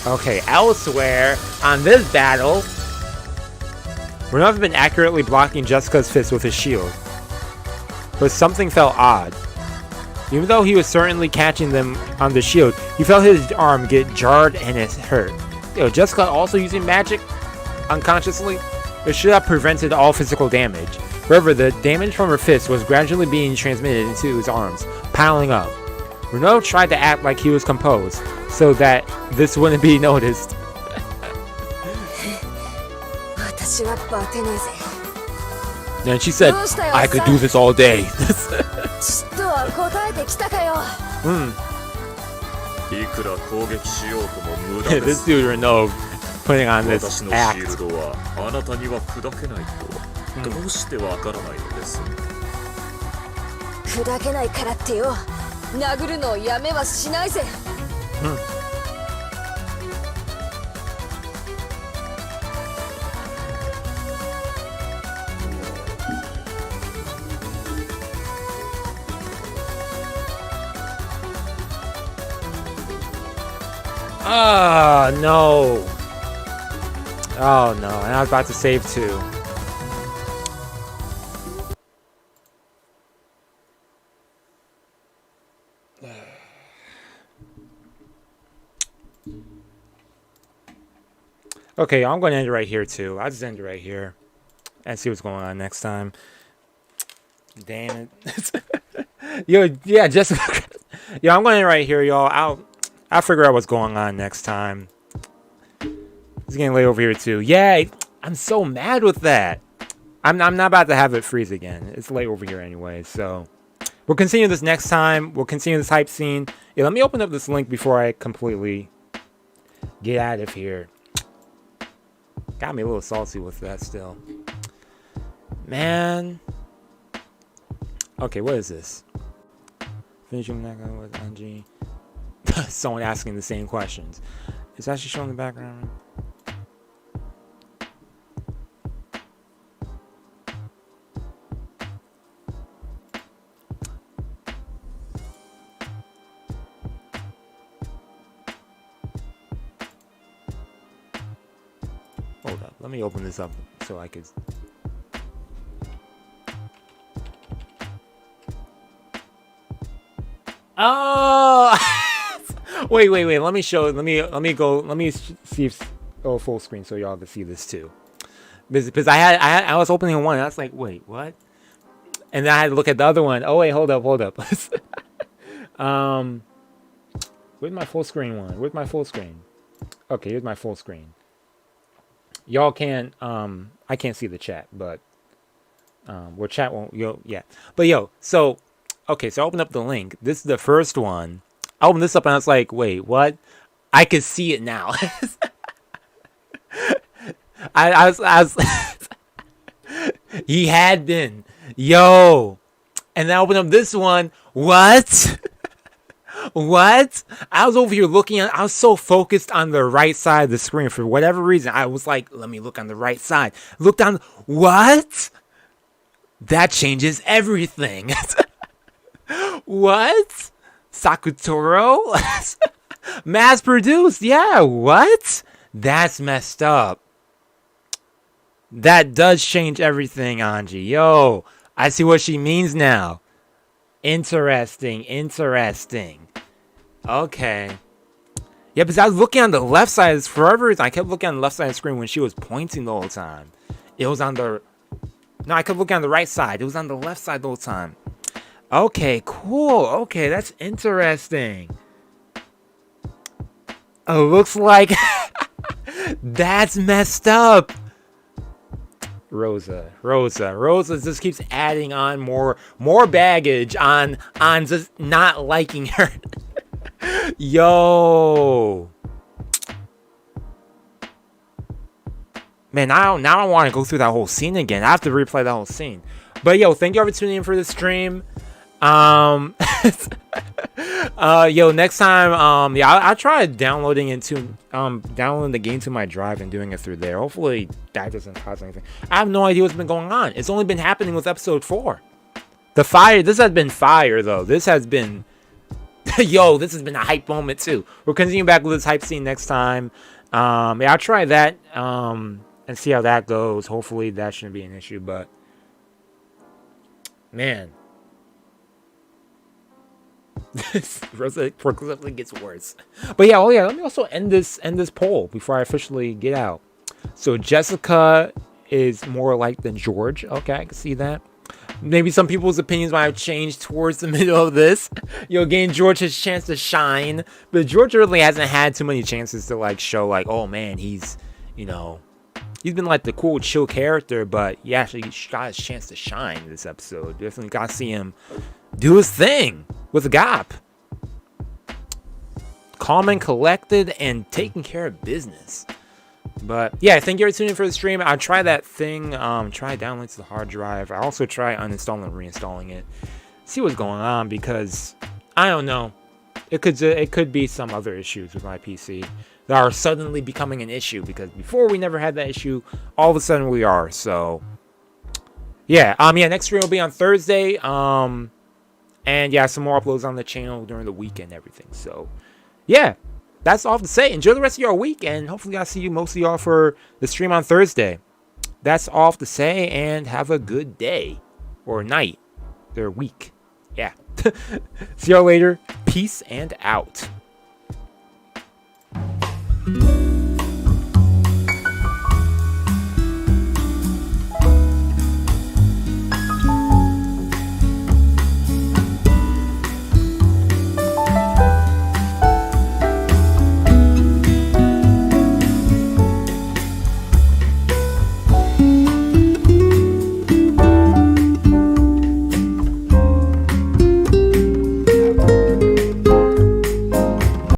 Okay, elsewhere on this battle, Renault had been accurately blocking Jessica's fist with his shield, but something felt odd. Even though he was certainly catching them on the shield, he felt his arm get jarred and it hurt. Yo, Jessica also using magic unconsciously? It should have prevented all physical damage. However, the damage from her fist was gradually being transmitted into his arms, piling up. Renault tried to act like he was composed, so that this wouldn't be noticed. Then she said, I could do this all day. This dude Renault putting on this act. Oh no. Oh no, and I was about to save too. Okay, I'm going to end it right here too. I'll just end it right here and see what's going on next time. Damn it. Yo, yeah, just yo, I'm going to end it right here, y'all. I'll figure out what's going on next time. It's getting late over here too. Yeah, I'm so mad with that. I'm not about to have it freeze again. It's late over here anyway, so we'll continue this next time. We'll continue this hype scene. Yeah, let me open up this link before I completely get out of here. Got me a little salty with that still. Man. Okay, what is this? Finish Umineko with Anji. Someone asking the same questions. It's actually showing the background. Hold up. Let me open this up so I could... Oh! wait. Let me show. Let me go. Let me see if full screen so y'all can see this too. Because I was opening one. And I was like, wait, what? And then I had to look at the other one. Oh wait, hold up. Where's my full screen one? Where's my full screen? Okay, here's my full screen. Y'all can't. I can't see the chat, but where chat won't. Yeah. But so. Okay, so I opened up the link. This is the first one. I opened this up and I was like, wait, what? I could see it now. I was he had been. Yo. And then I opened up this one. What? What? I was over here looking at, I was so focused on the right side of the screen for whatever reason. I was like, let me look on the right side. Look down. What? That changes everything. What? Sakutoro? Mass produced? Yeah, what? That's messed up. That does change everything, Anji. Yo, I see what she means now. Interesting. Okay. Yeah, because I was looking on the left side for whatever reason. I kept looking on the left side of the screen when she was pointing the whole time. It was on the... No, I kept looking on the right side. It was on the left side the whole time. Okay, cool. Okay, that's interesting. Oh, looks like... That's messed up. Rosa just keeps adding on more baggage on just not liking her. Yo, man, now I want to go through that whole scene again. I have to replay that whole scene. But yo, thank you all for tuning in for the stream. Yo, next time, yeah, I'll try downloading the game to my drive and doing it through there. Hopefully that doesn't cause anything. I have no idea what's been going on. It's only been happening with episode 4. This has been fire though. This has been, yo, this has been a hype moment too. We'll continue back with this hype scene next time. Yeah, I'll try that, and see how that goes. Hopefully that shouldn't be an issue, but man. This progressively gets worse. But yeah, let me also end this poll before I officially get out. So Jessica is more liked than George. Okay, I can see that. Maybe some people's opinions might have changed towards the middle of this. Yo, again, George has a chance to shine, but George really hasn't had too many chances to like show like, oh man, he's, you know, he's been like the cool, chill character, but he actually got his chance to shine this episode. Definitely got to see him do his thing with a gap. Calm and collected and taking care of business. But yeah, thank you for tuning in for the stream. I'll try that thing. Try downloading to the hard drive. I also try uninstalling and reinstalling it. See what's going on, because I don't know. It could be some other issues with my PC that are suddenly becoming an issue, because before we never had that issue. All of a sudden we are. So yeah, next stream will be on Thursday. And yeah, some more uploads on the channel during the week and everything. So yeah, that's all to say. Enjoy the rest of your week, and hopefully I'll see you, most of y'all, for the stream on Thursday. That's all to say, and have a good day or night or week. Yeah. See y'all later. Peace and out.